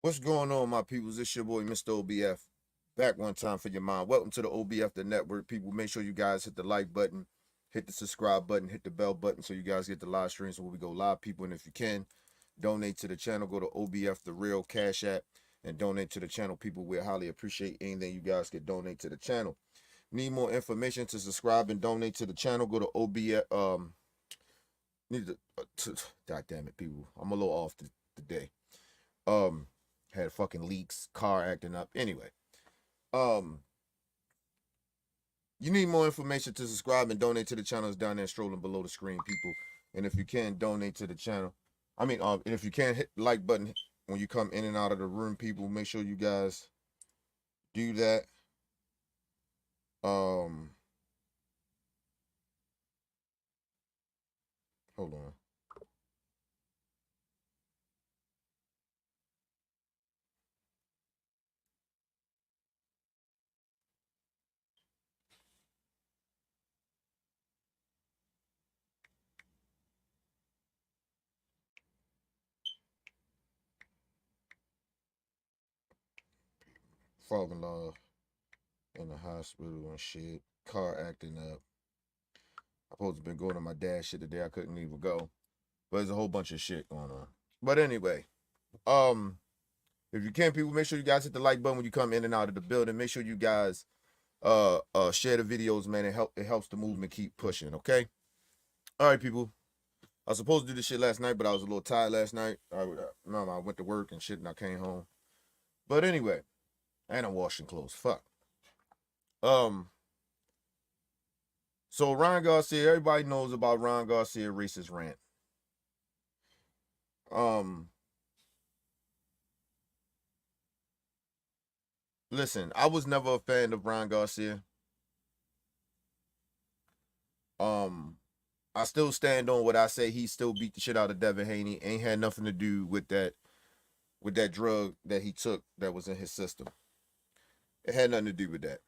What's going on, my peoples? It's your boy, Mr. OBF. Back one time for your mind. Welcome to the OBF, the network. People, make sure you guys hit the like button, hit the subscribe button, hit the bell button so you guys get the live streams when we go live, people. And if you can, donate to the channel. Go to OBF, the real Cash App, and donate to the channel, people. We highly appreciate anything you guys could donate to the channel. Need more information to subscribe and donate to the channel? Go to OBF. Need to, God damn it, people. I'm a little off today. Um, had fucking leaks, car acting up. Anyway, um, you need more information to subscribe and donate to the channels down there scrolling below the screen, people. And if you can donate to the channel, and if you can hit the like button when you come in and out of the room, people, make sure you guys do that. Hold on. Falling off in the hospital and shit. Car acting up. I supposed to been going to my dad's shit today. I couldn't even go. But there's a whole bunch of shit going on. But anyway, if you can, people, make sure you guys hit the like button when you come in and out of the building. Make sure you guys share the videos, man. It helps the movement keep pushing, okay? All right, people. I was supposed to do this shit last night, but I was a little tired last night. I went to work and shit, and I came home. But anyway, and I'm washing clothes. Fuck. Um. So Ryan Garcia, everybody knows about Ryan Garcia racist rant. Um. Listen, I was never a fan of Ryan Garcia. Um. I still stand on what I say. He still beat the shit out of Devin Haney. Ain't had nothing to do with that drug that he took that was in his system. It had nothing to do with that.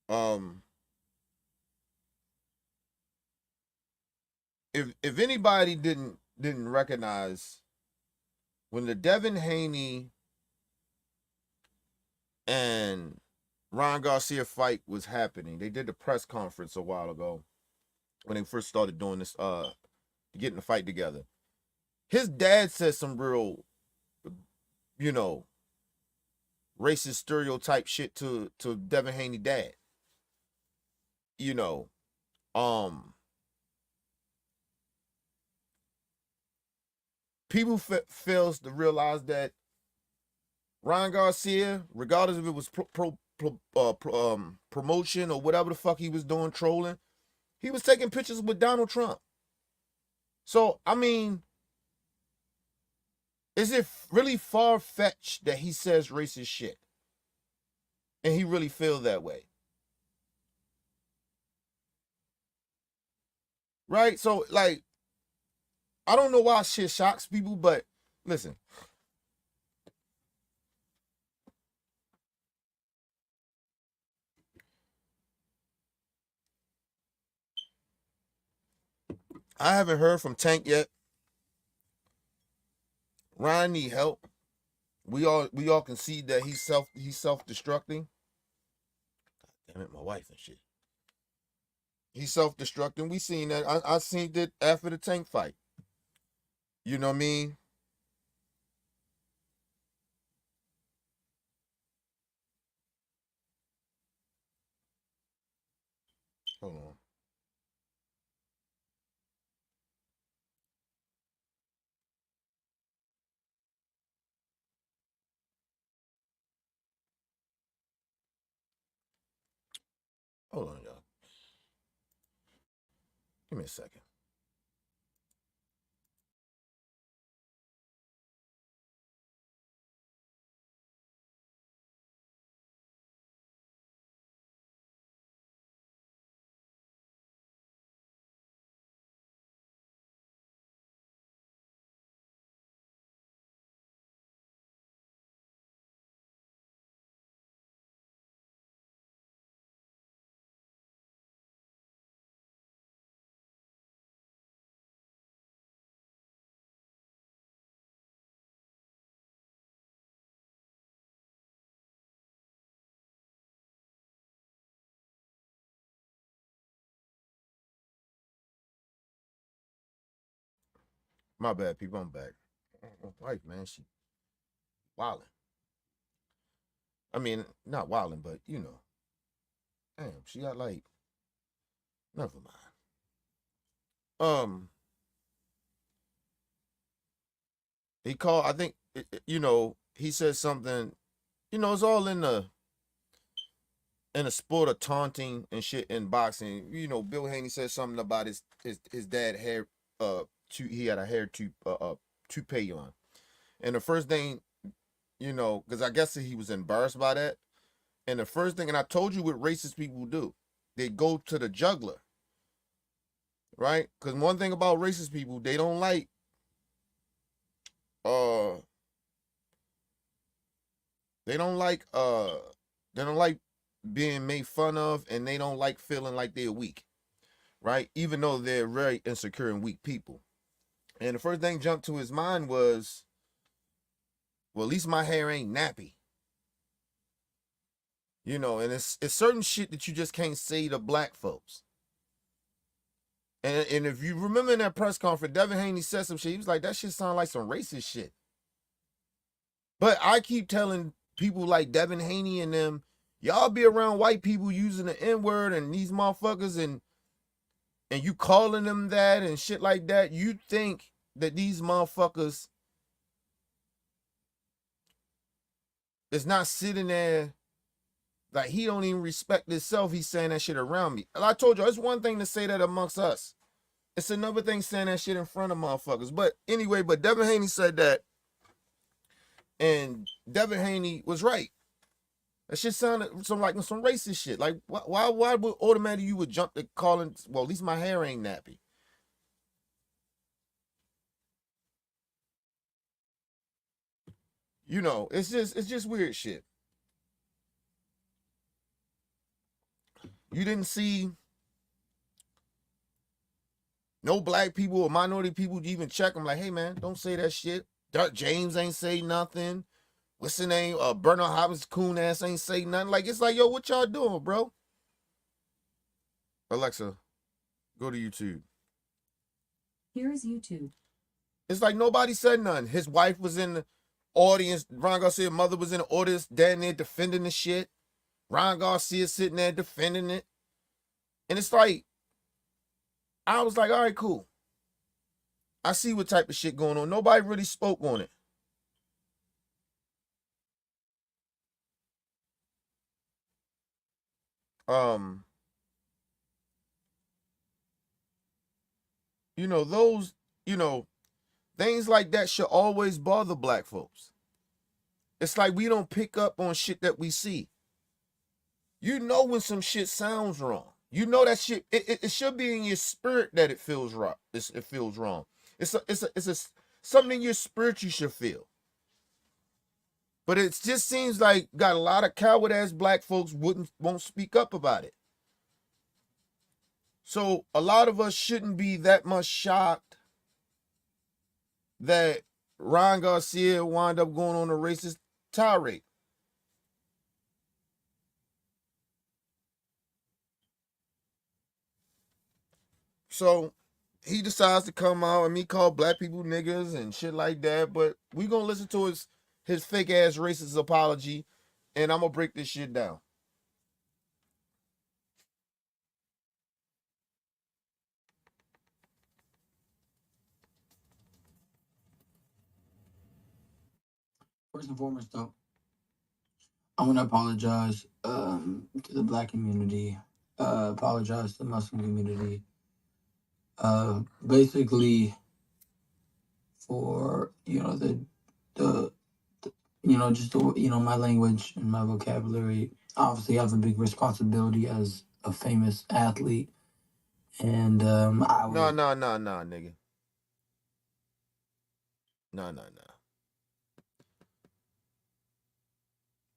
Um, if anybody didn't recognize when the Devin Haney and Ron Garcia fight was happening, they did the press conference a while ago when they first started doing this, getting the fight together. His dad said some real, you know, racist stereotype shit to Devin Haney dad. You know, um, people fails to realize that Ryan Garcia, regardless if it was promotion or whatever the fuck he was doing, trolling, he was taking pictures with Donald Trump. So I mean, is it really far fetched that he says racist shit, and he really feel that way, right? So like, I don't know why shit shocks people, but listen, I haven't heard from Tank yet. Ryan need help. We all can see that he's self destructing. Damn it, my wife and shit. He's self destructing. We seen that. I seen it after the Tank fight. You know what I mean? Hold on. Hold on, y'all. Give me a second. My bad, people. I'm back. My wife, man, she wilding. I mean, not wilding, but you know, damn, she got like, never mind. Um, he called. I think you know he said something. You know, it's all in the sport of taunting and shit in boxing. You know, Bill Haney said something about his dad hair. He had a hair toupee on, and the first thing, you know, because I guess he was embarrassed by that. And the first thing, and I told you what racist people do, they go to the juggler, right? Because one thing about racist people, uh they don't like they don't like being made fun of, and they don't like feeling like they're weak, right? Even though they're very insecure and weak people. And the first thing jumped to his mind was, well, at least my hair ain't nappy. You know, and it's certain shit that you just can't say to black folks. And if you remember in that press conference, Devin Haney said some shit. He was like, that shit sound like some racist shit. But I keep telling people like Devin Haney and them, y'all be around white people using the N-word and these motherfuckers and you calling them that and shit like that. You think that these motherfuckers is not sitting there like he don't even respect himself. He's saying that shit around me. And I told you, it's one thing to say that amongst us. It's another thing saying that shit in front of motherfuckers. But anyway, but Devin Haney said that, and Devin Haney was right. That shit sounded some like some racist shit. Like why would automatically you would jump to calling? Well, at least my hair ain't nappy. You know, it's just weird shit. You didn't see no black people or minority people even check them. Like, hey man, don't say that shit. Dirk James ain't say nothing. What's the name? Bernard Hopkins coon ass ain't say nothing. Like, it's like, yo, what y'all doing, bro? Alexa, go to YouTube. Here is YouTube. It's like nobody said nothing. His wife was in the audience. Ron Garcia's mother was in the audience, down there defending the shit. Ron Garcia sitting there defending it. And it's like, I was like, all right, cool. I see what type of shit going on. Nobody really spoke on it. You know, those, you know, things like that should always bother black folks. It's like we don't pick up on shit that we see. You know when some shit sounds wrong. You know that shit. It should be in your spirit that it feels wrong. It feels wrong. It's something in your spirit you should feel. But it just seems like got a lot of coward ass black folks won't speak up about it. So a lot of us shouldn't be that much shocked that Ron Garcia wound up going on a racist tirade. So he decides to come out and me call black people niggas and shit like that. But we gonna listen to his fake ass racist apology, and I'm gonna break this shit down. First and foremost, though, I want to apologize to the black community. Apologize to the Muslim community. Basically, for the just my language and my vocabulary. Obviously, I have a big responsibility as a famous athlete, and I No, would. nigga. No.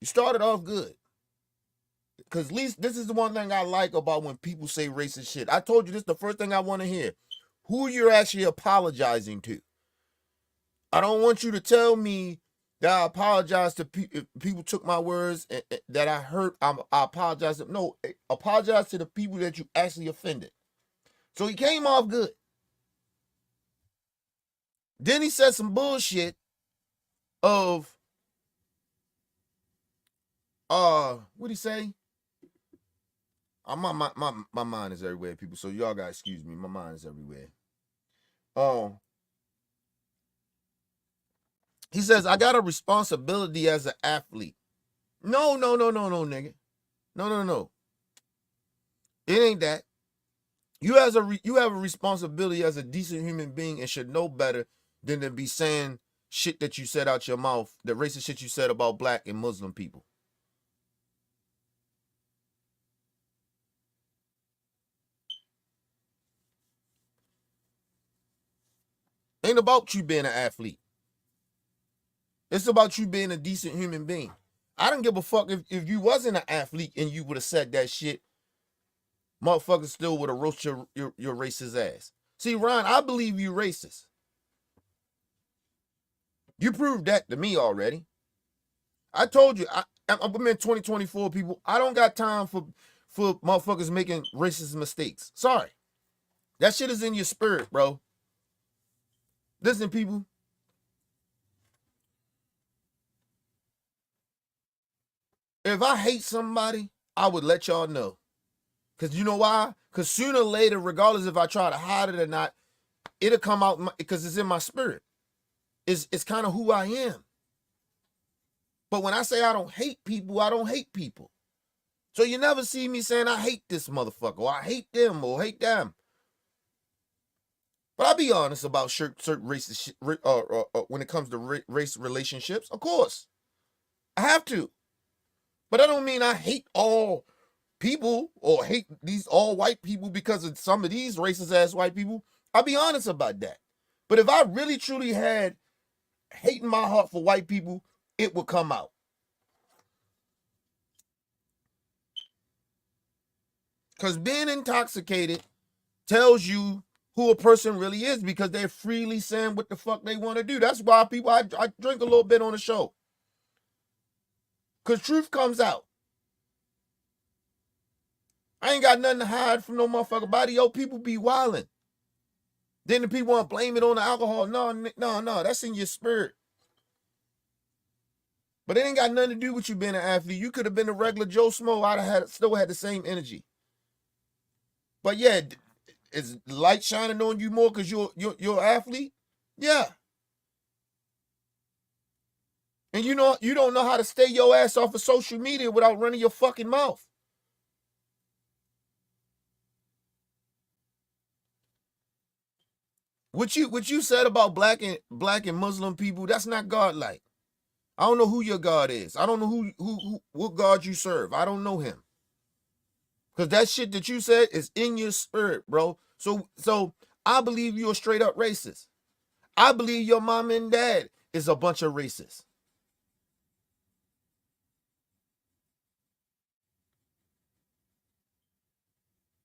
You started off good. Cause at least this is the one thing I like about when people say racist shit. I told you this is the first thing I want to hear. Who you're actually apologizing to. I don't want you to tell me that I apologize to people. People took my words and that I hurt. I apologize. No, apologize to the people that you actually offended. So he came off good. Then he said some bullshit of what'd he say? My mind is everywhere, people. So y'all gotta excuse me. My mind is everywhere. He says, I got a responsibility as an athlete. No, nigga. No. It ain't that. You have a responsibility as a decent human being and should know better than to be saying shit that you said out your mouth, the racist shit you said about black and Muslim people. Ain't about you being an athlete. It's about you being a decent human being. I don't give a fuck if you wasn't an athlete and you would have said that shit. Motherfuckers still would have roast your racist ass. See, Ron, I believe you racist. You proved that to me already. I told you, I'm in 2024, people. I don't got time for motherfuckers making racist mistakes. Sorry. That shit is in your spirit, bro. Listen, people. If I hate somebody, I would let y'all know. Because you know why? Because sooner or later, regardless if I try to hide it or not, it'll come out because it's in my spirit. It's kind of who I am. But when I say I don't hate people, I don't hate people. So you never see me saying I hate this motherfucker, or I hate them, or hate them. But I'll be honest about certain racist shit, when it comes to race relationships. Of course, I have to. But that don't mean I hate all people or hate these all white people because of some of these racist ass white people. I'll be honest about that. But if I really truly had hate in my heart for white people, it would come out. Because being intoxicated tells you who a person really is because they're freely saying what the fuck they want to do. That's why people, I drink a little bit on the show. Because truth comes out. I ain't got nothing to hide from no motherfucker body. Yo, people be wilding. Then the people want to blame it on the alcohol. No, that's in your spirit. But it ain't got nothing to do with you being an athlete. You could have been a regular Joe Smo. I'd have still had the same energy. But yeah, is light shining on you more because you're an athlete? Yeah. And you don't know how to stay your ass off of social media without running your fucking mouth. What you said about black and Muslim people, that's not godlike. I don't know who your God is. I don't know who what God you serve. I don't know him. Because that shit that you said is in your spirit, bro. So I believe you're a straight up racist. I believe your mom and dad is a bunch of racists.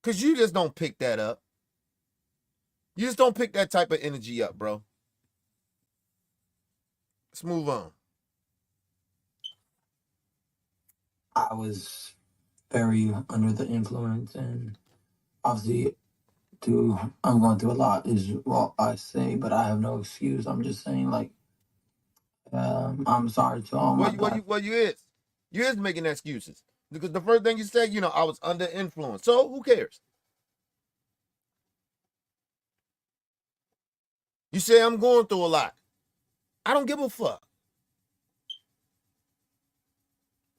Because you just don't pick that up. You just don't pick that type of energy up, bro. Let's move on. I was very under the influence, and obviously, I'm going through a lot is what I say, but I have no excuse. I'm just saying, like, I'm sorry to all my You is making excuses because the first thing you said, I was under influence. So who cares? You say I'm going through a lot. I don't give a fuck.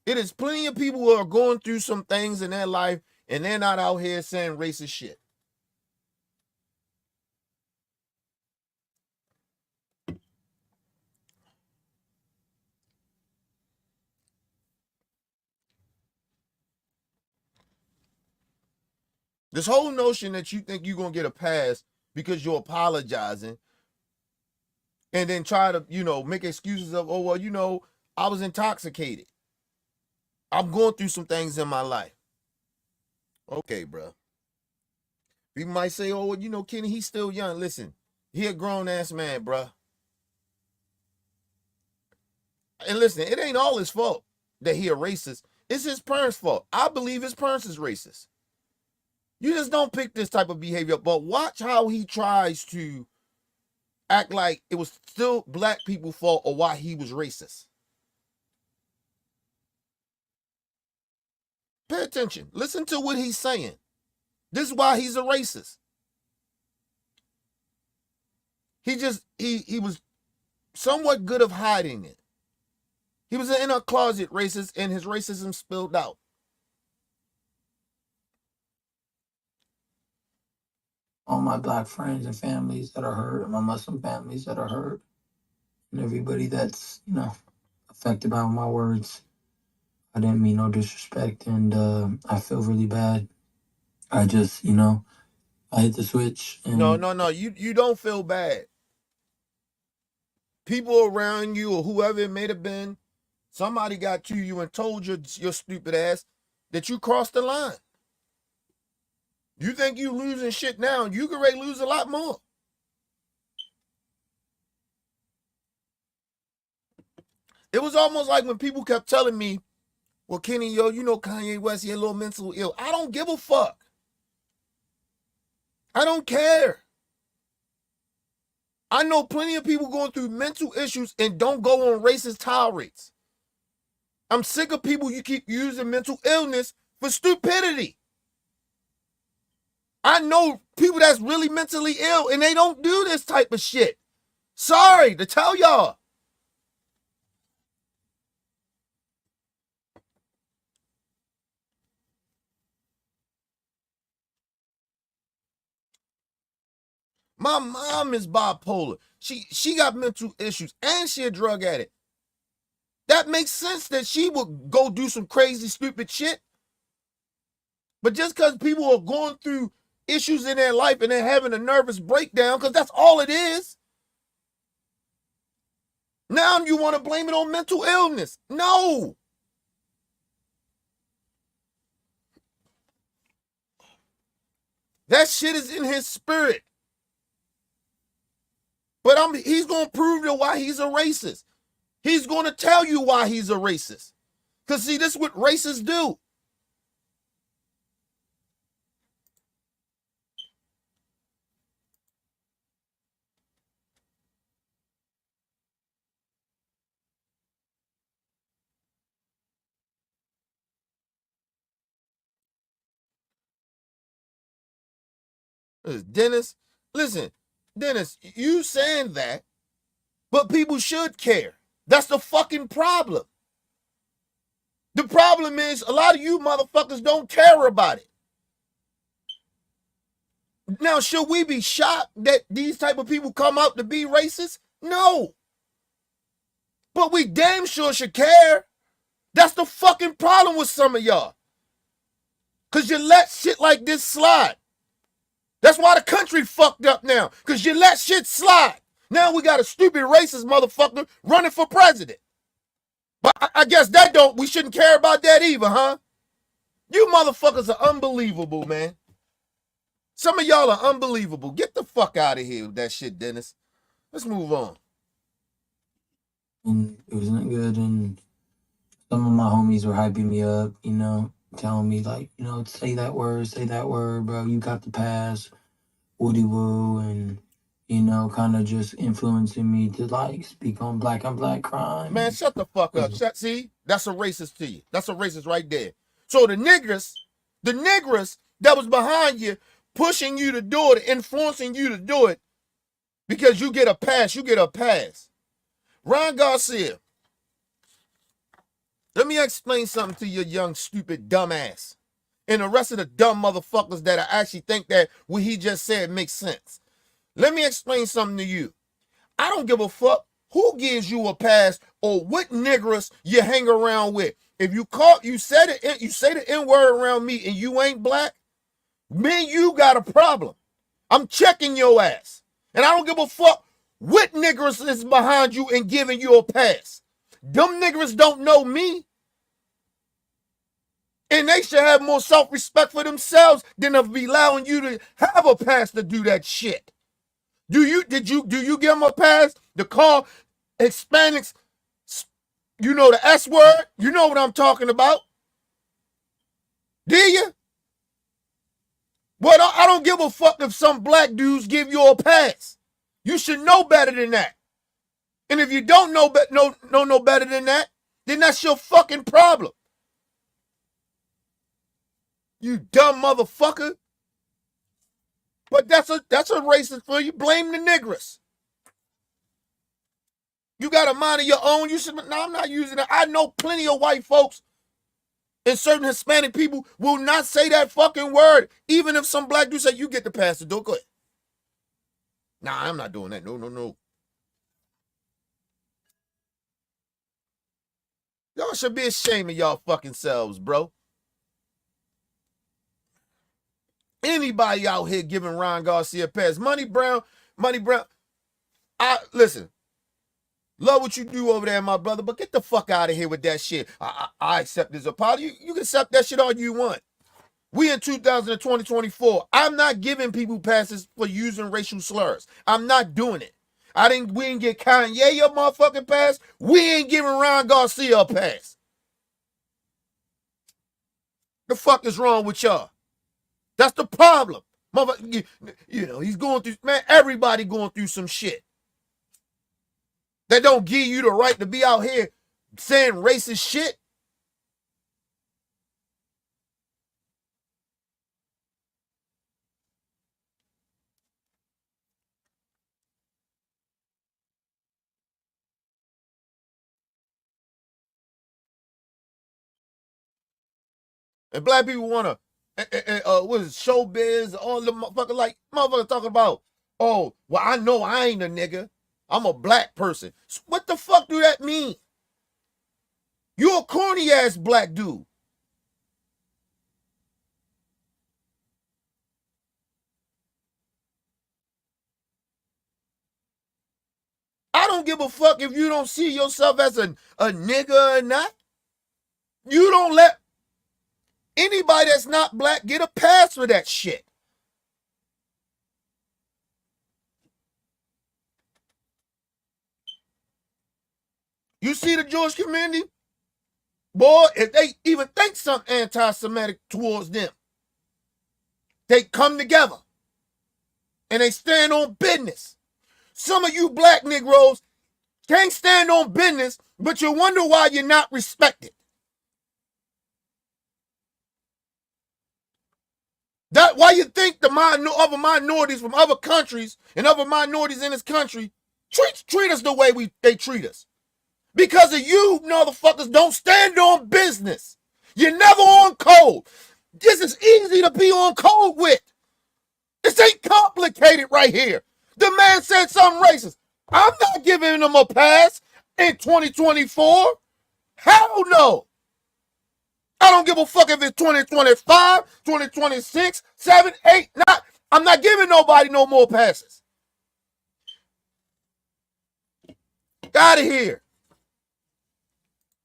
It is plenty of people who are going through some things in their life and they're not out here saying racist shit. This whole notion that you think you're going to get a pass because you're apologizing and then try to, make excuses of, oh, well, I was intoxicated. I'm going through some things in my life. Okay, bro. People might say, oh, well, Kenny, he's still young. Listen, he a grown-ass man, bro. And listen, it ain't all his fault that he a racist. It's his parents' fault. I believe his parents is racist. You just don't pick this type of behavior up. But watch how he tries to act like it was still black people's fault or why he was racist. Pay attention. Listen to what he's saying. This is why he's a racist. He was somewhat good of hiding it. He was in a closet racist and his racism spilled out. All my black friends and families that are hurt, my Muslim families that are hurt, and everybody that's, affected by my words. I didn't mean no disrespect, and I feel really bad. I just, I hit the switch. And No. You don't feel bad. People around you or whoever it may have been, somebody got to you and told your stupid ass that you crossed the line. You think you losing shit now, you can really lose a lot more. It was almost like when people kept telling me, well, Kenny, yo, you know Kanye West, he a little mental ill. I don't give a fuck. I don't care. I know plenty of people going through mental issues and don't go on racist tirades. I'm sick of people you keep using mental illness for stupidity. I know people that's really mentally ill and they don't do this type of shit. Sorry to tell y'all. My mom is bipolar. She got mental issues and she a drug addict. That makes sense that she would go do some crazy, stupid shit. But just because people are going through issues in their life and they're having a nervous breakdown, because that's all it is. Now you want to blame it on mental illness. No. That shit is in his spirit. But he's going to prove to why he's a racist. He's going to tell you why he's a racist. Because, see, this is what racists do. Dennis, listen, Dennis, you saying that, but people should care. That's the fucking problem. The problem is a lot of you motherfuckers don't care about it. Now, should we be shocked that these type of people come out to be racist? No. But we damn sure should care. That's the fucking problem with some of y'all. Because you let shit like this slide. That's why the country fucked up now. Because you let shit slide. Now we got a stupid racist motherfucker running for president. But I guess we shouldn't care about that either, huh? You motherfuckers are unbelievable, man. Some of y'all are unbelievable. Get the fuck out of here with that shit, Dennis. Let's move on. And it wasn't good, and some of my homies were hyping me up, telling me, like, say that word, bro. You got the pass, woody woo, and, kind of just influencing me to, like, speak on black on black crime. Man, shut the fuck up. See, that's a racist to you. That's a racist right there. So the niggers that was behind you, pushing you to do it, influencing you to do it, because you get a pass, Ron Garcia, let me explain something to your young, stupid, dumbass. And the rest of the dumb motherfuckers that I actually think that what he just said makes sense. Let me explain something to you. I don't give a fuck who gives you a pass or what niggers you hang around with. If you say the N-word around me and you ain't black, me and you got a problem. I'm checking your ass. And I don't give a fuck what niggers is behind you and giving you a pass. Them niggers don't know me. And they should have more self-respect for themselves than to be allowing you to have a pass to do that shit. Do you give them a pass to call Hispanics, the S word? You know what I'm talking about. Do you? Well, I don't give a fuck if some black dudes give you a pass. You should know better than that. And if you don't know better than that, then that's your fucking problem. You dumb motherfucker. But that's a racist for you. Blame the niggers. You got a mind of your own. You should. No, I'm not using it. I know plenty of white folks and certain Hispanic people will not say that fucking word. Even if some black dude say, you get to pass the door, go ahead. Nah, I'm not doing that. No. Y'all should be ashamed of y'all fucking selves, bro. Anybody out here giving Ron Garcia a pass. Money Brown. Listen. Love what you do over there, my brother, but get the fuck out of here with that shit. I accept this apology. You can accept that shit all you want. We in 2024. I'm not giving people passes for using racial slurs. I'm not doing it. We didn't get Kanye a motherfucking pass. We ain't giving Ron Garcia a pass. The fuck is wrong with y'all? That's the problem. Motherfucker, you know, he's going through, man, everybody going through some shit. That don't give you the right to be out here saying racist shit. And black people want to, what is it, showbiz, all the motherfuckers, like, motherfuckers talking about, oh, well, I know I ain't a nigga. I'm a black person. So what the fuck do that mean? You're a corny ass black dude. I don't give a fuck if you don't see yourself as a nigga or not. You don't let anybody that's not black get a pass for that shit. You see the Jewish community? Boy, if they even think something anti-Semitic towards them, they come together and they stand on business. Some of you black Negroes can't stand on business, but you wonder why you're not respected. That's why you think the other minorities from other countries and other minorities in this country treat us the way they treat us. Because of you motherfuckers don't stand on business. You're never on code. This is easy to be on code with. This ain't complicated right here. The man said something racist. I'm not giving him a pass in 2024. Hell no. I don't give a fuck if it's 2025, 2026, 7, 8, 9. I'm not giving nobody no more passes. Get out of here.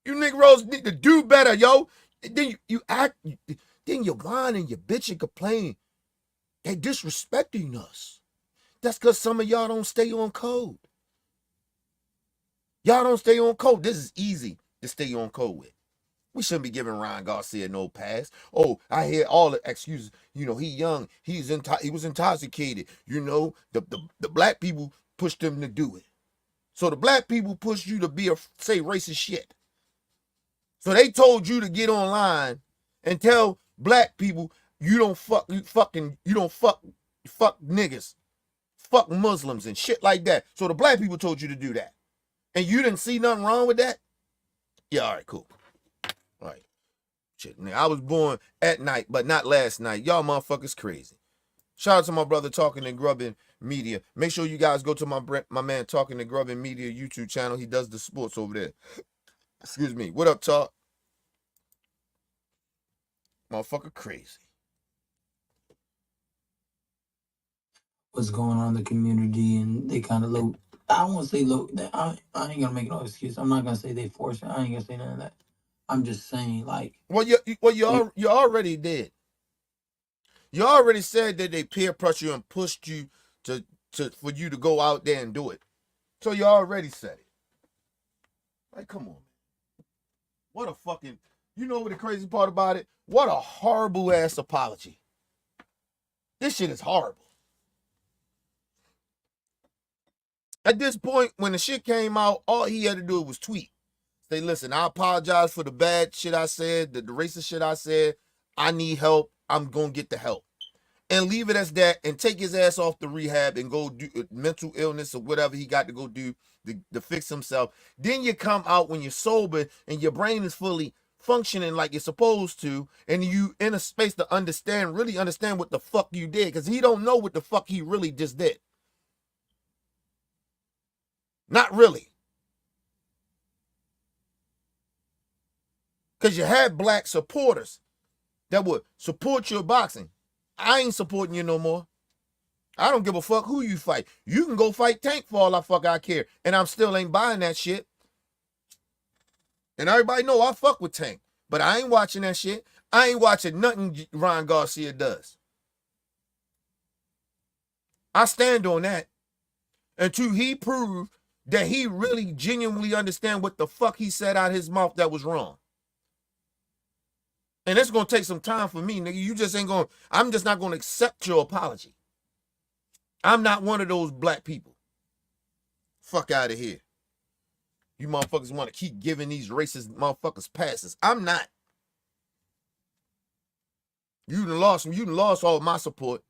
You Negroes need to do better, yo. Then you act, then you whine and you bitch and complain. They disrespecting us. That's because some of y'all don't stay on code. Y'all don't stay on code. This is easy to stay on code with. We shouldn't be giving Ron Garcia no pass. Oh, I hear all the excuses. You know, he young. He was intoxicated. You know, the black people pushed him to do it. So the black people pushed you to say racist shit. So they told you to get online and tell black people you don't fuck niggas, fuck Muslims and shit like that. So the black people told you to do that. And you didn't see nothing wrong with that? Yeah, all right, cool. All right. Shit, nigga, I was born at night, but not last night. Y'all motherfuckers crazy. Shout out to my brother Talking and Grubbing Media. Make sure you guys go to my man Talking and Grubbing Media YouTube channel. He does the sports over there. Excuse me. What up, Talk? Motherfucker crazy. What's going on in the community, and they kind of low. I won't say low. I ain't gonna make no excuse. I'm not gonna say they forced it. I ain't gonna say none of that. I'm just saying, like, you already did. You already said that they peer pressure you and pushed you for you to go out there and do it. So you already said it. Like, come on. What a fucking, you know what the crazy part about it? What a horrible ass apology. This shit is horrible. At this point, when the shit came out, all he had to do was tweet. Say, listen, I apologize for the bad shit I said, the racist shit I said. I need help. I'm going to get the help. And leave it as that and take his ass off the rehab and go do mental illness or whatever he got to go do to fix himself. Then you come out when you're sober and your brain is fully functioning like it's supposed to, and you in a space to really understand what the fuck you did, because he don't know what the fuck he really just did. Not really. Because you had black supporters that would support your boxing. I ain't supporting you no more. I don't give a fuck who you fight. You can go fight Tank for all I care. And I'm still ain't buying that shit. And everybody know I fuck with Tank. But I ain't watching that shit. I ain't watching nothing Ryan Garcia does. I stand on that. Until he proved that he really genuinely understand what the fuck he said out of his mouth that was wrong. And it's going to take some time for me, nigga. You just ain't going to, I'm just not going to accept your apology. I'm not one of those black people. Fuck out of here. You motherfuckers want to keep giving these racist motherfuckers passes. I'm not. You done lost all my support.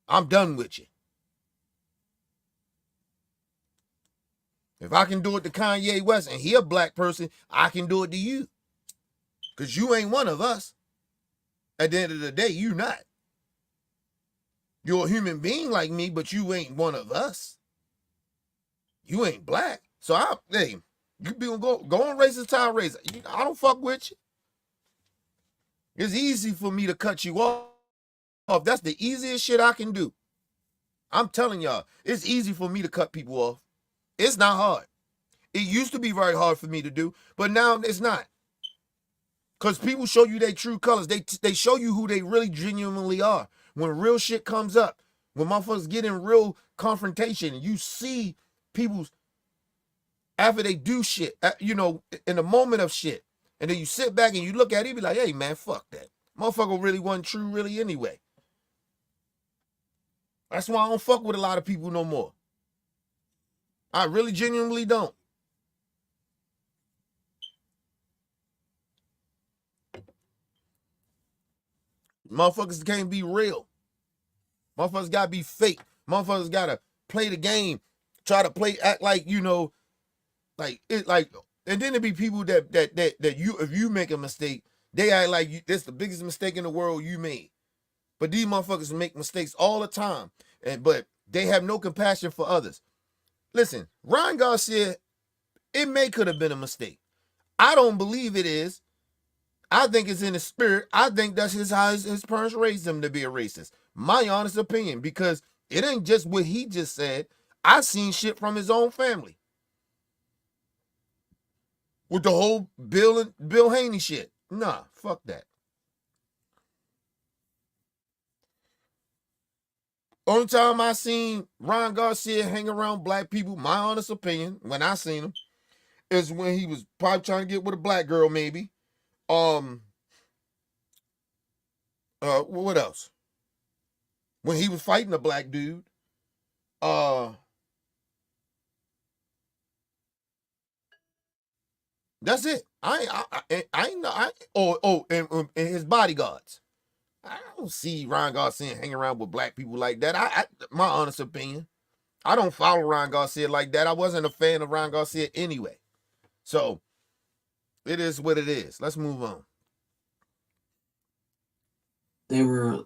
I'm done with you. If I can do it to Kanye West and he a black person, I can do it to you. Because you ain't one of us. At the end of the day, you not. You're a human being like me, but you ain't one of us. You ain't black. So hey, you be go on racist tire razor. I don't fuck with you. It's easy for me to cut you off. That's the easiest shit I can do. I'm telling y'all, it's easy for me to cut people off. It's not hard. It used to be very hard for me to do, but now it's not. Because people show you their true colors. They show you who they really genuinely are. When real shit comes up, when motherfuckers get in real confrontation, you see people's, after they do shit, in the moment of shit, and then you sit back and you look at it and be like, hey, man, fuck that. Motherfucker really wasn't true really anyway. That's why I don't fuck with a lot of people no more. I really genuinely don't. Motherfuckers can't be real. Motherfuckers gotta be fake. Motherfuckers gotta play the game, try to act like, and then there be people that you, if you make a mistake, they act like this the biggest mistake in the world you made. But these motherfuckers make mistakes all the time, but they have no compassion for others. Listen, Ryan Garcia, it could have been a mistake. I don't believe it is. I think it's in his spirit. I think that's how his parents raised him to be a racist. My honest opinion, because it ain't just what he just said. I've seen shit from his own family. With the whole Bill Haney shit. Nah, fuck that. Only time I seen Ryan Garcia hang around black people, my honest opinion, when I seen him, is when he was probably trying to get with a black girl, maybe. What else? When he was fighting a black dude. That's it. And his bodyguards. I don't see Ryan Garcia hanging around with black people like that. My honest opinion, I don't follow Ryan Garcia like that. I wasn't a fan of Ryan Garcia anyway. So it is what it is. Let's move on. They were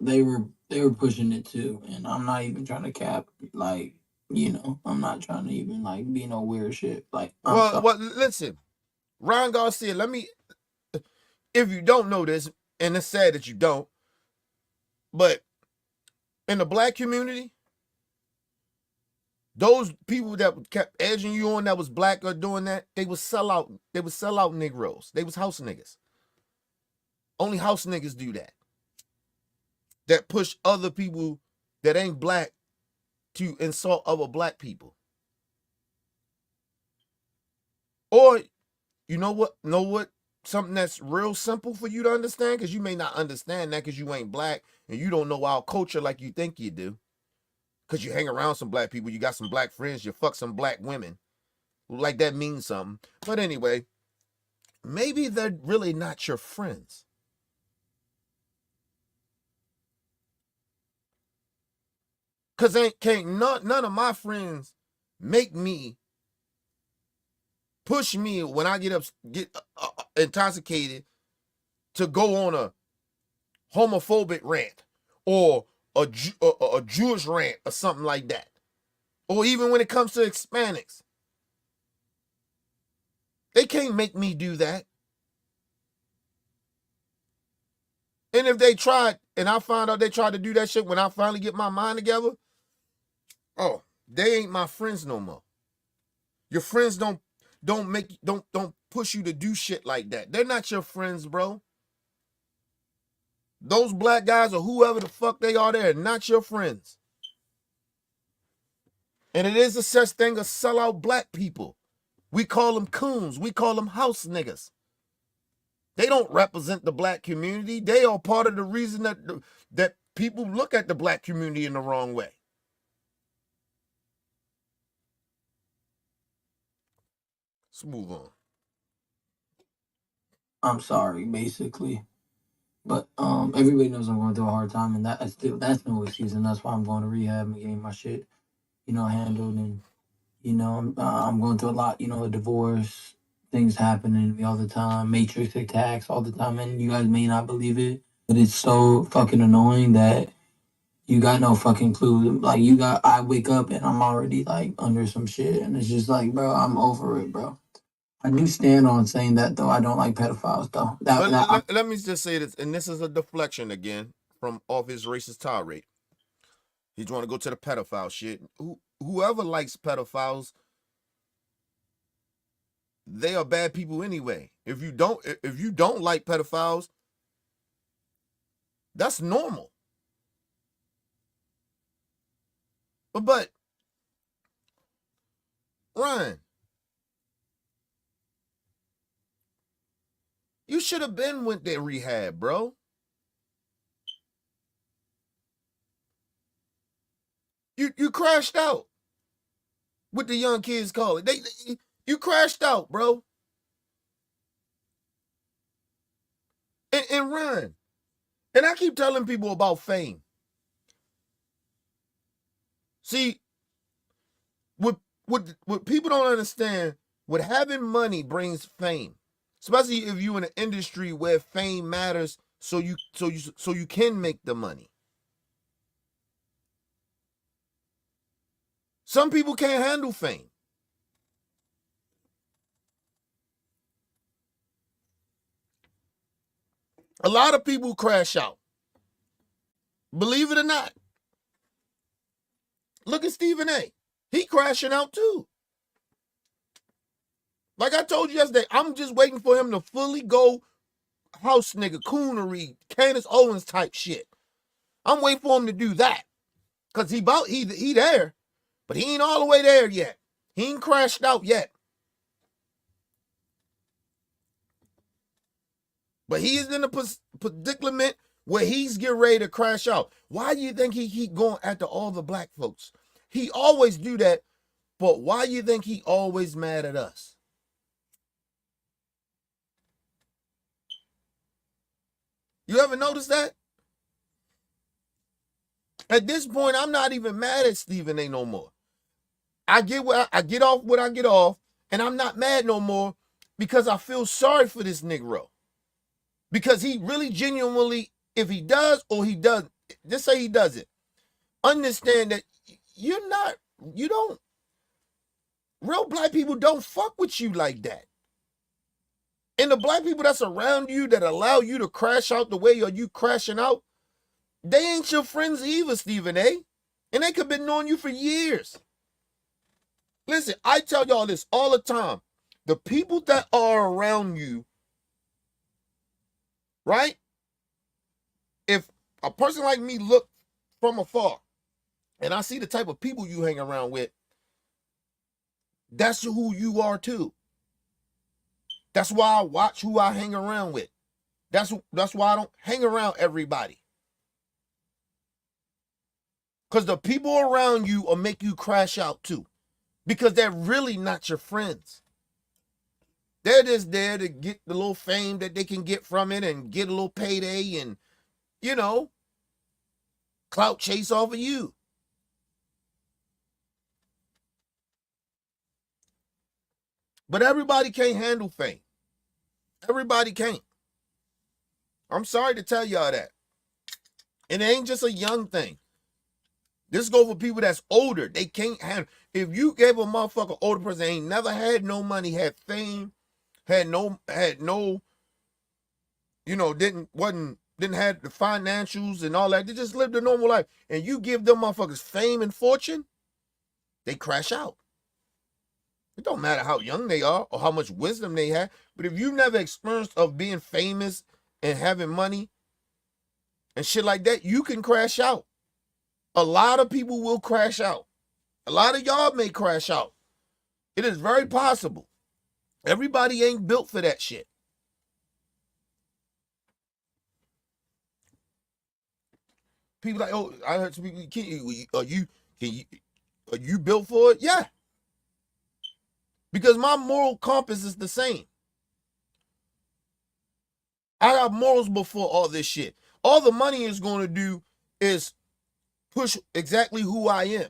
pushing it too, and I'm not even trying to cap. Like, I'm not trying to even be no weird shit. Like, well, listen, Ryan Garcia. If you don't know this, and it's sad that you don't, but in the black community, those people that kept edging you on that was black or doing that, they would sell out. They would sell out Negroes. They was house niggas. Only house niggas do that. That push other people that ain't black to insult other black people. Or, you know what? Something that's real simple for you to understand, because you may not understand that because you ain't black and you don't know our culture like you think you do. because you hang around some black people, you got some black friends, you fuck some black women. Like that means something. But anyway, maybe they're really not your friends. Cause none of my friends make me push me when I get intoxicated to go on a homophobic rant or a Jewish rant or something like that. Or even when it comes to Hispanics. They can't make me do that. And if they tried, and I found out they tried to do that shit when I finally get my mind together, oh, they ain't my friends no more. Your friends don't push you to do shit like that. They're not your friends, bro. Those black guys or whoever the fuck they are, they're not your friends. And it is a such thing as sellout black people. We call them coons. We call them house niggas. They don't represent the black community. They are part of the reason that people look at the black community in the wrong way. Let's move on. I'm sorry, basically. But everybody knows I'm going through a hard time, and that's no excuse, and that's why I'm going to rehab and getting my shit, handled. And I'm going through a lot, a divorce, things happening to me all the time, matrix attacks all the time, and you guys may not believe it, but it's so fucking annoying that you got no fucking clue. Like I wake up and I'm already like under some shit, and it's just like, bro, I'm over it, bro. I do stand on saying that though. I don't like pedophiles though. Let me just say this, and this is a deflection again from off his racist tirade. He's trying to go to the pedophile shit. Whoever likes pedophiles, they are bad people anyway. If you don't like pedophiles, that's normal. But Ryan, you should have been went to rehab, bro. You crashed out. What the young kids call it. You crashed out, bro. And Ryan, and I keep telling people about fame. See, what people don't understand, what having money brings fame. Especially if you're in an industry where fame matters, so you can make the money. Some people can't handle fame. A lot of people crash out. Believe it or not. Look at Stephen A. He crashing out too. Like I told you yesterday, I'm just waiting for him to fully go house nigga, coonery, Candace Owens type shit. I'm waiting for him to do that. Cause he there, but he ain't all the way there yet. He ain't crashed out yet. But he is in a predicament where he's getting ready to crash out. Why do you think he keep going after all the black folks? He always do that, but why do you think he always mad at us? You ever notice that? At this point, I'm not even mad at Stephen A no more. I get off what I get off, and I'm not mad no more because I feel sorry for this Negro. Because he really genuinely, if he does or he doesn't, just say he does it, understand that real black people don't fuck with you like that. And the black people that's around you that allow you to crash out the way you crashing out, they ain't your friends either, Stephen A. And they could have been knowing you for years. Listen, I tell y'all this all the time. The people that are around you, right? If a person like me look from afar and I see the type of people you hang around with, that's who you are too. That's why I watch who I hang around with. That's why I don't hang around everybody. Because the people around you will make you crash out too. Because they're really not your friends. They're just there to get the little fame that they can get from it and get a little payday and, you know, clout chase off of you. But everybody can't handle fame. Everybody can't. I'm sorry to tell y'all that. And it ain't just a young thing. This go for people that's older. They can't handle. If you gave a motherfucker older person ain't never had no money, had fame, had no, you know, didn't have the financials and all that. They just lived a normal life. And you give them motherfuckers fame and fortune, they crash out. It don't matter how young they are or how much wisdom they have. But if you never experienced of being famous and having money and shit like that, you can crash out. A lot of people will crash out. A lot of y'all may crash out. It is very possible. Everybody ain't built for that shit. People like, oh, I heard some people, are you built for it? Yeah. Because my moral compass is the same. I got morals before all this shit. All the money is going to do is push exactly who I am.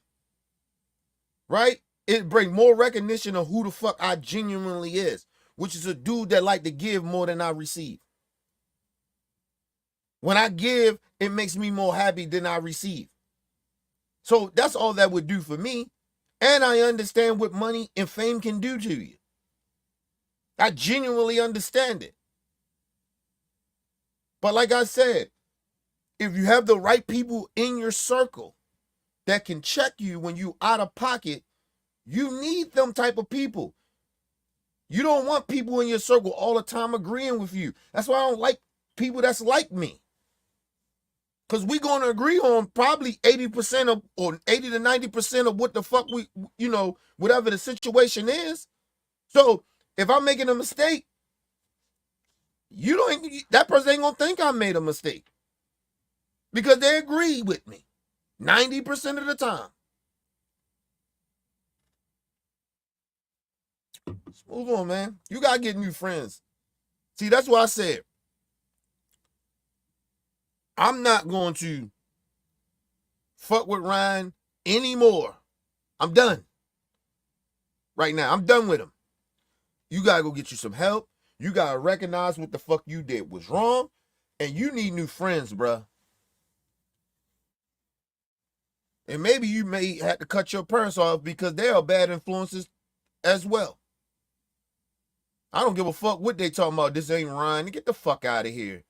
Right? It bring more recognition of who the fuck I genuinely is, which is a dude that like to give more than I receive. When I give, it makes me more happy than I receive. So that's all that would do for me. And I understand what money and fame can do to you. I genuinely understand it. But like I said, if you have the right people in your circle that can check you when you out of pocket, you need them type of people. You don't want people in your circle all the time agreeing with you. That's why I don't like people that's like me. Because we're going to agree on probably 80% of, or 80 to 90% of what the fuck we, you know, whatever the situation is. So if I'm making a mistake, that person ain't going to think I made a mistake. Because they agree with me 90% of the time. Let's move on, man. You got to get new friends. See, that's what I said. I'm not going to fuck with Ryan anymore. I'm done. Right now, I'm done with him. You got to go get you some help. You got to recognize what the fuck you did was wrong. And you need new friends, bruh. And maybe you may have to cut your parents off because they are bad influences as well. I don't give a fuck what they talking about. This ain't Ryan. Get the fuck out of here.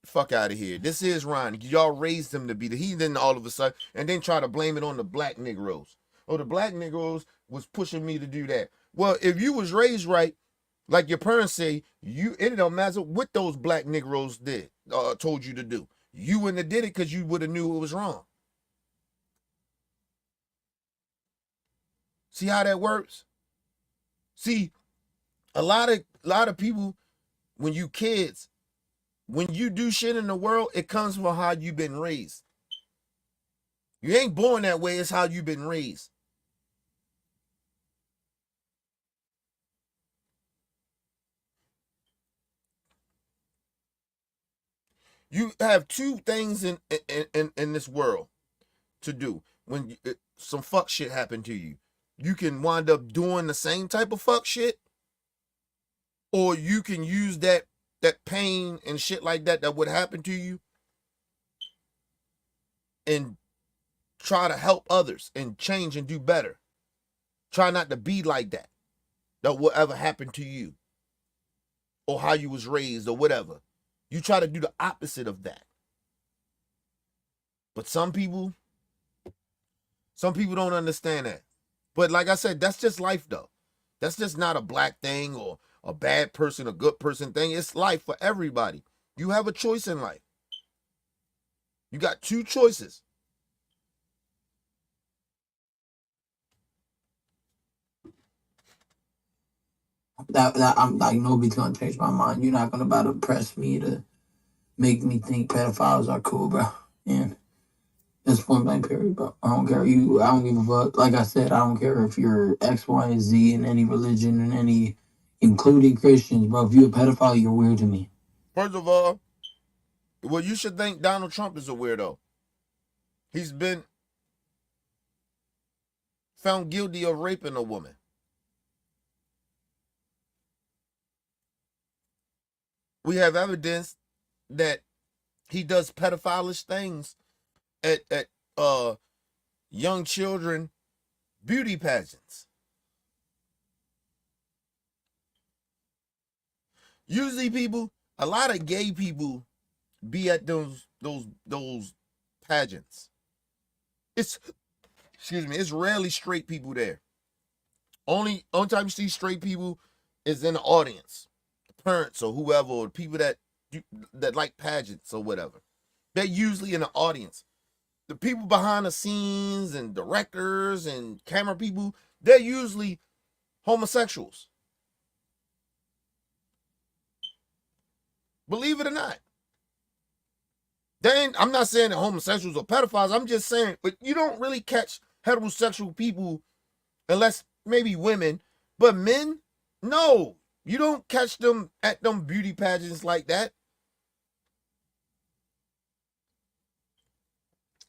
Fuck out of here. This is Ryan. Y'all raised him to be the heathen all of a sudden and then try to blame it on the black Negroes. Oh, the black Negroes was pushing me to do that. Well, if you was raised right, like your parents say, it don't matter what those black Negroes did, told you to do. You wouldn't have did it because you would have knew it was wrong. See how that works? See, a lot of people, when you kids, when you do shit in the world, it comes from how you've been raised. You ain't born that way, it's how you've been raised. You have two things in this world to do when some fuck shit happen to you. You can wind up doing the same type of fuck shit, or you can use that pain and shit like that would happen to you and try to help others and change and do better. Try not to be like that will ever happen to you or how you was raised or whatever. You try to do the opposite of that. But some people don't understand that. But like I said, that's just life though. That's just not a black thing or a bad person, a good person thing. It's life for everybody. You have a choice in life. You got two choices. That I'm like, nobody's gonna change my mind. You're not gonna about to press me to make me think pedophiles are cool, bro. And It's point blank period, bro. I don't care. I don't give a fuck. Like I said, I don't care if you're X, Y, and Z in any religion, in any, including Christians, bro. If you're a pedophile, you're weird to me. First of all, well, you should think Donald Trump is a weirdo. He's been found guilty of raping a woman. We have evidence that he does pedophilish things at young children beauty pageants. Usually a lot of gay people be at those pageants. It's rarely straight people there. Only time you see straight people is in the audience. Parents or whoever, or people that like pageants or whatever. They're usually in the audience. The people behind the scenes and directors and camera people, they're usually homosexuals. Believe it or not. I'm not saying that homosexuals are pedophiles. I'm just saying, but you don't really catch heterosexual people unless maybe women, but men, no. You don't catch them at them beauty pageants like that.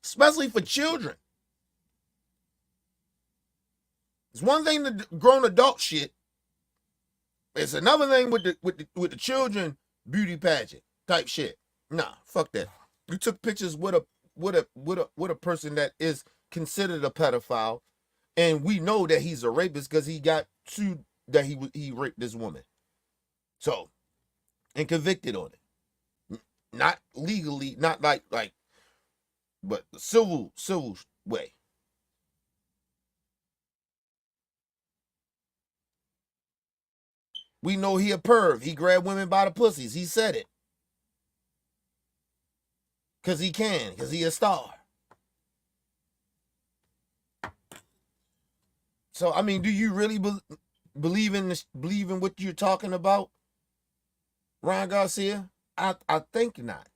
Especially for children. It's one thing to grown adult shit. It's another thing with the children beauty pageant type shit. Nah, fuck that. You took pictures with a person that is considered a pedophile, and we know that he's a rapist because he got sued that he raped this woman. So, and convicted on it. Not legally, not like but the civil way. We know he a perv. He grabbed women by the pussies. He said it. Because he can. Because he a star. So, I mean, do you really believe in what you're talking about, Ron Garcia? I think not.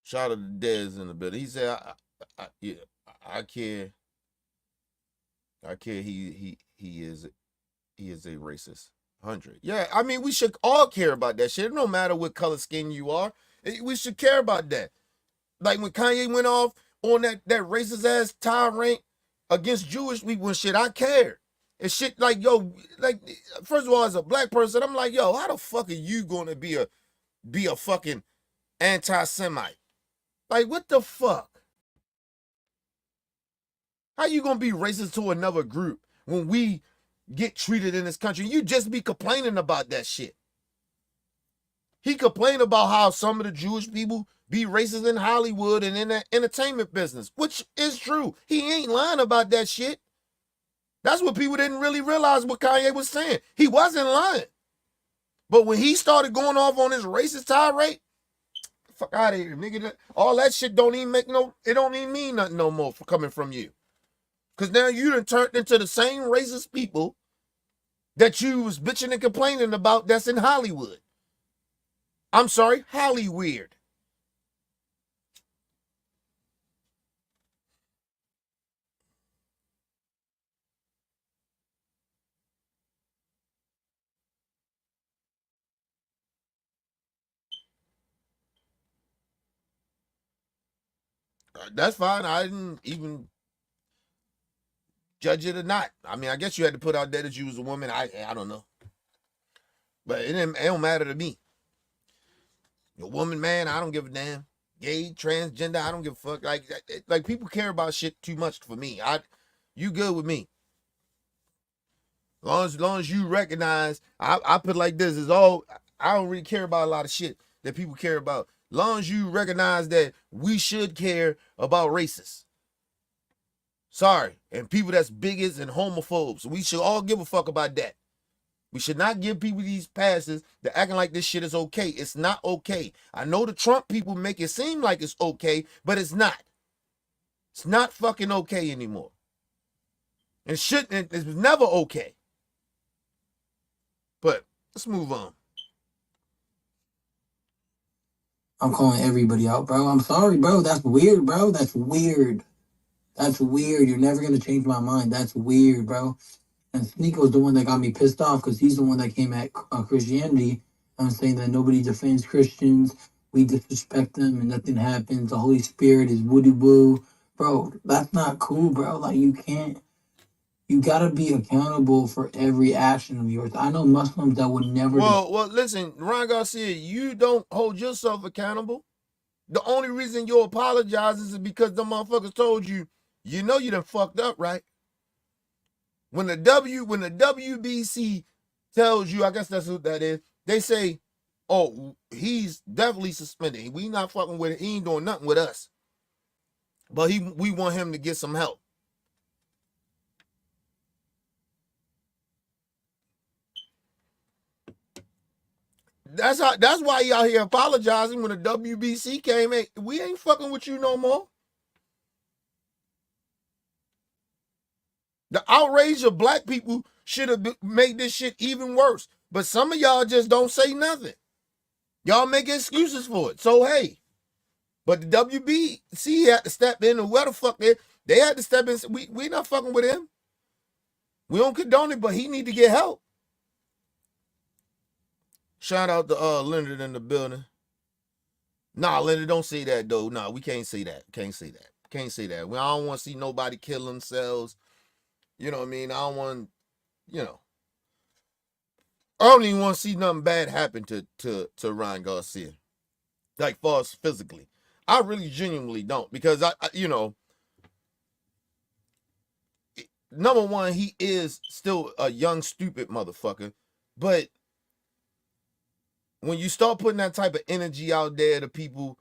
Shout out to Dez in the building. He said, I care. I care. He is a racist. 100. Yeah, I mean, we should all care about that shit. No matter what color skin you are, we should care about that. Like when Kanye went off on that racist ass tirade against Jewish people and shit, I cared. And shit like, yo, like, first of all, as a black person, I'm like, yo, how the fuck are you gonna be a fucking anti-Semite? Like, what the fuck? How you gonna be racist to another group when we get treated in this country? You just be complaining about that shit. He complained about how some of the Jewish people be racist in Hollywood and in the entertainment business, which is true. He ain't lying about that shit. That's what people didn't really realize what Kanye was saying. He wasn't lying. But when he started going off on his racist tirade, fuck out of here, nigga. All that shit don't even mean nothing no more for coming from you. Because now you done turned into the same racist people that you was bitching and complaining about that's in Hollywood. I'm sorry, Hollyweird. That's fine. I didn't even judge it or not. I mean, I guess you had to put out there that you was a woman. I don't know. But it don't matter to me. You're a woman, man, I don't give a damn. Gay, transgender, I don't give a fuck. Like people care about shit too much for me. You good with me. Long as you recognize, I put it like this, is all, I don't really care about a lot of shit that people care about. Long as you recognize that we should care about racists. Sorry. And people that's bigots and homophobes. We should all give a fuck about that. We should not give people these passes that acting like this shit is okay. It's not okay. I know the Trump people make it seem like it's okay, but it's not. It's not fucking okay anymore. And shit, it was never okay. But Let's move on. I'm calling everybody out, bro. I'm sorry, bro. That's weird, bro. That's weird. That's weird. You're never gonna change my mind. That's weird, bro. And Sneako's the one that got me pissed off because he's the one that came at Christianity and saying that nobody defends Christians. We disrespect them and nothing happens. The Holy Spirit is woody woo. Bro, that's not cool, bro. Like, you can't. You gotta be accountable for every action of yours. I know Muslims that would never. Well, listen, Ron Garcia, you don't hold yourself accountable. The only reason you apologize is because the motherfuckers told you, you know you done fucked up, right? When the WBC tells you, I guess that's what that is, they say, oh, he's definitely suspended. We not fucking with it. He ain't doing nothing with us. But we want him to get some help. That's why he out here apologizing when the WBC came. Hey, we ain't fucking with you no more. The outrage of black people should have made this shit even worse. But some of y'all just don't say nothing. Y'all make excuses for it. So, hey. But the WBC had to step in, and where the fuck they had to step in. We not fucking with him. We don't condone it, but he need to get help. Shout out to Leonard in the building. Nah, Leonard, don't say that, though. Nah, we can't say that. Can't say that. Can't say that. I don't want to see nobody kill themselves. You know what I mean? I don't want, I don't even want to see nothing bad happen to Ryan Garcia. Like, far as physically. I really genuinely don't. Because, number one, he is still a young, stupid motherfucker. But when you start putting that type of energy out there to people,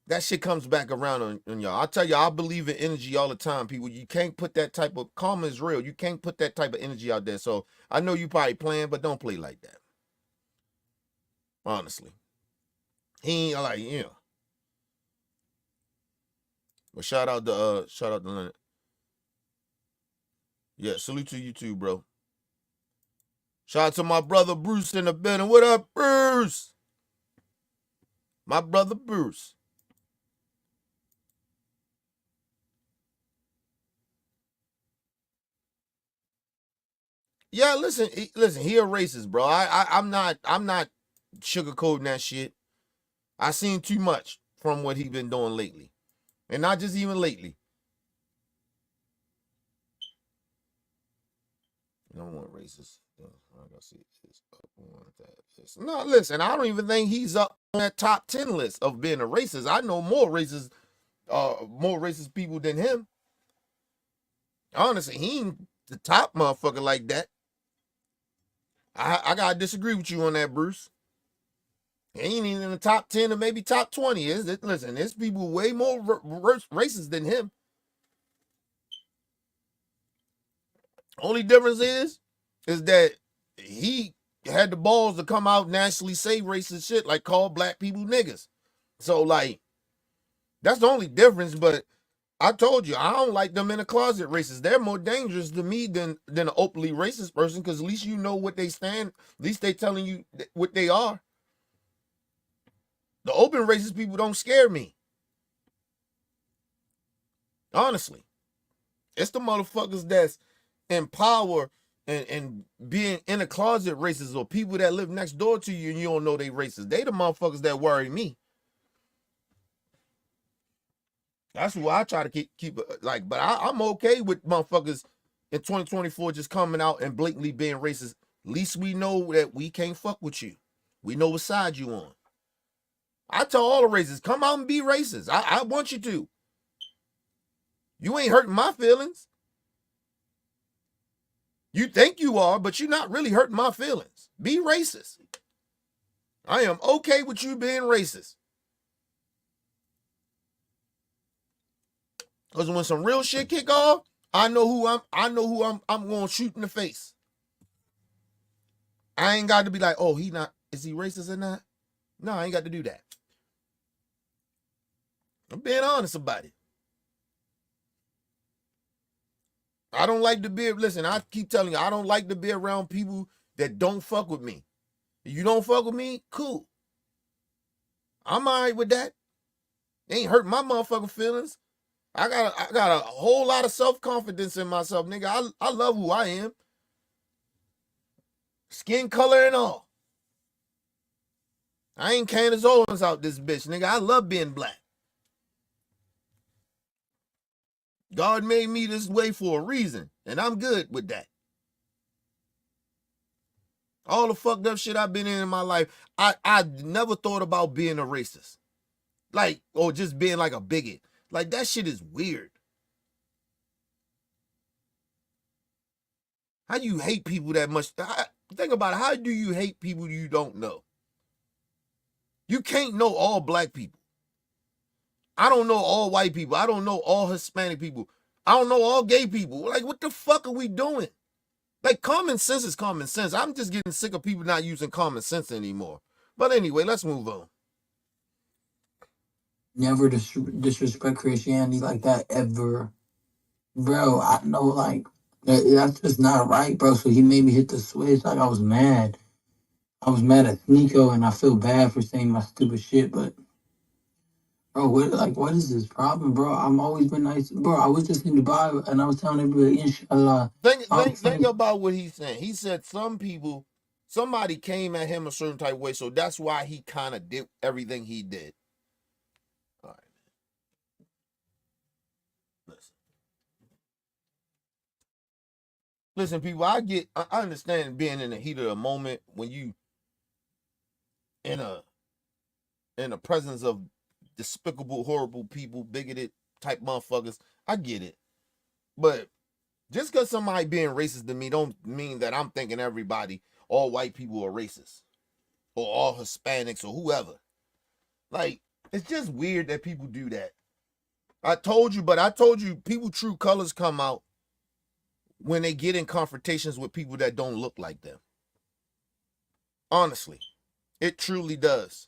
that shit comes back around on y'all. I tell you, I believe in energy all the time, people. You can't put that type of, karma is real. You can't put that type of energy out there. So I know you probably playing, but don't play like that. Honestly. He ain't like, But shout out to Leonard. Yeah, salute to you too, bro. Shout out to my brother Bruce in the building. What up, Bruce? My brother Bruce. Yeah, listen, he a racist, bro. I'm not sugarcoating that shit. I seen too much from what he been doing lately. And not just even lately. You don't want racist. I gotta see this up on that. No, listen, I don't even think he's up on that top 10 list of being a racist. I know more racist people than him. Honestly, he ain't the top motherfucker like that. I gotta disagree with you on that, Bruce. He ain't even in the top 10 or maybe top 20. Listen, there's people way more racist than him. Only difference is that he had the balls to come out and actually say racist shit, like call black people niggas. So, like, that's the only difference. But I told you, I don't like them in the closet racists. They're more dangerous to me than an openly racist person, because at least you know what they stand. At least they telling you what they are. The open racist people don't scare me. Honestly. It's the motherfuckers that's in power and being in a closet racist, or people that live next door to you and you don't know they racist. They the motherfuckers that worry me. That's why I try to keep like, but I'm okay with motherfuckers in 2024 just coming out and blatantly being racist. At least we know that we can't fuck with you. We know what side you on. I tell all the racists, come out and be racist. I want you to. You ain't hurting my feelings. You think you are, but you're not really hurting my feelings. Be racist. I am okay with you being racist. Because when some real shit kick off, I know who I'm going to shoot in the face. I ain't got to be like, oh, is he racist or not? No, I ain't got to do that. I'm being honest about it. I don't like to be, listen, I keep telling you, I don't like to be around people that don't fuck with me. You don't fuck with me? Cool. I'm all right with that. Ain't hurt my motherfucking feelings. I got a whole lot of self-confidence in myself, nigga. I love who I am. Skin color and all. I ain't Candace Owens out this bitch, nigga. I love being black. God made me this way for a reason, and I'm good with that. All the fucked up shit I've been in my life, I never thought about being a racist. Like, or just being like a bigot. Like, that shit is weird. How do you hate people that much? Think about it. How do you hate people you don't know? You can't know all black people. I don't know all white people. I don't know all Hispanic people. I don't know all gay people. Like, what the fuck are we doing? Like, common sense is common sense. I'm just getting sick of people not using common sense anymore. But anyway, let's move on. Never disrespect Christianity like that ever. Bro, I know, like, that's just not right, bro. So he made me hit the switch. Like, I was mad. I was mad at Nico, and I feel bad for saying my stupid shit, but bro, what is this problem, bro? I'm always been nice, bro. I was just in Dubai, and I was telling everybody, inshallah. Think about what he's saying. He said somebody came at him a certain type of way, so that's why he kind of did everything he did. All right. Listen, people, I understand being in the heat of the moment when you in the presence of despicable, horrible people, bigoted type motherfuckers. I get it. But just because somebody being racist to me don't mean that I'm thinking everybody, all white people are racist. Or all Hispanics or whoever. Like, it's just weird that people do that. I told you people true colors come out when they get in confrontations with people that don't look like them. Honestly, it truly does.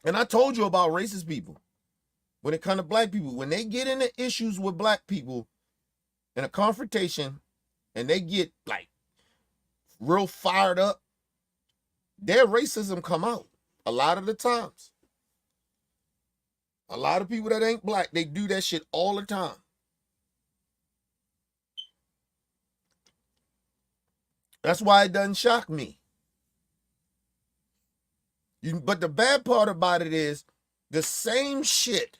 And I told you about racist people. When it comes to black people, when they get into issues with black people in a confrontation and they get like real fired up, their racism come out a lot of the times. A lot of people that ain't black, they do that shit all the time. That's why it doesn't shock me. But the bad part about it is the same shit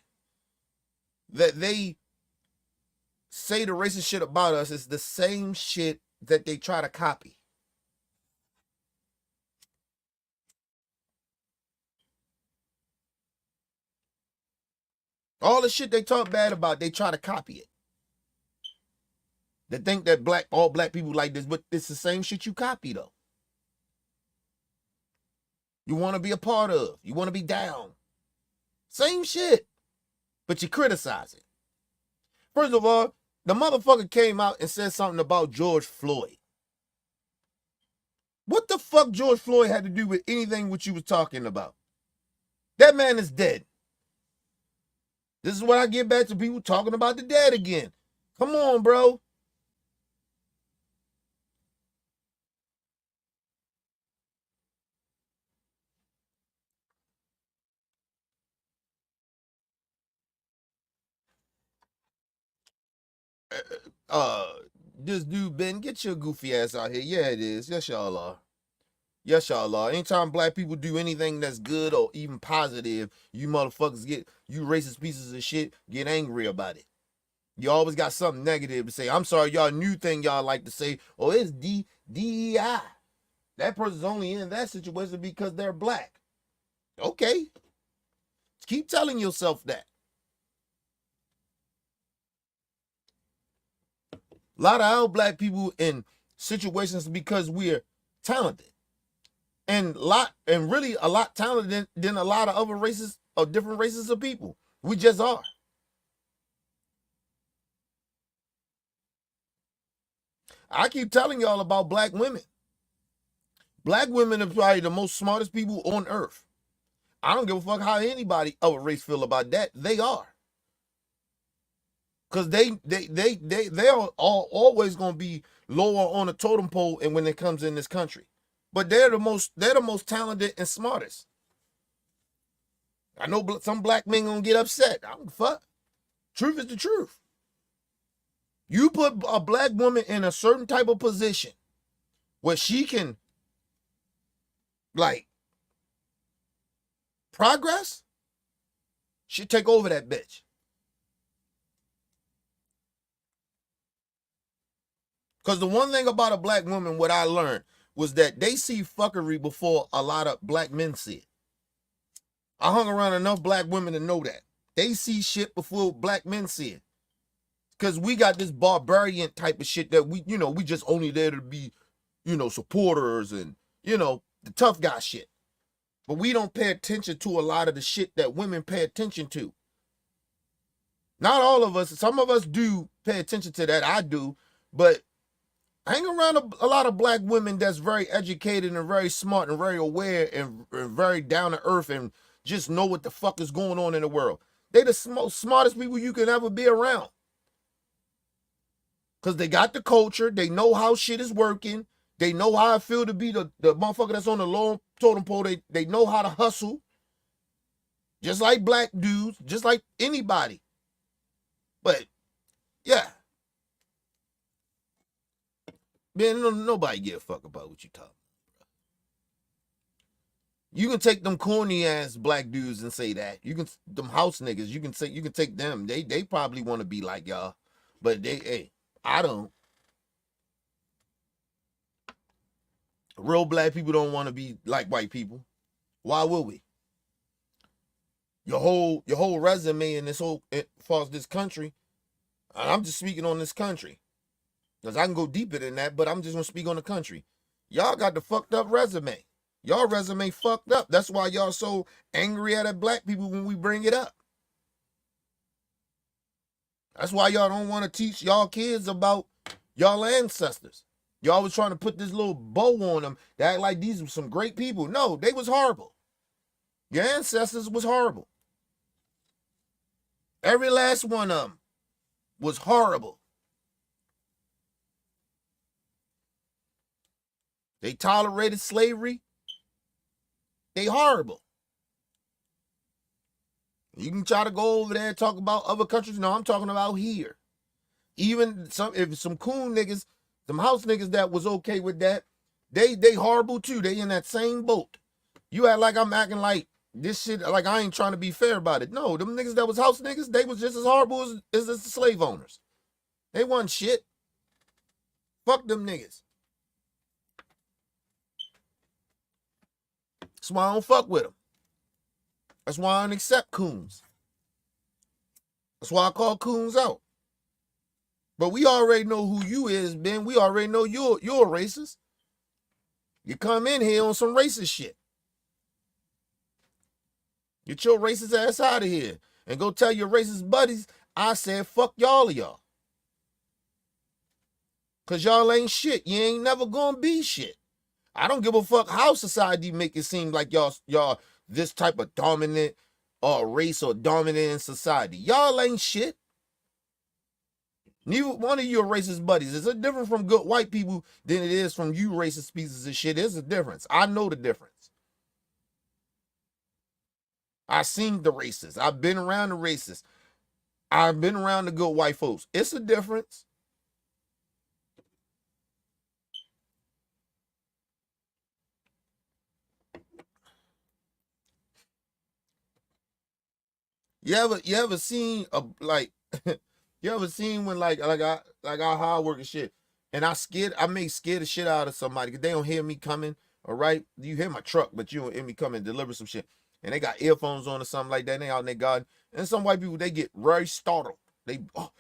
that they say the racist shit about us is the same shit that they try to copy. All the shit they talk bad about, they try to copy it. They think that all black people like this, but it's the same shit you copy though. You want to be a part of. You want to be down. Same shit. But you criticize it. First of all, the motherfucker came out and said something about George Floyd. What the fuck George Floyd had to do with anything what you was talking about? That man is dead. This is what I get back to people talking about the dead again. Come on, bro. This dude Ben, get your goofy ass out here. Yeah, it is. Yes, y'all are. Yes, y'all are. Anytime black people do anything that's good or even positive, you motherfuckers you racist pieces of shit, get angry about it. You always got something negative to say. I'm sorry, y'all new thing y'all like to say, oh, it's DEI. That person's only in that situation because they're black. Okay. Keep telling yourself that. A lot of our black people in situations because we're talented. And really a lot talented than a lot of other races or different races of people. We just are. I keep telling y'all about black women. Black women are probably the most smartest people on earth. I don't give a fuck how anybody of a race feel about that. They are. Cause they are all always gonna be lower on the totem pole, and when it comes in this country, but they're the most talented and smartest. I know some black men gonna get upset. I don't fuck. Truth is the truth. You put a black woman in a certain type of position where she can like progress, she take over that bitch. Because the one thing about a black woman, what I learned was that they see fuckery before a lot of black men see it. I hung around enough black women to know that. They see shit before black men see it. Because we got this barbarian type of shit that we just only there to be, supporters and, the tough guy shit. But we don't pay attention to a lot of the shit that women pay attention to. Not all of us. Some of us do pay attention to that. I do. But hang around a lot of black women that's very educated and very smart and very aware and very down to earth and just know what the fuck is going on in the world. They the most smartest people you can ever be around. Because they got the culture. They know how shit is working. They know how it feel to be the motherfucker that's on the low totem pole. They know how to hustle. Just like black dudes. Just like anybody. But, yeah. Man, nobody give a fuck about what you talking about. You can take them corny ass black dudes and say that. You can them house niggas. You can take them. They probably want to be like y'all, but I don't. Real black people don't want to be like white people. Why would we? Your whole resume in this whole as far as this country. I'm just speaking on this country. Because I can go deeper than that, but I'm just going to speak on the country. Y'all got the fucked up resume. Y'all resume fucked up. That's why y'all so angry at black people when we bring it up. That's why y'all don't want to teach y'all kids about y'all ancestors. Y'all was trying to put this little bow on them to act like these were some great people. No, they was horrible. Your ancestors was horrible. Every last one of them was horrible. They tolerated slavery. They horrible. You can try to go over there and talk about other countries. No, I'm talking about here. Even if some coon niggas, some house niggas that was okay with that, they horrible too. They in that same boat. You act like I'm acting like this shit, like I ain't trying to be fair about it. No, them niggas that was house niggas, they was just as horrible as the slave owners. They wasn't shit. Fuck them niggas. That's why I don't fuck with them. That's why I don't accept coons. That's why I call coons out. But we already know who you is, Ben. We already know you're a racist. You come in here on some racist shit. Get your racist ass out of here. And go tell your racist buddies, I said fuck y'all of y'all. Because y'all ain't shit. You ain't never gonna be shit. I don't give a fuck how society make it seem like y'all this type of dominant race or dominant in society. Y'all ain't shit. Neither one of your racist buddies. It's a different from good white people than it is from you racist pieces of shit. There's a difference. I know the difference. I seen the racists. I've been around the racists. I've been around the good white folks. It's a difference. You ever seen a like you ever seen when like I hard work and shit and I may scare the shit out of somebody because they don't hear me coming, all right? You hear my truck, but you don't hear me coming deliver some shit. And they got earphones on or something like that, and they out in their garden. And some white people, they get very startled. They oh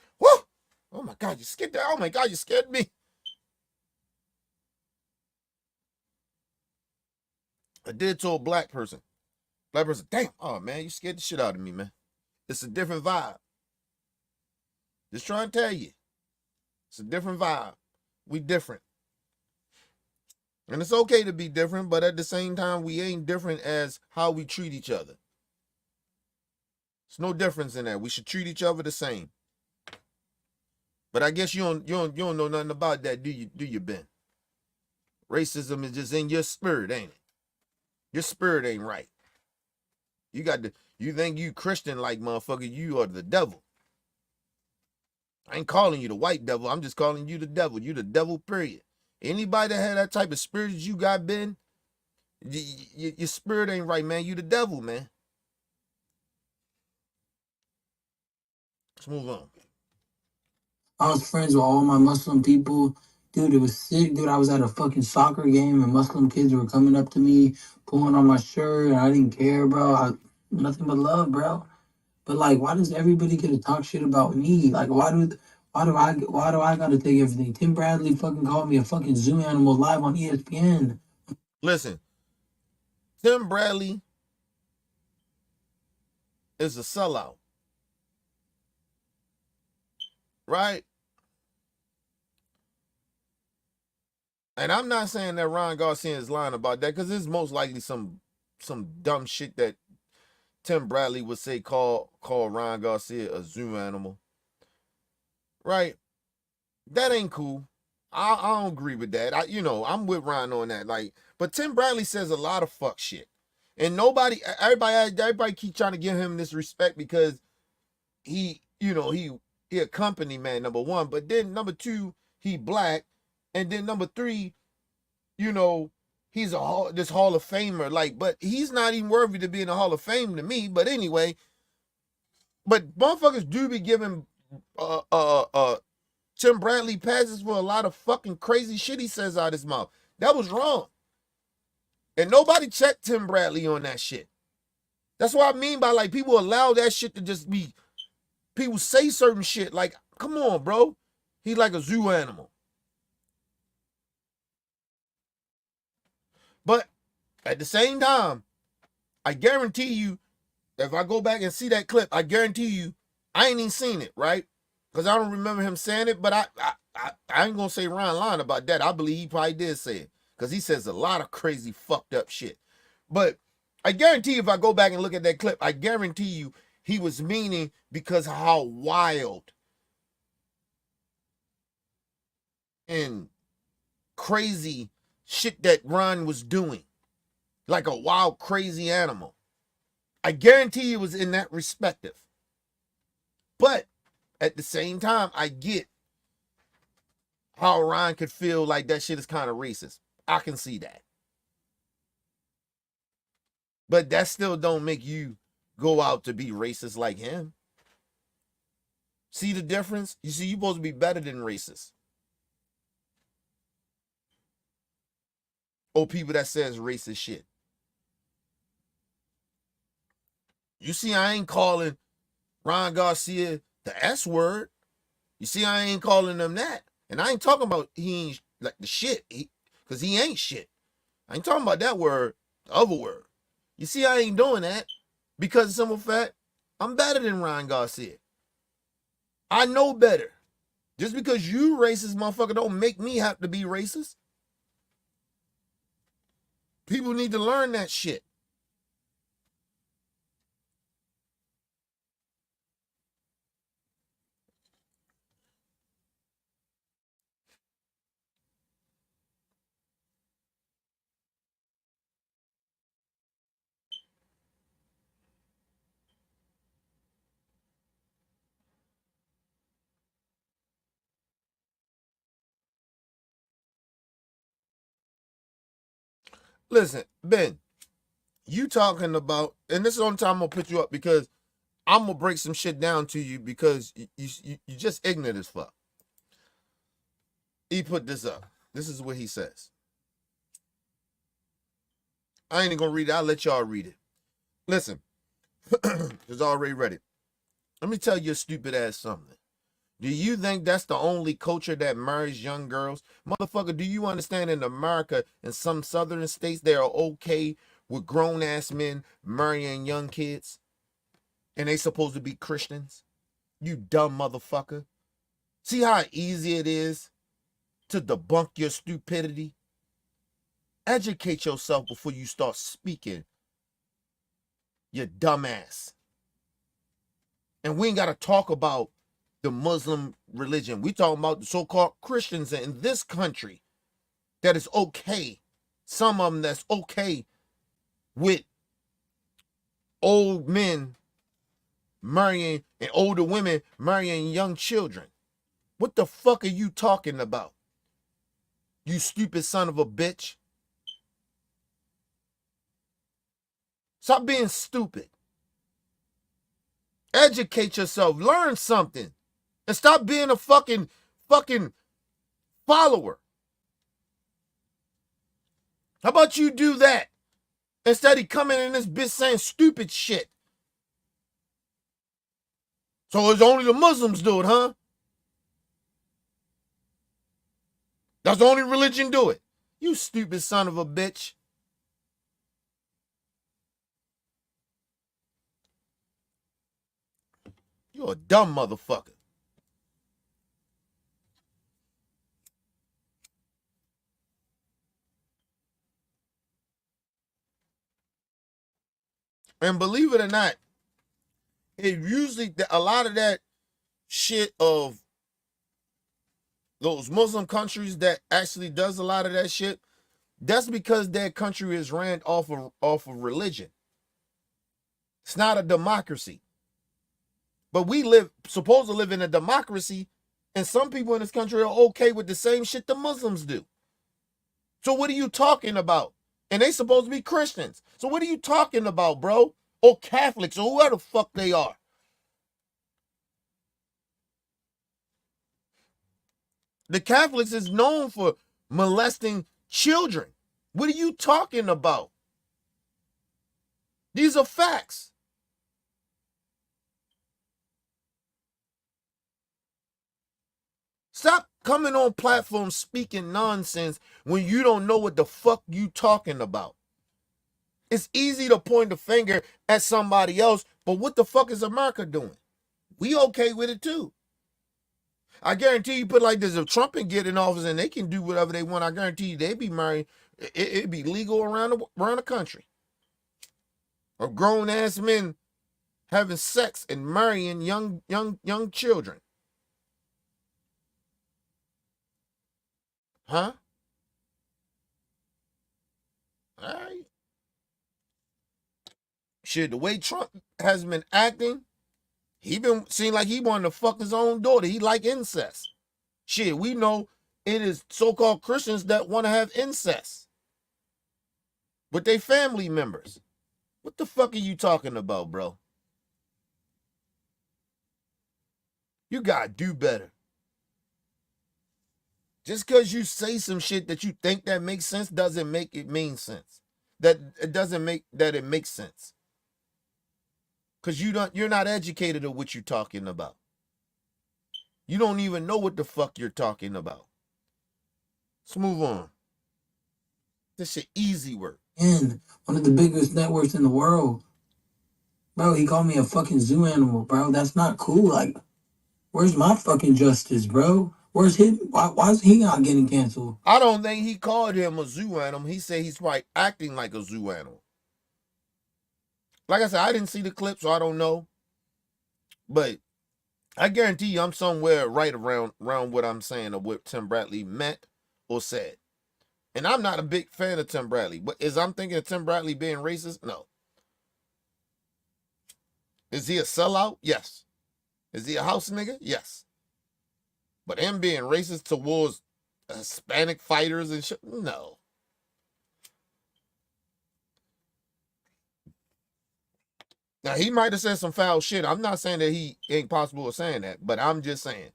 my God, you scared that? Oh my God, you scared me. I did to a black person. Black person, damn, oh man, you scared the shit out of me, man. It's a different vibe. Just trying to tell you. It's a different vibe. We different. And it's okay to be different, but at the same time, we ain't different as how we treat each other. There's no difference in that. We should treat each other the same. But I guess you don't know nothing about that, do you, Ben? Racism is just in your spirit, ain't it? Your spirit ain't right. You think you Christian like motherfucker, you are the devil. I ain't calling you the white devil. I'm just calling you the devil. You the devil, period. Anybody that had that type of spirit as you got, Ben, your spirit ain't right, man. You the devil, man. Let's move on. I was friends with all my Muslim people. Dude, it was sick. Dude, I was at a fucking soccer game and Muslim kids were coming up to me, pulling on my shirt, and I didn't care, bro. Nothing but love, bro. But like, why does everybody get to talk shit about me? Like, why do I gotta take everything? Tim Bradley fucking called me a fucking zoo animal live on ESPN. Listen, Tim Bradley is a sellout, right? And I'm not saying that Ron Garcia is lying about that, because it's most likely some dumb shit that Tim Bradley would say call Ron Garcia a zoo animal, right? That ain't cool. I don't agree with that. I'm with Ron on that. Like, but Tim Bradley says a lot of fuck shit, and everybody keep trying to give him this respect because he a company man, number one, but then number two, he black, and then number three, he's this Hall of Famer. Like, but he's not even worthy to be in the Hall of Fame to me. But anyway, but motherfuckers do be giving Tim Bradley passes for a lot of fucking crazy shit he says out his mouth. That was wrong. And nobody checked Tim Bradley on that shit. That's what I mean by, like, people allow that shit to just be, people say certain shit. Like, come on, bro. He's like a zoo animal. But at the same time, I guarantee you, if I go back and see that clip, I guarantee you, I ain't even seen it, right? Because I don't remember him saying it, but I ain't gonna say Ron lying about that. I believe he probably did say it, because he says a lot of crazy fucked up shit. But I guarantee you, if I go back and look at that clip, I guarantee you he was meaning because how wild and crazy shit that Ron was doing. Like a wild, crazy animal. I guarantee it was in that perspective. But at the same time, I get how Ron could feel like that shit is kind of racist. I can see that. But that still don't make you go out to be racist like him. See the difference? You see, you're supposed to be better than racist. Or people that says racist shit. You see, I ain't calling Ron Garcia the S word. You see, I ain't calling him that. And I ain't talking about he ain't like the shit. Because he ain't shit. I ain't talking about that word, the other word. You see, I ain't doing that because of simple fact, I'm better than Ron Garcia. I know better. Just because you racist, motherfucker, don't make me have to be racist. People need to learn that shit. Listen, Ben, you talking about, and this is the only time I'm gonna put you up because I'm gonna break some shit down to you because you just ignorant as fuck. He put this up. This is what he says. I ain't even gonna read it. I'll let y'all read it. Listen, because I already read it. Let me tell you a stupid ass something. Do you think that's the only culture that marries young girls? Motherfucker, do you understand in America, in some southern states, they are okay with grown ass men marrying young kids? And they supposed to be Christians? You dumb motherfucker. See how easy it is to debunk your stupidity? Educate yourself before you start speaking, you dumbass. And we ain't got to talk about the Muslim religion. We talking about the so-called Christians in this country that is okay. Some of them that's okay with old men marrying and older women marrying young children. What the fuck are you talking about? You stupid son of a bitch. Stop being stupid. Educate yourself. Learn something. And stop being a fucking follower. How about you do that? Instead of coming in this bitch saying stupid shit. So it's only the Muslims do it, huh? That's the only religion do it. You stupid son of a bitch. You're a dumb motherfucker. And believe it or not, it usually, a lot of that shit of those Muslim countries that actually does a lot of that shit, that's because their country is ran off of religion. It's not a democracy. But we supposed to live in a democracy, and some people in this country are okay with the same shit the Muslims do. So what are you talking about? And they supposed to be Christians. So what are you talking about, bro? Or Catholics, or whoever the fuck they are. The Catholics is known for molesting children. What are you talking about? These are facts. Stop coming on platforms speaking nonsense when you don't know what the fuck you talking about. It's easy to point the finger at somebody else, but what the fuck is America doing? We okay with it too. I guarantee you put like this, if Trump can get in office and they can do whatever they want, I guarantee you they'd be married. It'd be legal around the country. Or grown ass men having sex and marrying young children. Huh? All right. Shit, the way Trump has been acting, he been seem like he wanted to fuck his own daughter. He like incest. Shit, we know it is so-called Christians that want to have incest with their family members. What the fuck are you talking about, bro? You gotta do better. Just because you say some shit that you think that makes sense doesn't make it mean sense. That it doesn't make that it makes sense. Because you're not educated of what you're talking about. You don't even know what the fuck you're talking about. Let's move on. This shit easy work. And one of the biggest networks in the world. Bro, he called me a fucking zoo animal, bro. That's not cool. Like, where's my fucking justice, bro? Where's him? Why is he not getting canceled? I don't think he called him a zoo animal. He said he's probably acting like a zoo animal. Like I said, I didn't see the clip, so I don't know. But I guarantee you I'm somewhere right around what I'm saying of what Tim Bradley meant or said. And I'm not a big fan of Tim Bradley. But I'm thinking of Tim Bradley being racist? No. Is he a sellout? Yes. Is he a house nigga? Yes. But him being racist towards Hispanic fighters and shit? No. Now, he might have said some foul shit. I'm not saying that he ain't possible of saying that, but I'm just saying.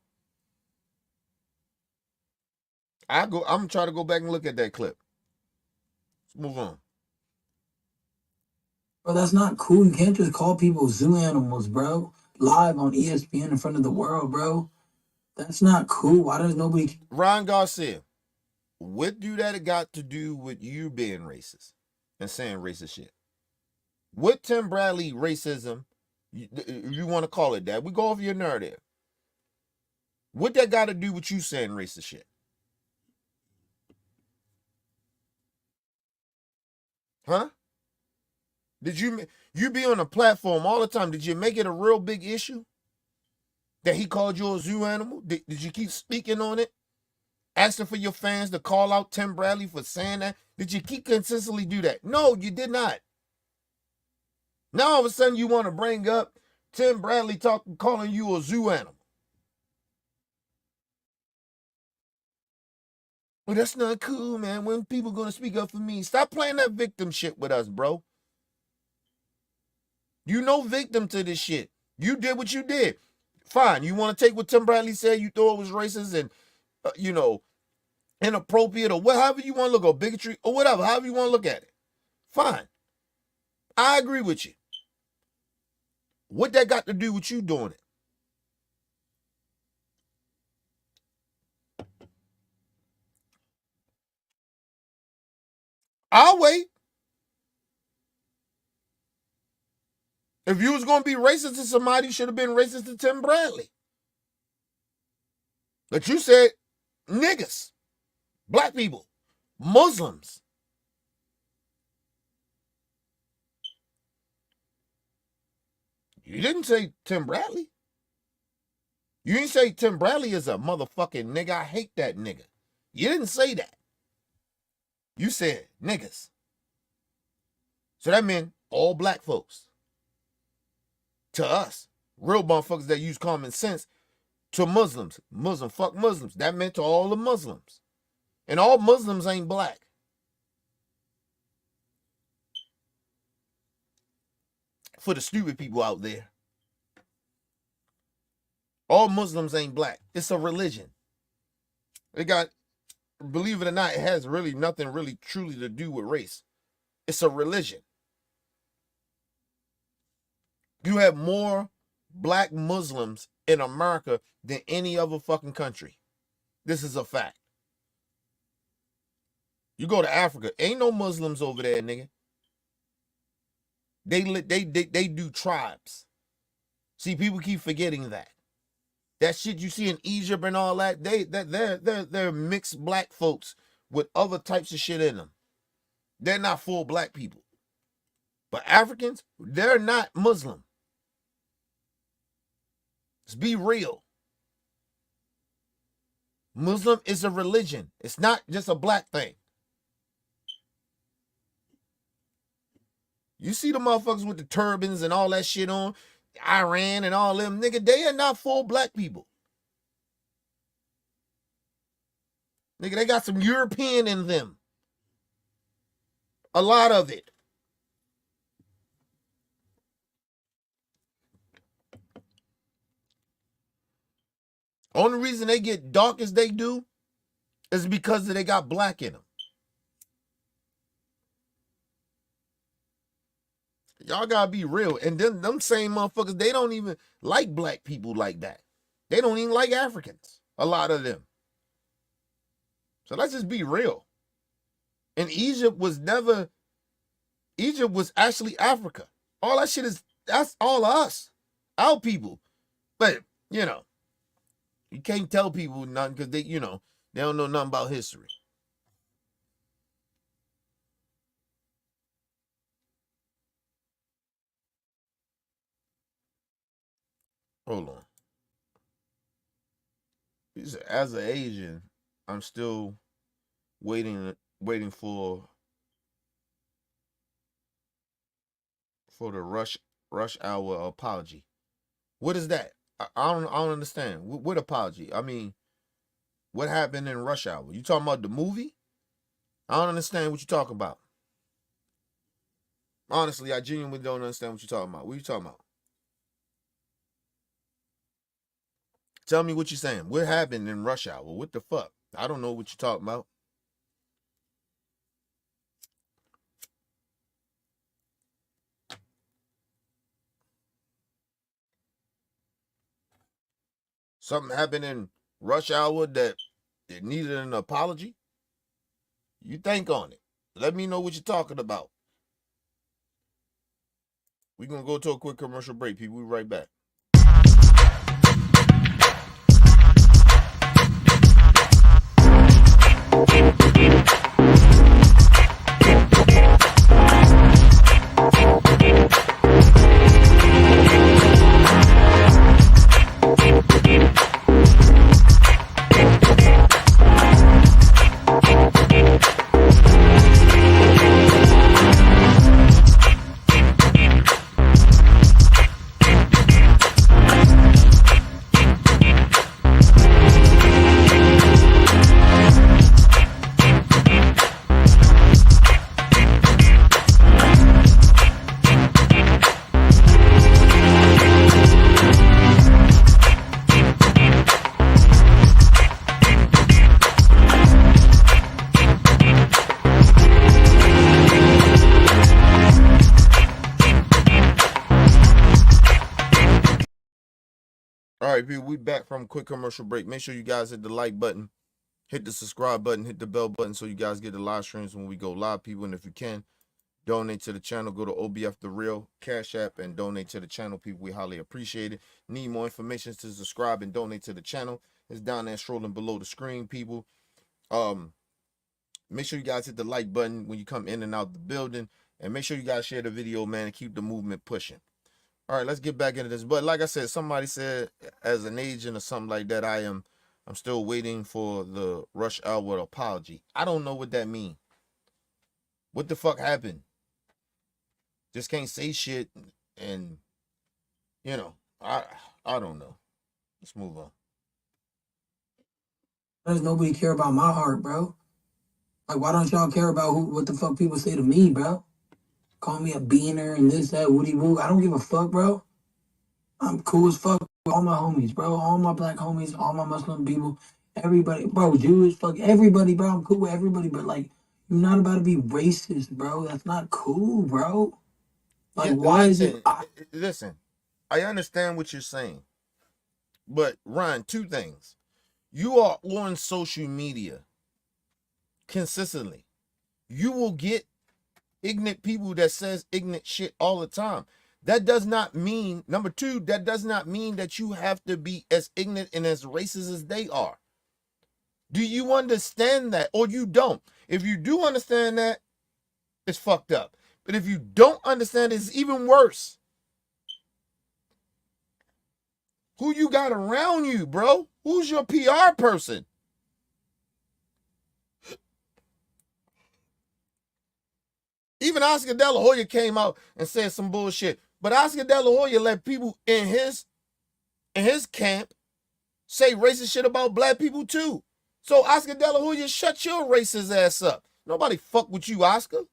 I'm gonna try to go back and look at that clip. Let's move on. Bro, that's not cool. You can't just call people zoo animals, bro. Live on ESPN in front of the world, bro. That's not cool. Why does nobody... Ron Garcia, what do that got to do with you being racist and saying racist shit? What Tim Bradley racism, you want to call it that? We go over your narrative. What that got to do with you saying racist shit? Huh? Did you be on a platform all the time? Did you make it a real big issue? That he called you a zoo animal? Did you keep speaking on it? Asking for your fans to call out Tim Bradley for saying that? Did you keep consistently do that? No, you did not. Now all of a sudden you want to bring up Tim Bradley calling you a zoo animal. Well, that's not cool, man. When people going to speak up for me? Stop playing that victim shit with us, bro. You no victim to this shit. You did what you did. Fine. You want to take what Tim Bradley said, you thought it was racist and, inappropriate or whatever you want to look, or bigotry or whatever, however you want to look at it. Fine. I agree with you. What that got to do with you doing it? I'll wait. If you was going to be racist to somebody, you should have been racist to Tim Bradley. But you said niggas, black people, Muslims. You didn't say Tim Bradley. You didn't say Tim Bradley is a motherfucking nigga. I hate that nigga. You didn't say that. You said niggas. So that meant all black folks. To us, real motherfuckers that use common sense. To Muslims, fuck Muslims. That meant to all the Muslims. And all Muslims ain't black. For the stupid people out there. All Muslims ain't black. It's a religion. It got, believe it or not, it has really nothing really truly to do with race. It's a religion. You have more black Muslims in America than any other fucking country. This is a fact. You go to Africa, ain't no Muslims over there, nigga. They do tribes. See, people keep forgetting that. That shit you see in Egypt and all that, they're mixed black folks with other types of shit in them. They're not full black people. But Africans, they're not Muslim. Let's be real. Muslim is a religion. It's not just a black thing. You see the motherfuckers with the turbans and all that shit on, Iran and all them, nigga, they are not full black people. Nigga, they got some European in them. A lot of it. Only reason they get dark as they do is because they got black in them. Y'all gotta be real. And then them same motherfuckers, they don't even like black people like that. They don't even like Africans. A lot of them. So let's just be real. And Egypt was actually Africa. All that shit that's all of us. Our people. But, you can't tell people nothing because they don't know nothing about history. Hold on. As an Asian, I'm still waiting for the rush hour apology. What is that? I don't understand. What apology? I mean, what happened in Rush Hour? You talking about the movie? I don't understand what you're talking about. Honestly, I genuinely don't understand what you're talking about. What are you talking about? Tell me what you're saying. What happened in Rush Hour? What the fuck? I don't know what you're talking about. Something happened in Rush Hour that it needed an apology? You think on it. Let me know what you're talking about. We're going to go to a quick commercial break, people. We'll be right back. All right, people, we back from a quick commercial break. Make sure you guys hit the like button, hit the subscribe button, hit the bell button so you guys get the live streams when we go live, people. And if you can, donate to the channel. Go to OBF The Real Cash App and donate to the channel, people. We highly appreciate it. Need more information to subscribe and donate to the channel. It's down there scrolling below the screen, people. Make sure you guys hit the like button when you come in and out the building. And make sure you guys share the video, man, and keep the movement pushing. All right, let's get back into this. But like I said, somebody said as an agent or something like that, I'm still waiting for the Rush Hour apology. I don't know what that means. What the fuck happened? Just can't say shit, and you know, I don't know. Let's move on. Does nobody care about my heart, bro? Like, why don't y'all care about what the fuck people say to me, bro? Call me a beaner and this, that, woody woo. I don't give a fuck, bro. I'm cool as fuck with all my homies, bro. All my black homies, all my Muslim people, everybody, bro. Jewish, fuck everybody, bro. I'm cool with everybody, but like, you're not about to be racist, bro. That's not cool, bro. Like, Yeah, why is it? Listen, I understand what you're saying, but Ryan, two things. You are on social media consistently. You will get ignorant people that says ignorant shit all the time. That does not mean, number two, that does not mean that you have to be as ignorant and as racist as they are. Do you understand that, or you don't? If you do understand that, it's fucked up. But if you don't understand, it's even worse. Who you got around you, bro? Who's your PR person? Even Oscar De La Hoya came out and said some bullshit. But Oscar De La Hoya let people in his camp say racist shit about black people too. So Oscar De La Hoya, shut your racist ass up. Nobody fuck with you, Oscar.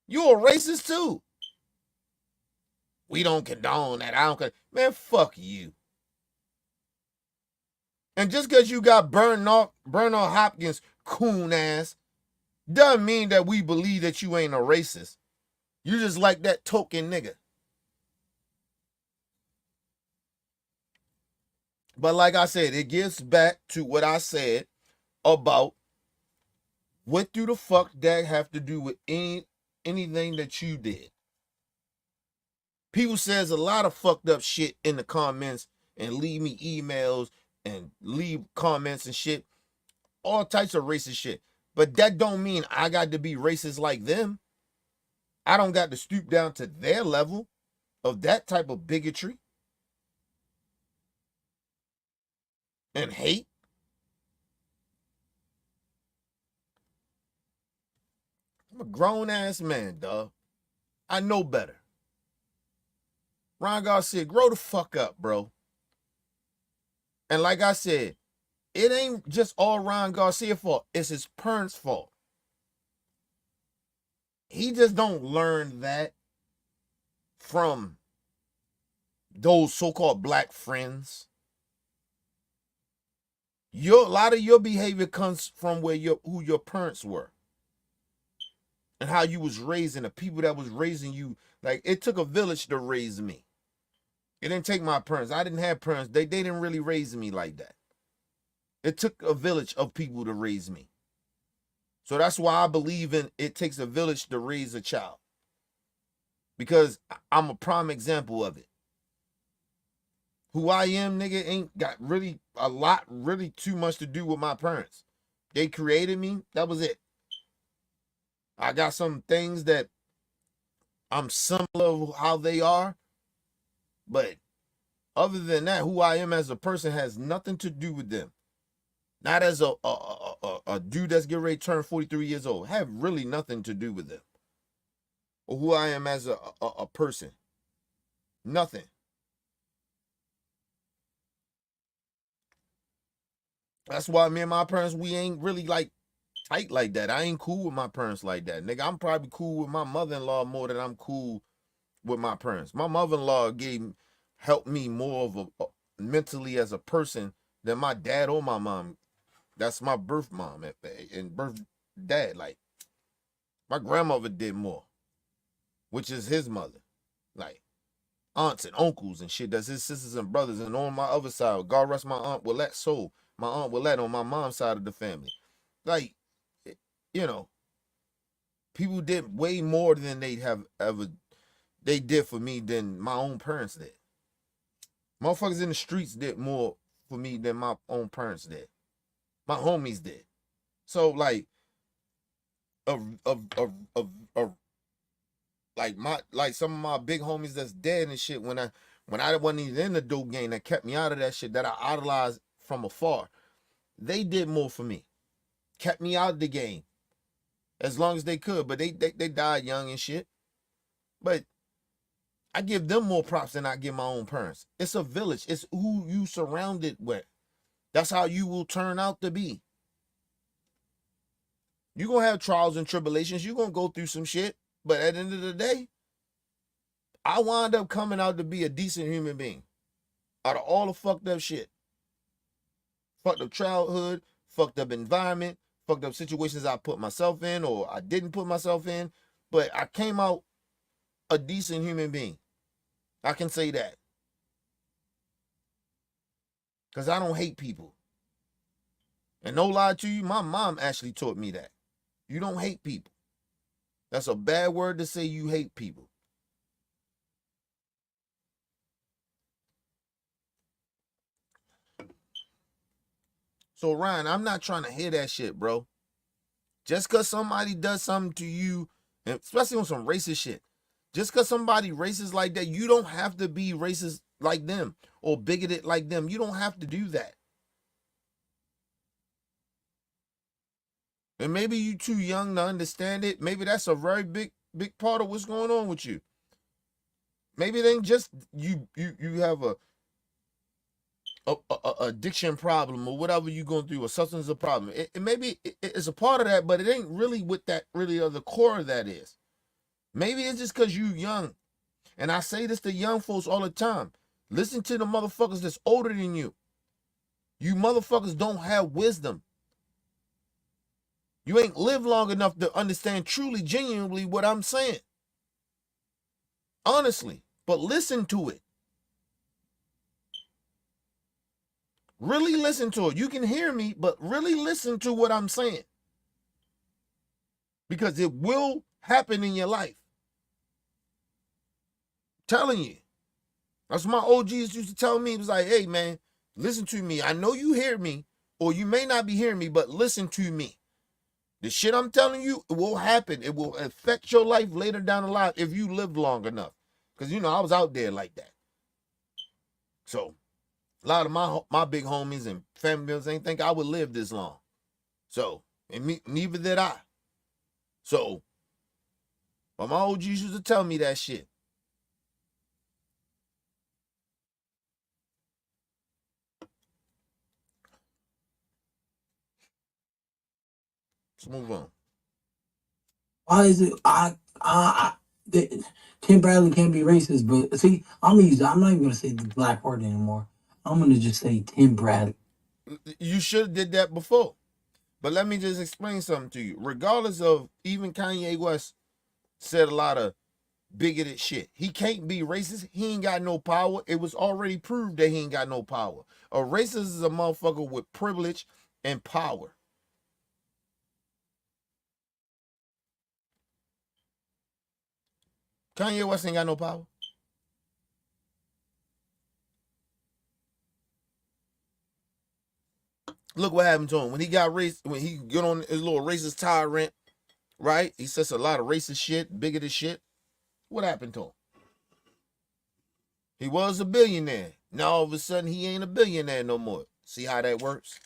You're a racist too. We don't condone that. I don't condone. Man, fuck you. And just because you got Bernard Hopkins coon ass doesn't mean that we believe that you ain't a racist. You just like that token nigga. But like I said, it gets back to what I said about what do the fuck that have to do with anything that you did. People says a lot of fucked up shit in the comments and leave me emails and leave comments and shit. All types of racist shit. But that don't mean I got to be racist like them. I don't got to stoop down to their level of that type of bigotry and hate. I'm a grown ass man, dog. I know better. Ron Garcia, grow the fuck up, bro. And like I said, it ain't just all Ron Garcia's fault. It's his parents' fault. He just don't learn that from those so-called black friends. A lot of your behavior comes from who your parents were and how you was raised, and the people that was raising you. Like, it took a village to raise me. It didn't take my parents. I didn't have parents. They didn't really raise me like that. It took a village of people to raise me. So that's why I believe in it takes a village to raise a child. Because I'm a prime example of it. Who I am, nigga, ain't got really too much to do with my parents. They created me. That was it. I got some things that I'm similar to how they are. But other than that, who I am as a person has nothing to do with them. Not as a dude that's getting ready to turn 43 years old. Have really nothing to do with them. Or who I am as a person. Nothing. That's why me and my parents, we ain't really like tight like that. I ain't cool with my parents like that. Nigga, I'm probably cool with my mother-in-law more than I'm cool with my parents. My mother-in-law helped me more of a mentally as a person than my dad or my mom. That's my birth mom and birth dad. Like, my grandmother did more, which is his mother. Like, aunts and uncles and shit. That's his sisters and brothers. And on my other side, God rest my aunt Willette soul. My aunt Willette on my mom's side of the family. Like, you know, people did way more than they did for me than my own parents did. Motherfuckers in the streets did more for me than my own parents did. My homies did. So like, like some of my big homies that's dead and shit. When I wasn't even in the dope game, that kept me out of that shit, that I idolized from afar. They did more for me, kept me out of the game as long as they could. But they died young and shit. But I give them more props than I give my own parents. It's a village. It's who you surrounded with. That's how you will turn out to be. You're going to have trials and tribulations. You're going to go through some shit. But at the end of the day, I wound up coming out to be a decent human being. Out of all the fucked up shit. Fucked up childhood, fucked up environment, fucked up situations I put myself in or I didn't put myself in. But I came out a decent human being. I can say that. Because I don't hate people. And no lie to you, my mom actually taught me that. You don't hate people. That's a bad word to say you hate people. So Ryan, I'm not trying to hear that shit, bro. Just because somebody does something to you, and especially on some racist shit, just because somebody racist like that, you don't have to be racist like them or bigoted like them. You don't have to do that. And maybe you too young to understand it. Maybe that's a very big part of what's going on with you. Maybe it ain't just you have a addiction problem or whatever you're going through, a substance abuse problem. Maybe it's a part of that, but it ain't really what that really the core of that is. Maybe it's just because you young. And I say this to young folks all the time. Listen to the motherfuckers that's older than you. You motherfuckers don't have wisdom. You ain't lived long enough to understand truly, genuinely what I'm saying. Honestly. But listen to it. Really listen to it. You can hear me, but really listen to what I'm saying. Because it will happen in your life. I'm telling you. That's what my OGs used to tell me. It was like, hey, man, listen to me. I know you hear me, or you may not be hearing me, but listen to me. The shit I'm telling you, it will happen. It will affect your life later down the line if you live long enough. Because, I was out there like that. So, a lot of my big homies and family members ain't think I would live this long. So, and neither did I. So, but my OGs used to tell me that shit. Let's move on. Why is it Tim Bradley can't be racist? But see, I'm not even gonna say the black word anymore. I'm gonna just say Tim Bradley. You should have did that before. But let me just explain something to you. Regardless of, even Kanye West said a lot of bigoted shit. He can't be racist. He ain't got no power. It was already proved that he ain't got no power. A racist is a motherfucker with privilege and power. Kanye West ain't got no power. Look what happened to him when he got when he got on his little racist tyrant, right? He says a lot of racist shit, bigoted shit. What happened to him? He was a billionaire. Now all of a sudden he ain't a billionaire no more. See how that works?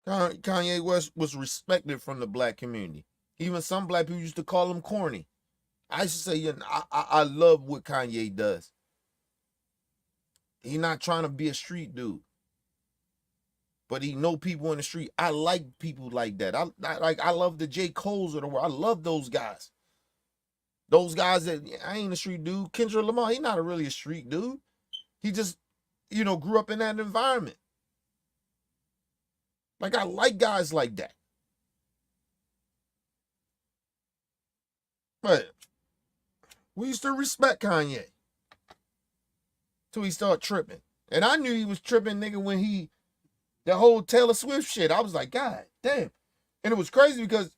Kanye West was respected from the black community. Even some black people used to call him corny. I used to say, I love what Kanye does. He not trying to be a street dude, but he know people in the street. I like people like that. I love the J. Coles of the world. I love those guys. Those guys that, I ain't a street dude. Kendrick Lamar, he not really a street dude. He just, grew up in that environment. Like, I like guys like that. But we used to respect Kanye till he started tripping. And I knew he was tripping, nigga, when the whole Taylor Swift shit. I was like, God damn. And it was crazy because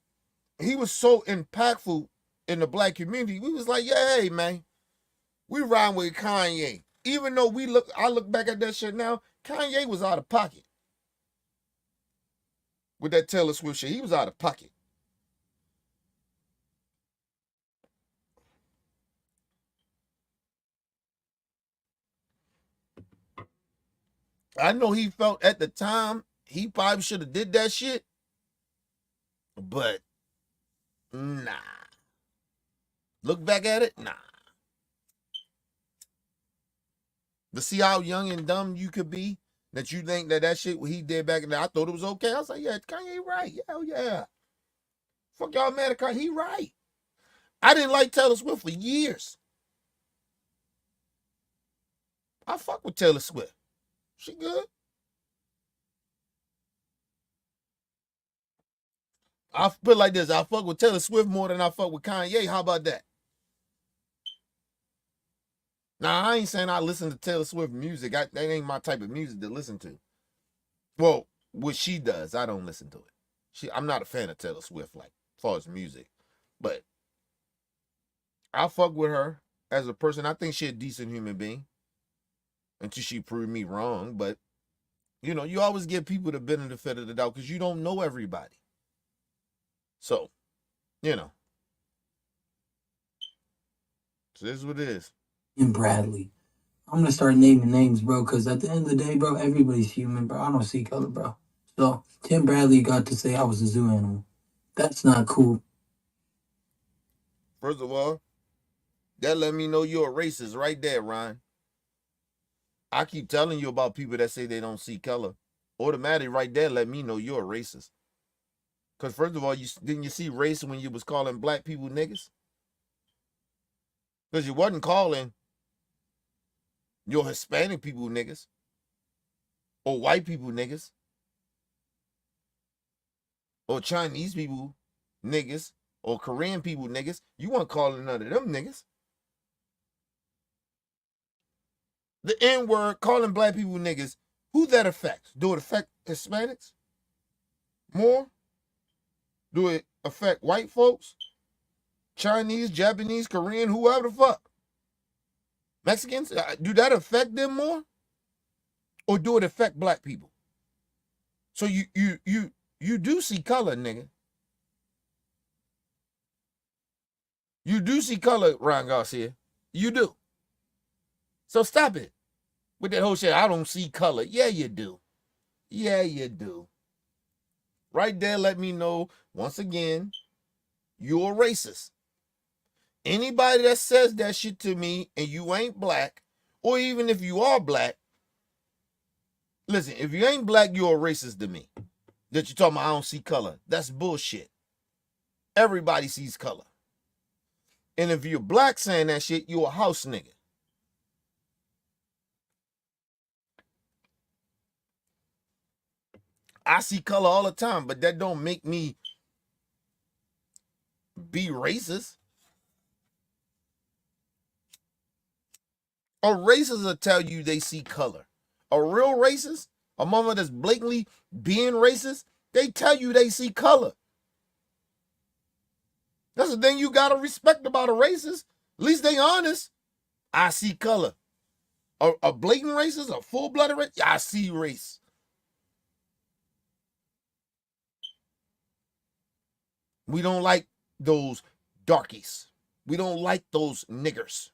he was so impactful in the black community. We was like, yeah, hey, man, we riding with Kanye. Even though I look back at that shit now, Kanye was out of pocket. With that Taylor Swift shit, he was out of pocket. I know he felt at the time he probably should have did that shit, but nah. Look back at it, nah. To see how young and dumb you could be, that you think that shit what he did back in the day, I thought it was okay. I was like, yeah, Kanye right. Hell yeah. Fuck y'all mad at Kanye. He right. I didn't like Taylor Swift for years. I fuck with Taylor Swift. She good. I put it like this. I fuck with Taylor Swift more than I fuck with Kanye. How about that? Now, I ain't saying I listen to Taylor Swift music. That ain't my type of music to listen to. Well, what she does, I don't listen to it. I'm not a fan of Taylor Swift, like, as far as music. But I fuck with her as a person. I think she a decent human being. Until she proved me wrong. But, you know, you always give people the benefit of the doubt because you don't know everybody. So, you know. So this is what it is. And Bradley. I'm gonna start naming names, bro, because at the end of the day, bro, everybody's human, bro. I don't see color, bro. So Tim Bradley got to say I was a zoo animal. That's not cool. First of all, that let me know you're a racist right there, Ryan. I keep telling you about people that say they don't see color. Automatically right there let me know you're a racist. Because first of all, didn't you see race when you was calling black people niggas? Because you wasn't calling your Hispanic people niggas. Or white people niggas. Or Chinese people niggas. Or Korean people niggas. You weren't calling none of them niggas. The N-word, calling black people niggas, who that affects? Do it affect Hispanics more? Do it affect white folks? Chinese, Japanese, Korean, whoever the fuck? Mexicans? Do that affect them more? Or do it affect black people? So you do see color, nigga. You do see color, Ryan Garcia. You do. So stop it with that whole shit. I don't see color. Yeah, you do. Yeah, you do. Right there, let me know, once again, you're a racist. Anybody that says that shit to me and you ain't black, or even if you are black, listen, if you ain't black, you're a racist to me. That you're talking about, I don't see color. That's bullshit. Everybody sees color. And if you're black saying that shit, you're a house nigga. I see color all the time, but that don't make me be racist. A racist will tell you they see color. A real racist, a mama that's blatantly being racist, they tell you they see color. That's the thing you gotta respect about a racist. At least they honest. I see color. A blatant racist, a full-blooded racist, I see race. We don't like those darkies. We don't like those niggers.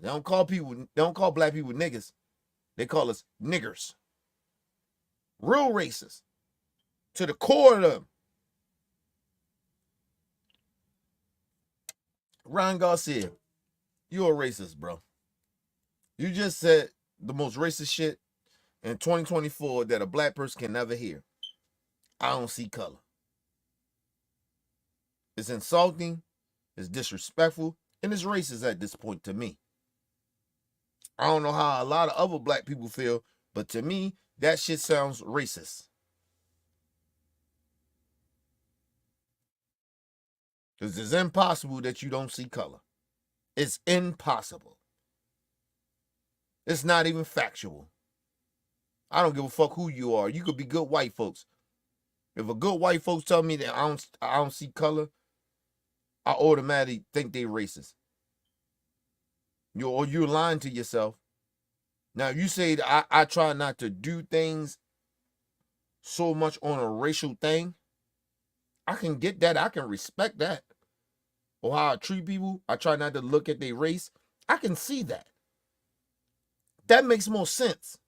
They don't call black people niggas. They call us niggers. Real racist. To the core of them. Ryan Garcia, you're a racist, bro. You just said the most racist shit in 2024 that a black person can never hear. I don't see color. It's insulting, it's disrespectful, and it's racist at this point to me. I don't know how a lot of other black people feel, but to me, that shit sounds racist. Because it's impossible that you don't see color. It's impossible. It's not even factual. I don't give a fuck who you are. You could be good white folks. If a good white folks tell me that I don't see color, I automatically think they racist. You're lying to yourself. Now, if you say that I try not to do things so much on a racial thing, I can get that. I can respect that. Or how I treat people, I try not to look at their race. I can see that. That makes more sense.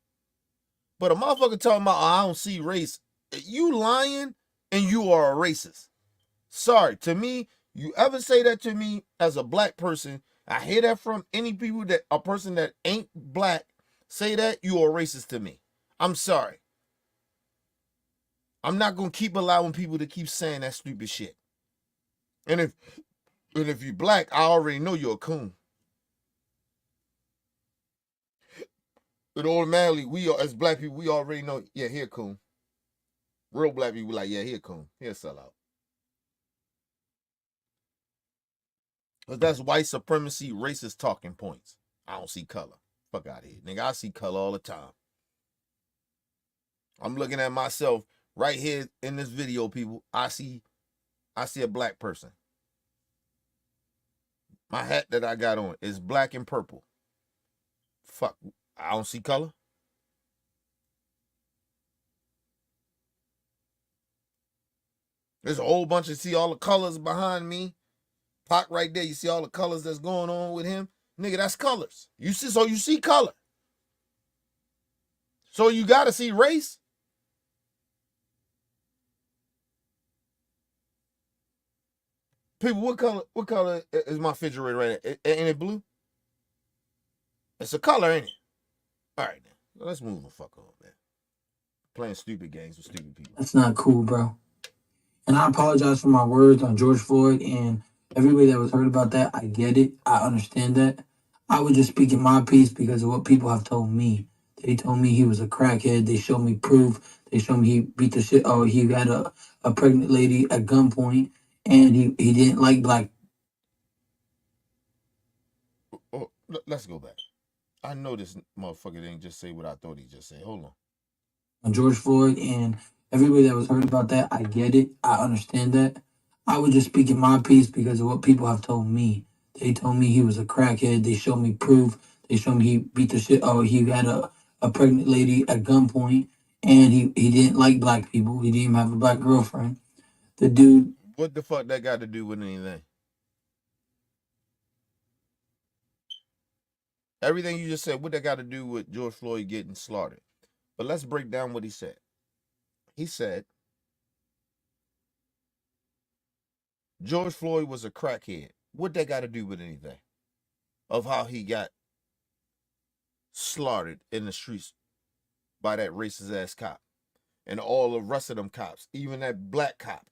But a motherfucker talking about, oh, I don't see race. You lying and you are a racist. Sorry, to me, you ever say that to me as a black person, I hear that from any people that a person that ain't black say that, you are racist to me. I'm sorry. I'm not gonna keep allowing people to keep saying that stupid shit. And if you're black, I already know you're a coon. But automatically, we are, as black people, we already know, yeah, he a coon. Real black people like, yeah, he a coon. He a sellout. But that's white supremacy, racist talking points. I don't see color. Fuck out of here. Nigga, I see color all the time. I'm looking at myself right here in this video, people. I see a black person. My hat that I got on is black and purple. Fuck, I don't see color. There's a whole bunch of, see all the colors behind me. Pac right there, you see all the colors that's going on with him? Nigga, that's colors. You see color. So you gotta see race. People, what color is my refrigerator right now? Ain't it blue? It's a color, ain't it? All right, now. Let's move the fuck on, man. Playing stupid games with stupid people. That's not cool, bro. And I apologize for my words on George Floyd and everybody that was hurt about that. I get it. I understand that. I was just speaking my piece because of what people have told me. They told me he was a crackhead. They showed me proof. They showed me he beat the shit. Oh, he had a pregnant lady at gunpoint, and he didn't like black. Oh, let's go back. I know this motherfucker didn't just say what I thought he just said. Hold On George Floyd and everybody that was hurt about that. I get it. I understand that. I was just speaking my piece because of what people have told me. They told me he was a crackhead. They showed me proof. They showed me he beat the shit. Oh, he had a pregnant lady at gunpoint, and he didn't like black people. He didn't even have a black girlfriend. The dude. what the fuck that got to do with anything? Everything you just said, what that got to do with George Floyd getting slaughtered? But let's break down what he said. He said George Floyd was a crackhead. What that got to do with anything? Of how he got slaughtered in the streets by that racist ass cop and all the rest of them cops, even that black cop.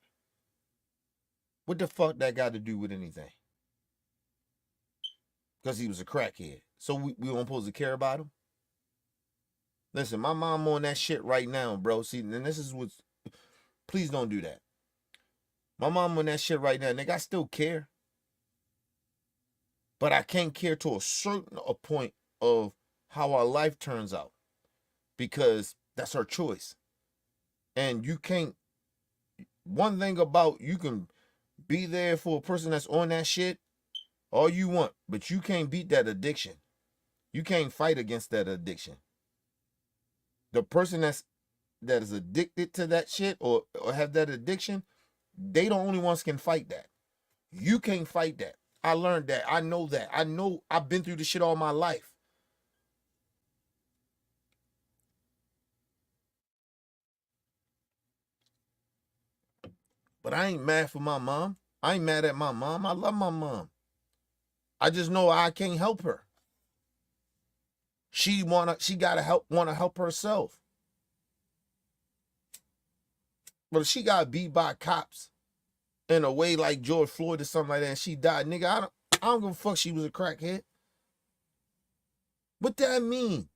What the fuck that got to do with anything? Because he was a crackhead. So we weren't supposed to care about him? Listen, my mom on that shit right now, bro. See, and this is what's, please don't do that. My mom on that shit right now, nigga, I still care. But I can't care to a certain point of how our life turns out. Because that's her choice. And you can't, one thing about, you can be there for a person that's on that shit all you want, but you can't beat that addiction. You can't fight against that addiction. The person that is addicted to that shit or have that addiction, they the only ones can fight that. You can't fight that. I learned that. I know that. I know I've been through this shit all my life. But I ain't mad for my mom. I ain't mad at my mom. I love my mom. I just know I can't help her. She wanna help herself. But if she got beat by cops in a way like George Floyd or something like that, and she died, nigga, I don't give a fuck she was a crackhead. What that mean?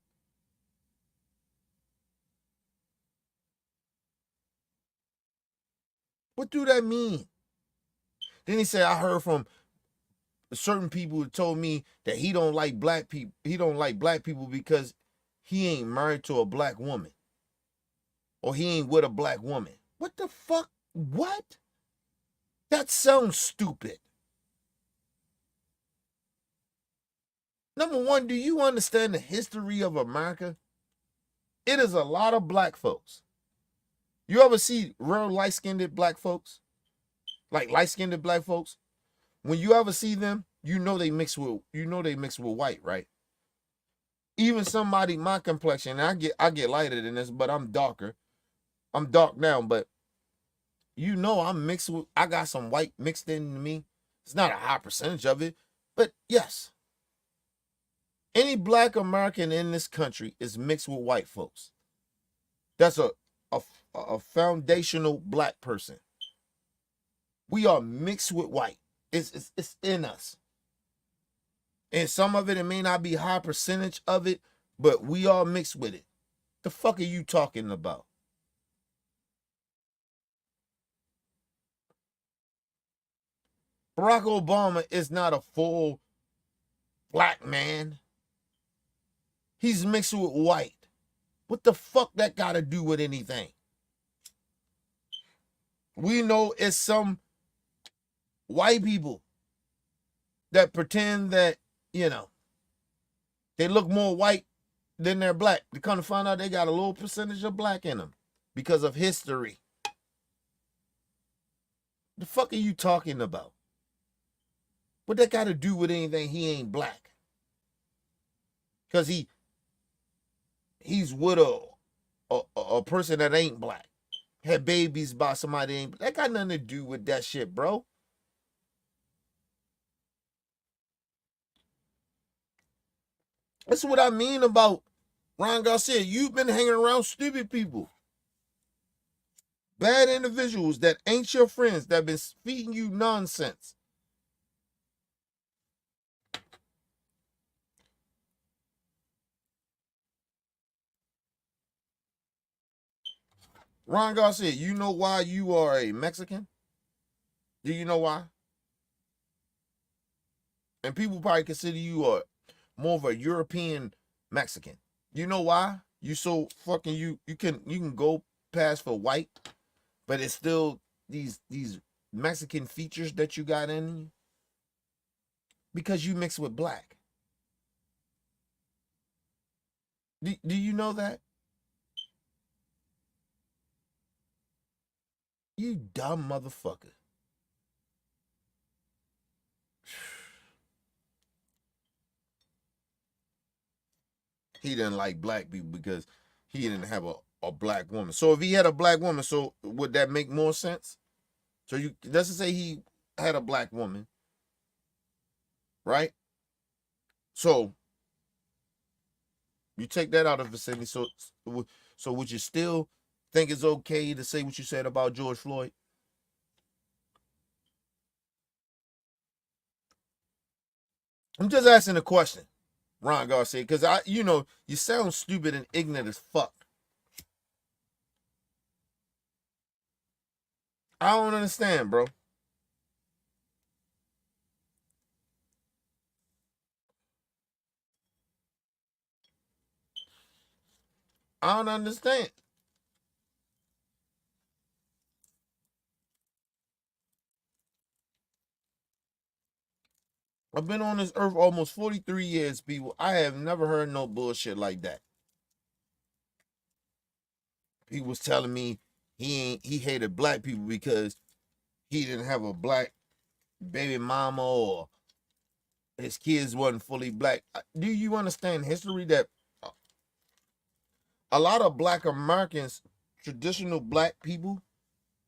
What do that mean? Then he said, I heard from certain people who told me that he don't like black people. He don't like black people because he ain't married to a black woman. Or he ain't with a black woman. What the fuck? What? That sounds stupid. Number one, do you understand the history of America? It is a lot of black folks. You ever see real light-skinned black folks? Like light-skinned black folks? When you ever see them, you know they mix with white, right? Even somebody my complexion, and I get lighter than this, but I'm darker. I'm dark now, but you know I'm mixed with, I got some white mixed into me. It's not a high percentage of it, but yes. Any black American in this country is mixed with white folks. That's a foundational black person. We are mixed with white. It's in us. And some of it may not be high percentage of it, but we are mixed with it. The fuck are you talking about? Barack Obama is not a full black man. He's mixed with white. What the fuck that got to do with anything? We know it's some white people that pretend that, you know, they look more white than they're black. They come to find out they got a little percentage of black in them because of history. The fuck are you talking about? What that got to do with anything? He ain't black. Because he's with a person that ain't black. Had babies by somebody that ain't. That got nothing to do with that shit, bro. That's what I mean about Ron Garcia. You've been hanging around stupid people. Bad individuals that ain't your friends that been feeding you nonsense. Ron Garcia, you know why you are a Mexican? Do you know why? And people probably consider you more of a European Mexican. You know why? You so fucking you can go past for white, but it's still these Mexican features that you got in you because you mix with black. Do you know that? You dumb motherfucker. He didn't like black people because he didn't have a black woman. So if he had a black woman, so would that make more sense? So you let's just say he had a black woman, right? So you take that out of vicinity. So would you still think it's okay to say what you said about George Floyd? I'm just asking a question, Ron Garcia, because you sound stupid and ignorant as fuck. I don't understand, bro. I don't understand. I've been on this earth almost 43 years, people. I have never heard no bullshit like that. He was telling me he hated black people because he didn't have a black baby mama or his kids wasn't fully black. Do you understand history that a lot of black Americans, traditional black people,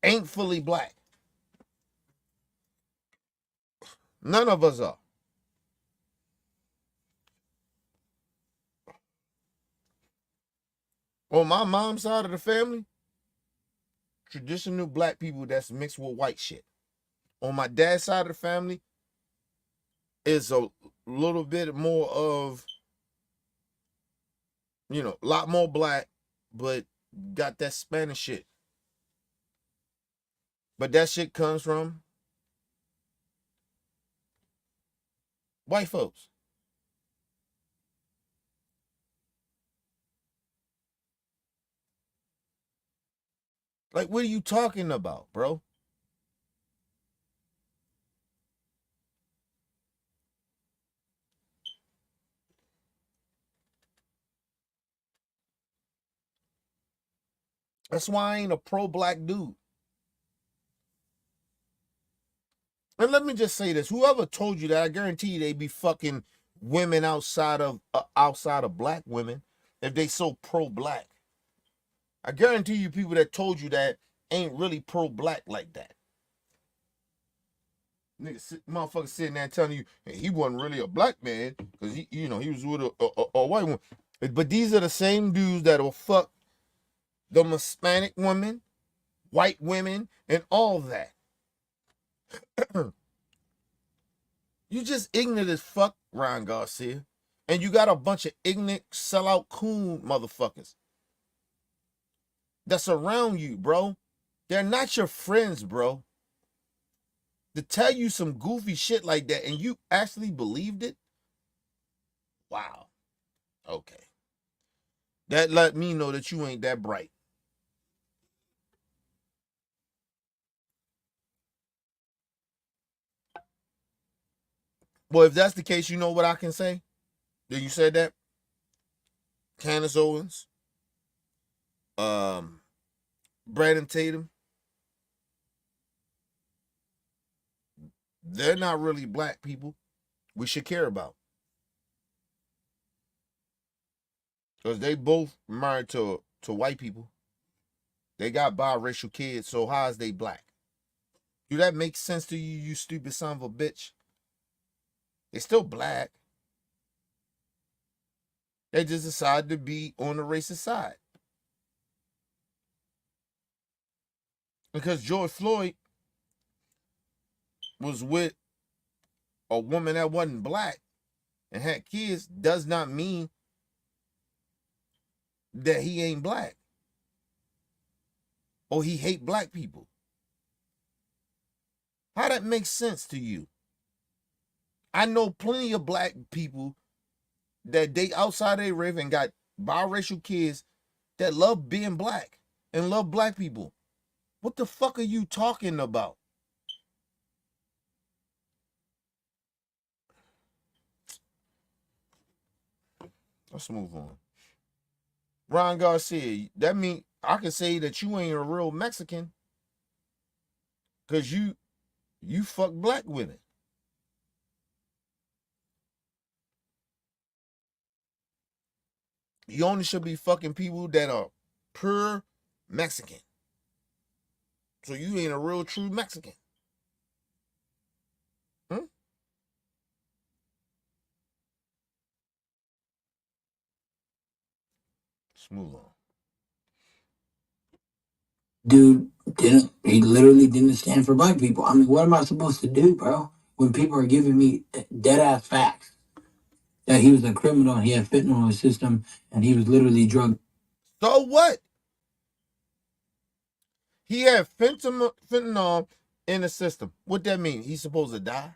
ain't fully black? None of us are. On my mom's side of the family, traditional black people that's mixed with white shit. On my dad's side of the family, is a little bit more of, a lot more black, but got that Spanish shit. But that shit comes from White folks. Like, what are you talking about, bro? That's why I ain't a pro-black dude. And let me just say this: whoever told you that, I guarantee you they be fucking women outside of black women if they so pro-black. I guarantee you, people that told you that ain't really pro-black like that. Nigga, motherfucker sitting there telling you hey, he wasn't really a black man because he was with a white one. But these are the same dudes that will fuck the Hispanic women, white women, and all that. You just ignorant as fuck, Ron Garcia. And you got a bunch of ignorant, sellout, coon motherfuckers that's around you, bro. They're not your friends, bro. To tell you some goofy shit like that and you actually believed it? Wow. Okay. That let me know that you ain't that bright. Well, if that's the case, you know what I can say? Then you said that? Candace Owens, Brandon Tatum, they're not really black people we should care about. Because they both married to white people. They got biracial kids, so how is they black? Do that make sense to you, you stupid son of a bitch? They still black. They just decided to be on the racist side. Because George Floyd was with a woman that wasn't black and had kids does not mean that he ain't black or he hate black people. How that makes sense to you? I know plenty of black people that date outside their race and got biracial kids that love being black and love black people. What the fuck are you talking about? Let's move on. Ron Garcia, that mean I can say that you ain't a real Mexican because you fuck black women. You only should be fucking people that are pure Mexican. So you ain't a real true Mexican. Hmm? Let's move on. Dude he literally didn't stand for black people. I mean, what am I supposed to do, bro? When people are giving me dead ass facts that he was a criminal and he had fentanyl in his system and he was literally drugged. So what? He had fentanyl in the system. What that mean? He's supposed to die?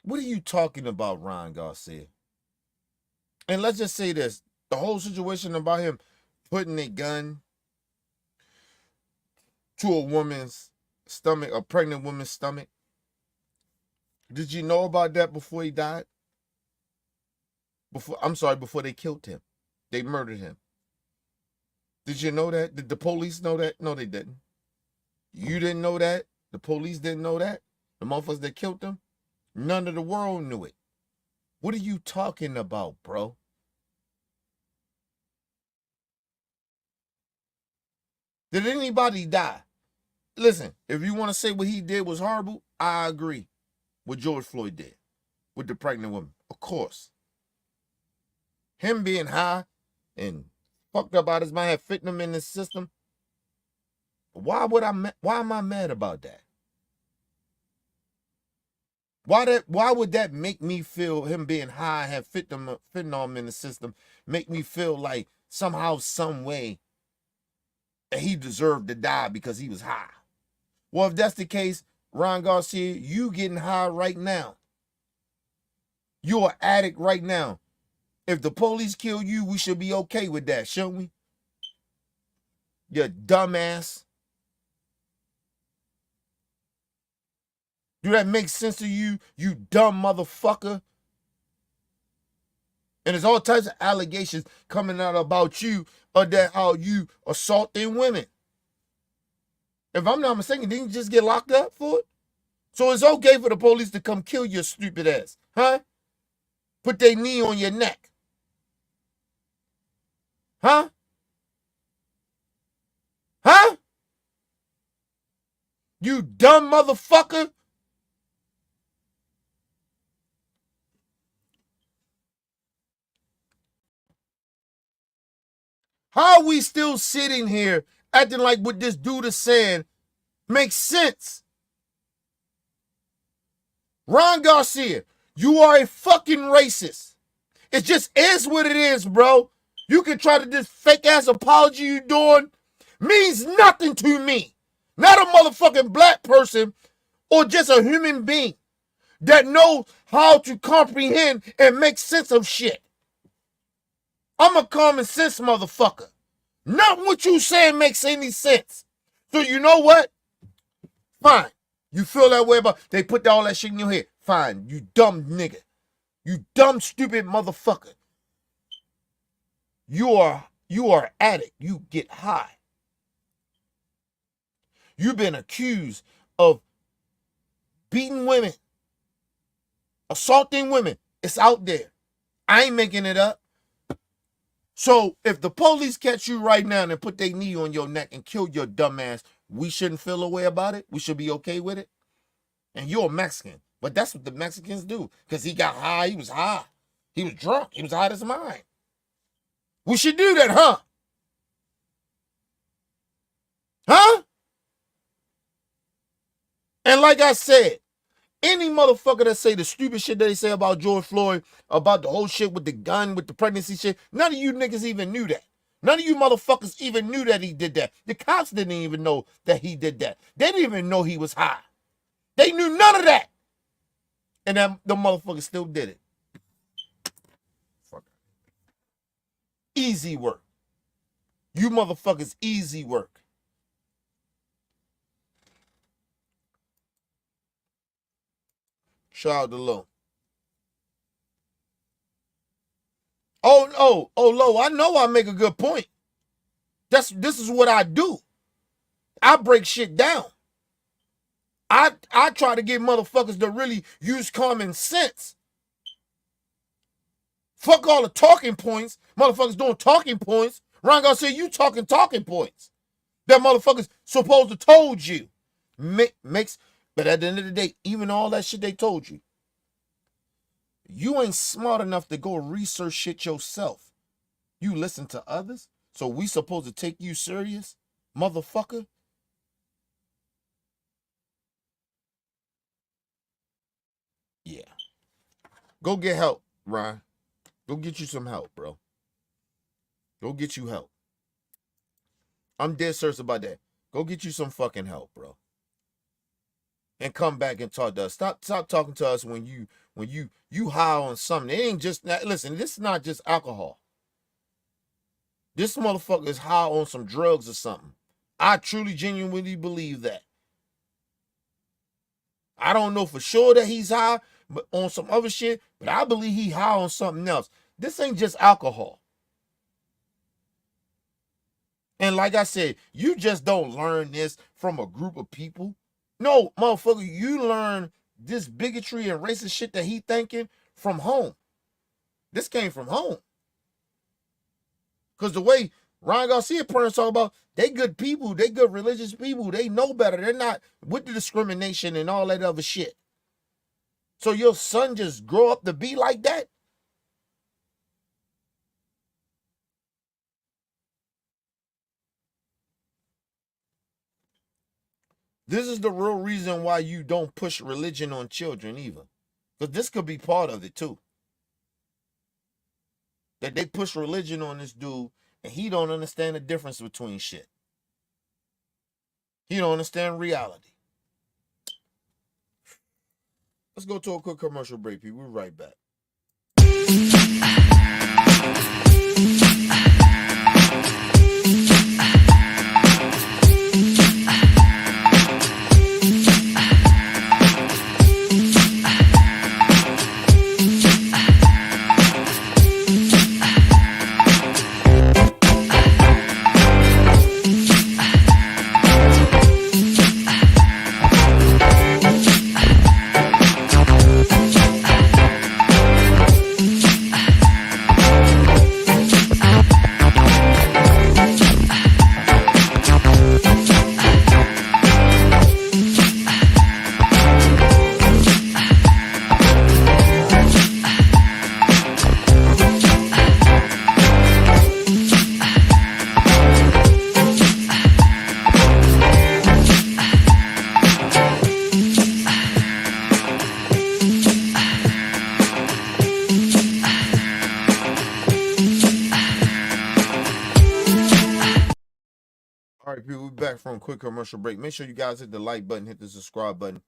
What are you talking about, Ron Garcia? And let's just say this. The whole situation about him putting a gun to a woman's stomach, a pregnant woman's stomach. Did you know about that before he died? Before they killed him. They murdered him. Did you know that? Did the police know that? No, they didn't. You didn't know that? The police didn't know that? The motherfuckers that killed him? None of the world knew it. What are you talking about, bro? Did anybody die? Listen, if you want to say what he did was horrible, I agree. What George Floyd did with the pregnant woman. Of course. Him being high and fucked up out his mind, had fitting him in the system. Why am I mad about that? Why would that make me feel him being high, have fentanyl in the system, make me feel like somehow, some way that he deserved to die because he was high? Well, if that's the case, Ron Garcia, you getting high right now. You're an addict right now. If the police kill you, we should be okay with that, shouldn't we? You dumbass. Do that make sense to you, you dumb motherfucker? And there's all types of allegations coming out about you of that how you assaulting women. If I'm not mistaken, didn't you just get locked up for it? So it's okay for the police to come kill your stupid ass, huh? Put their knee on your neck. Huh? Huh? You dumb motherfucker. How are we still sitting here acting like what this dude is saying makes sense? Ron Garcia, you are a fucking racist. It just is what it is, bro. You can try to this fake ass apology you doing. Means nothing to me. Not a motherfucking black person or just a human being that knows how to comprehend and make sense of shit. I'm a common sense motherfucker. Not what you saying makes any sense. So you know what? Fine. You feel that way about they put all that shit in your head. Fine. You dumb nigga. You dumb stupid motherfucker. You are an addict. You get high. You've been accused of beating women, assaulting women. It's out there. I ain't making it up. So if the police catch you right now and put their knee on your neck and kill your dumb ass, we shouldn't feel a way about it. We should be okay with it. And you're a Mexican. But that's what the Mexicans do. Because he got high. He was high. He was drunk. He was out of his mind. We should do that, huh? Huh? And like I said, any motherfucker that say the stupid shit that they say about George Floyd, about the whole shit with the gun, with the pregnancy shit, none of you niggas even knew that. None of you motherfuckers even knew that he did that. The cops didn't even know that he did that. They didn't even know he was high. They knew none of that. And then the motherfucker still did it. Fuck. Easy work. You motherfuckers easy work. Shout out to Low. Oh, Low, I know I make a good point. This is what I do. I break shit down. I try to get motherfuckers to really use common sense. Fuck all the talking points. Motherfuckers doing talking points. Ron Garcia, you talking points. That motherfuckers supposed to told you. Makes, but at the end of the day, even all that shit they told you, you ain't smart enough to go research shit yourself. You listen to others, so we supposed to take you serious, motherfucker? Yeah. Go get help, Ron. Go get you some help, bro. Go get you help. I'm dead serious about that. Go get you some fucking help, bro. And come back and talk to us. Stop talking to us when you high on something. It ain't just listen, this is not just alcohol. This motherfucker is high on some drugs or something. I truly genuinely believe that. I don't know for sure that he's high, but on some other shit, but I believe he high on something else. This ain't just alcohol. And like I said, you just don't learn this from a group of people. No, motherfucker, you learn this bigotry and racist shit that he thinking from home. This came from home. Because the way Ron Garcia parents talk about, they good people, they good religious people, they know better. They're not with the discrimination and all that other shit. So your son just grow up to be like that? This is the real reason why you don't push religion on children either. Because this could be part of it too. That they push religion on this dude and he don't understand the difference between shit. He don't understand reality. Let's go to a quick commercial break, people. We'll be right back. people, we're back from a quick commercial break. Make sure you guys hit the like button, hit the subscribe button,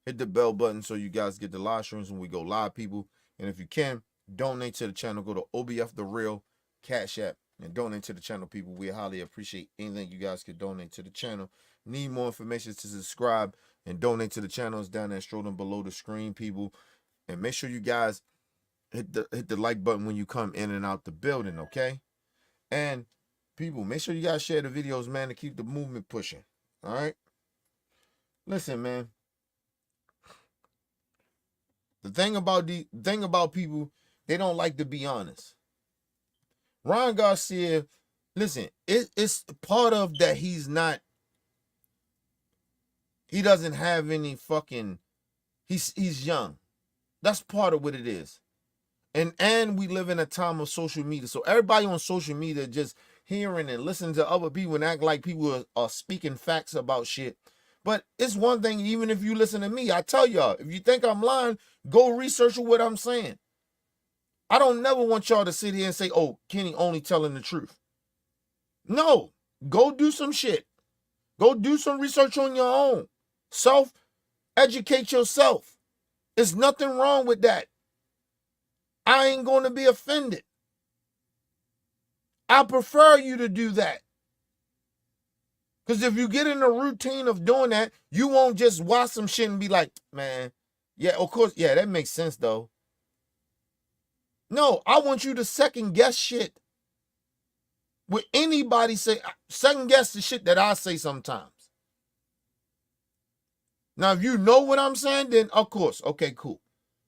hit the bell button so you guys get the live streams when we go live, people. And if you can, donate to the channel. Go to OBF The Real Cash App and donate to the channel, people. We highly appreciate anything you guys could donate to the channel. Need more information to subscribe and donate to the channels down there, strolling below the screen, people. And make sure you guys hit the like button when you come in and out the building, okay? And people, make sure you guys share the videos, man, to keep the movement pushing. All right. Listen, man. The thing about people, they don't like to be honest. Ron Garcia, listen, it's part of that he doesn't have any fucking, he's young. That's part of what it is. And we live in a time of social media. So everybody on social media just hearing and listening to other people and act like people are speaking facts about shit. But it's one thing, even if you listen to me, I tell y'all, if you think I'm lying, go research what I'm saying. I don't never want y'all to sit here and say, oh, Kenny only telling the truth. No, go do some shit. Go do some research on your own. Self-educate yourself. There's nothing wrong with that. I ain't going to be offended. I prefer you to do that. Because if you get in a routine of doing that, you won't just watch some shit and be like, man, yeah, of course, yeah, that makes sense, though. No, I want you to second guess shit. With anybody say, second guess the shit that I say sometimes. Now, if you know what I'm saying, then of course, okay, cool.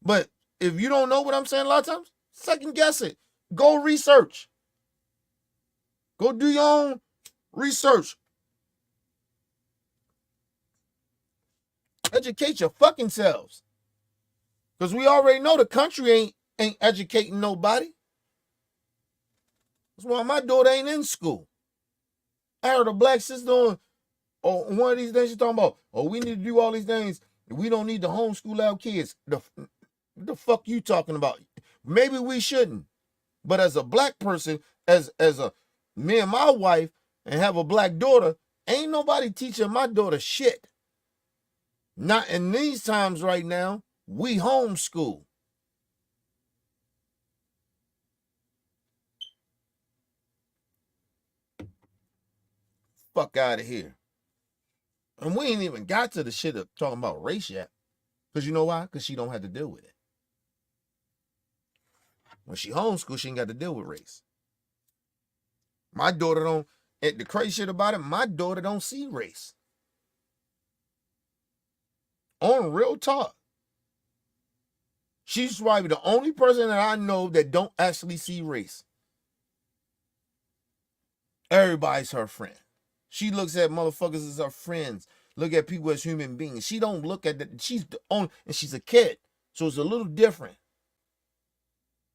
But if you don't know what I'm saying a lot of times, second guess it. Go research. Go do your own research. Educate your fucking selves. Because we already know the country ain't educating nobody. That's why my daughter ain't in school. I heard a black sister on one of these things she's talking about, oh, we need to do all these things. We don't need to homeschool our kids. The fuck you talking about? Maybe we shouldn't. But as a black person, as a me and my wife, and have a black daughter, ain't nobody teaching my daughter shit. Not in these times right now. We homeschool. Fuck out of here. And we ain't even got to the shit of talking about race yet. Because you know why? Because she don't have to deal with it. When she homeschool, she ain't got to deal with race. My daughter don't, and the crazy shit about it, my daughter don't see race. On real talk. She's probably the only person that I know that don't actually see race. Everybody's her friend. She looks at motherfuckers as her friends. Look at people as human beings. She don't look at that. She's the only, and she's a kid. So it's a little different.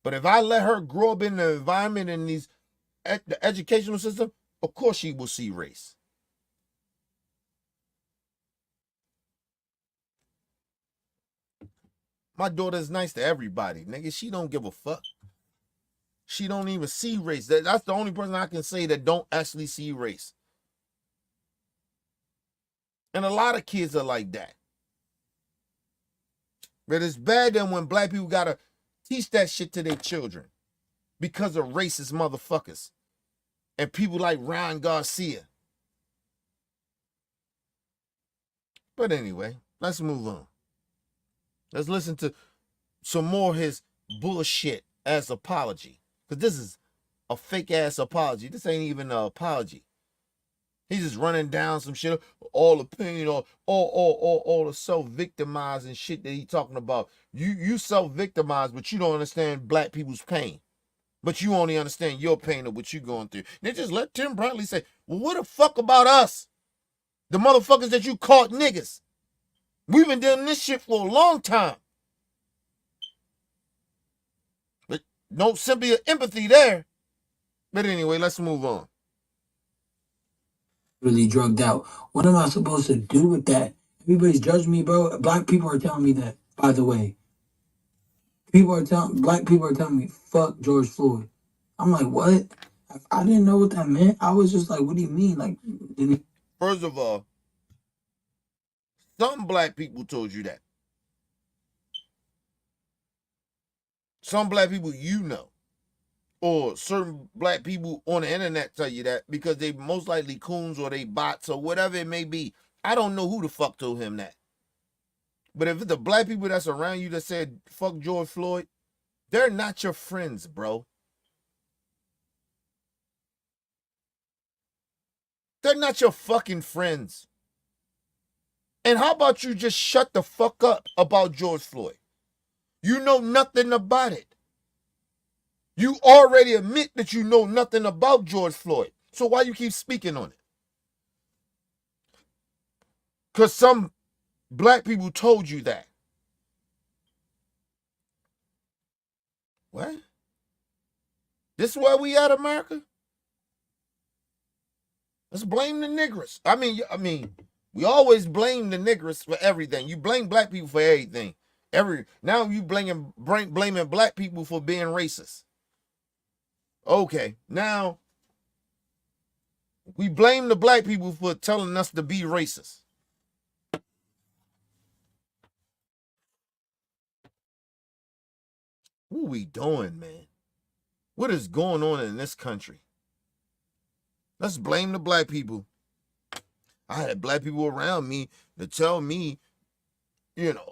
But if I let her grow up in the environment in the educational system, of course she will see race. My daughter is nice to everybody, nigga. She don't give a fuck. She don't even see race. That's the only person I can say that don't actually see race. And a lot of kids are like that. But it's bad then when black people gotta teach that shit to their children because of racist motherfuckers and people like Ron Garcia. But anyway, let's move on. Let's listen to some more of his bullshit as apology. Because this is a fake ass apology. This ain't even an apology. He's just running down some shit, all the pain, all the self-victimizing shit that he talking about. You self-victimize, but you don't understand black people's pain. But you only understand your pain of what you going through. They just let Tim Bradley say, well, what the fuck about us? The motherfuckers that you caught niggas. We've been doing this shit for a long time. But no sympathy or empathy there. But anyway, let's move on. Really drugged out. What am I supposed to do with that? Everybody's judging me, bro. Black people are telling me that, by the way. Black people are telling me, fuck George Floyd. I'm like, what? I didn't know what that meant. I was just like, what do you mean? Like, didn't First of all, some black people told you that. Some black people you know, or certain black people on the internet tell you that because they most likely coons or they bots or whatever it may be. I don't know who the fuck told him that. But if it's the black people that's around you that said fuck George Floyd, they're not your friends, bro. They're not your fucking friends. And how about you just shut the fuck up about George Floyd? You know nothing about it. You already admit that you know nothing about George Floyd. So why you keep speaking on it? Because some black people told you that. What? This is where we at, America? Let's blame the niggers. I mean, we always blame the niggers for everything. You blame black people for everything. Now you blaming black people for being racist. Okay, now we blame the black people for telling us to be racist. What are we doing, man? What is going on in this country? Let's blame the black people. I had black people around me to tell me,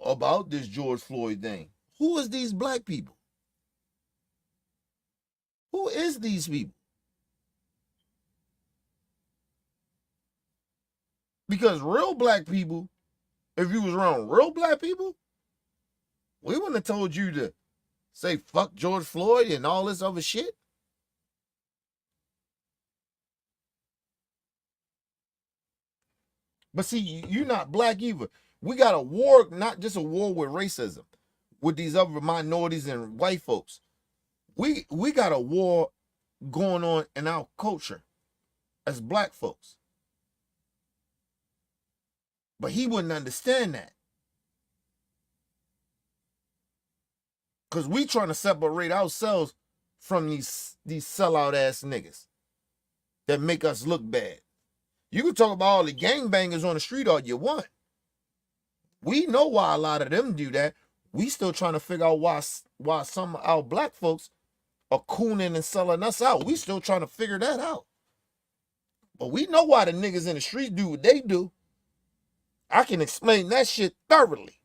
about this George Floyd thing. Who is these black people? Who is these people? Because real black people, if you was around real black people, we wouldn't have told you to say fuck George Floyd and all this other shit. But see, you're not black either. We got a war, not just a war with racism, with these other minorities and white folks. We got a war going on in our culture as black folks. But he wouldn't understand that. Because we trying to separate ourselves from these sellout ass niggas that make us look bad. You can talk about all the gangbangers on the street all you want. We know why a lot of them do that. We still trying to figure out why some of our black folks are cooning and selling us out. We still trying to figure that out. But we know why the niggas in the street do what they do. I can explain that shit thoroughly.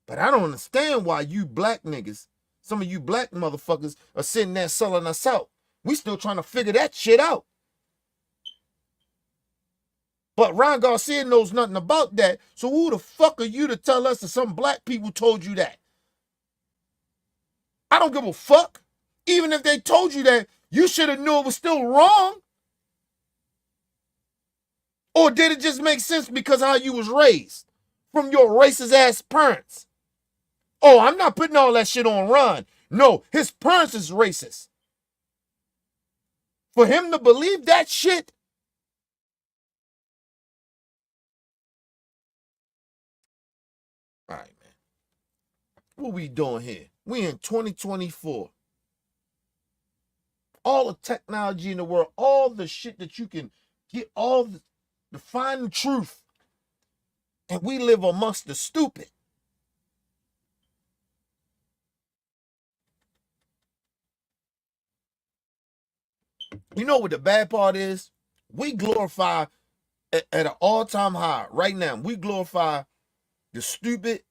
But I don't understand why you black niggas, some of you black motherfuckers, are sitting there selling us out. We still trying to figure that shit out. But Ron Garcia knows nothing about that. So who the fuck are you to tell us that some black people told you that? I don't give a fuck. Even if they told you that, you should have knew it was still wrong. Or did it just make sense because how you was raised from your racist ass parents? Oh, I'm not putting all that shit on Ron. No, his parents is racist. For him to believe that shit. All right, man. What we doing here? We in 2024. All the technology in the world, all the shit that you can get, all the find the truth. And we live amongst the stupid. You know what the bad part is? We glorify at an all-time high right now. We glorify the stupid,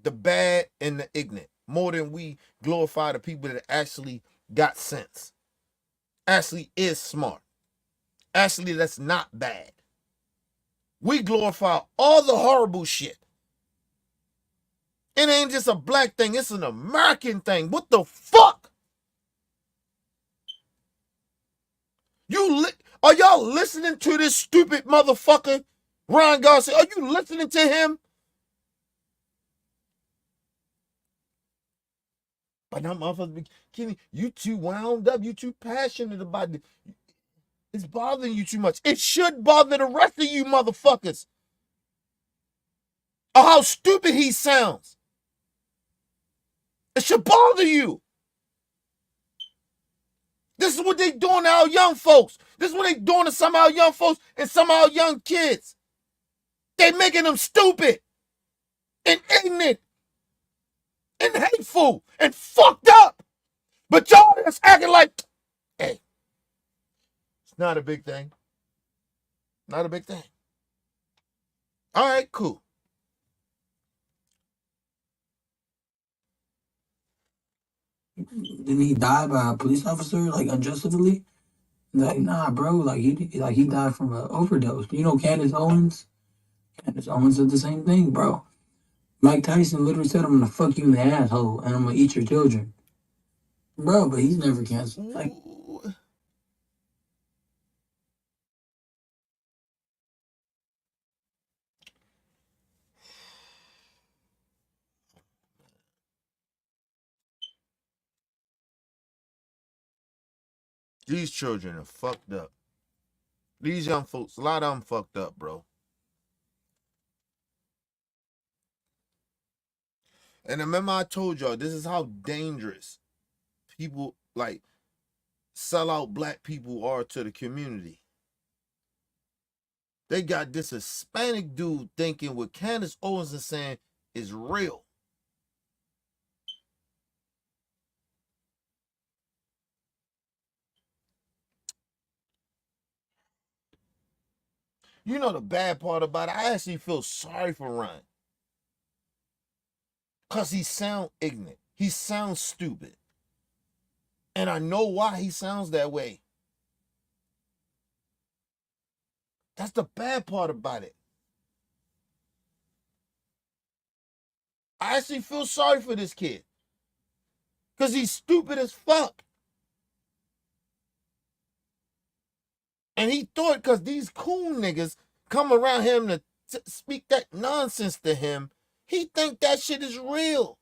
the bad, and the ignorant more than we glorify the people that actually got sense. Actually is smart. Actually, that's not bad. We glorify all the horrible shit. It ain't just a black thing, it's an American thing. What the fuck? Are y'all listening to this stupid motherfucker, Ron Garcia? Are you listening to him? But now motherfuckers, Kenny, you too wound up, you too passionate about it. It's bothering you too much. It should bother the rest of you motherfuckers. Or how stupid he sounds. It should bother you. This is what they doing to our young folks. This is what they doing to some of our young folks and some of our young kids. They making them stupid and ignorant and hateful and fucked up. But y'all just acting like, hey, it's not a big thing. Not a big thing. All right, cool. Didn't he die by a police officer, like unjustifiably? Like, nah, bro. Like he died from an overdose. You know, Candace Owens. Candace Owens did the same thing, bro. Mike Tyson literally said, "I'm gonna fuck you in the asshole and I'm gonna eat your children." Bro, but he's never canceled. Like, these children are fucked up. These young folks, a lot of them fucked up, bro. And remember I told y'all, this is how dangerous people like sellout black people are to the community. They got this Hispanic dude thinking what Candace Owens is saying is real. You know the bad part about it? I actually feel sorry for Ryan. Because he sounds ignorant. He sounds stupid. And I know why he sounds that way. That's the bad part about it. I actually feel sorry for this kid. Because he's stupid as fuck. And he thought because these cool niggas come around him to speak that nonsense to him, he think that shit is real.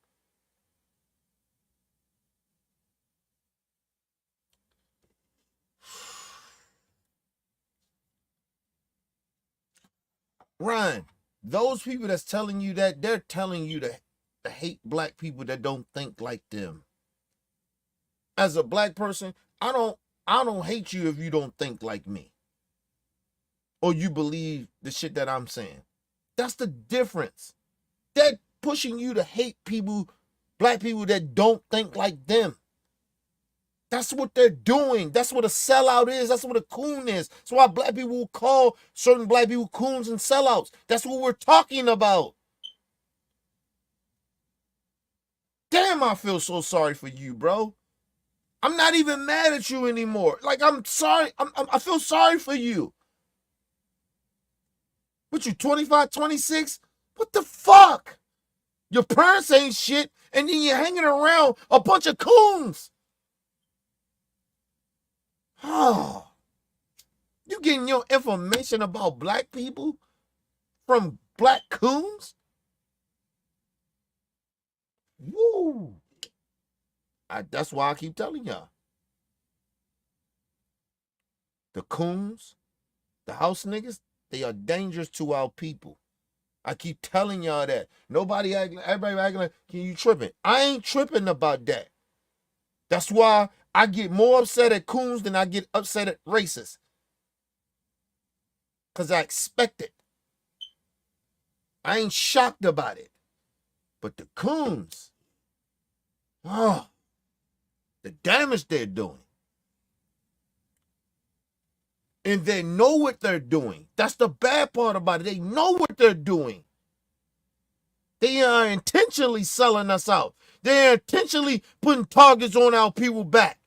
Ryan, those people that's telling you that, they're telling you to hate black people that don't think like them. As a black person, I don't hate you if you don't think like me. Or you believe the shit that I'm saying. That's the difference. They're pushing you to hate people, black people that don't think like them. That's what they're doing. That's what a sellout is. That's what a coon is. That's why black people will call certain black people coons and sellouts. That's what we're talking about. Damn, I feel so sorry for you, bro. I'm not even mad at you anymore. Like, I'm sorry. I feel sorry for you. What, you 25, 26? What the fuck? Your parents ain't shit, and then you're hanging around a bunch of coons. Oh, you getting your information about black people from black coons? Woo! That's why I keep telling y'all. The coons, the house niggas, they are dangerous to our people. I keep telling y'all that. Everybody acting like, can you tripping? I ain't tripping about that. That's why I get more upset at coons than I get upset at racists. Because I expect it. I ain't shocked about it. But the coons, oh, the damage they're doing. And they know what they're doing. That's the bad part about it. They know what they're doing. They are intentionally selling us out. They are intentionally putting targets on our people back.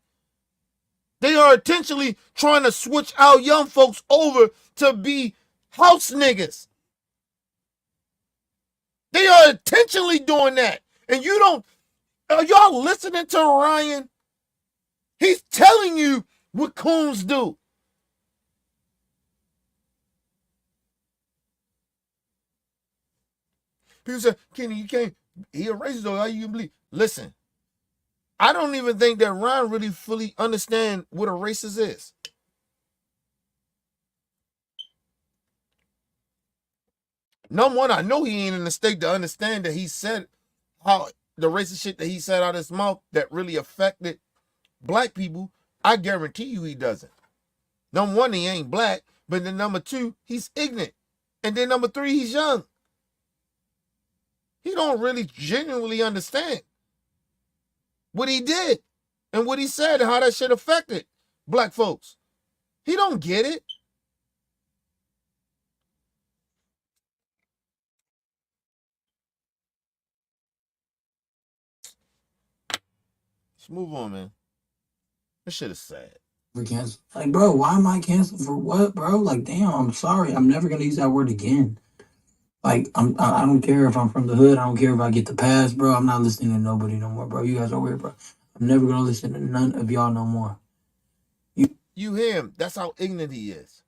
They are intentionally trying to switch our young folks over to be house niggas. They are intentionally doing that. And you don't, are y'all listening to Ryan? He's telling you what coons do. People say, Kenny, you can't, he a racist, though. How you believe? Listen, I don't even think that Ryan really fully understand what a racist is. Number one, I know he ain't in the state to understand that he said how the racist shit that he said out of his mouth that really affected black people I guarantee you he doesn't. Number one, he ain't black, but then number two, he's ignorant. And then number three, he's young. He don't really genuinely understand what he did and what he said and how that shit affected black folks. He don't get it. Let's move on, man. This shit is sad. For cancel. Like, bro, why am I canceled for what, bro? Like, damn, I'm sorry. I'm never gonna use that word again. Like, I don't care if I'm from the hood. I don't care if I get the pass, bro. I'm not listening to nobody no more, bro. You guys are weird, bro. I'm never gonna listen to none of y'all no more. You hear him. That's how ignorant he is.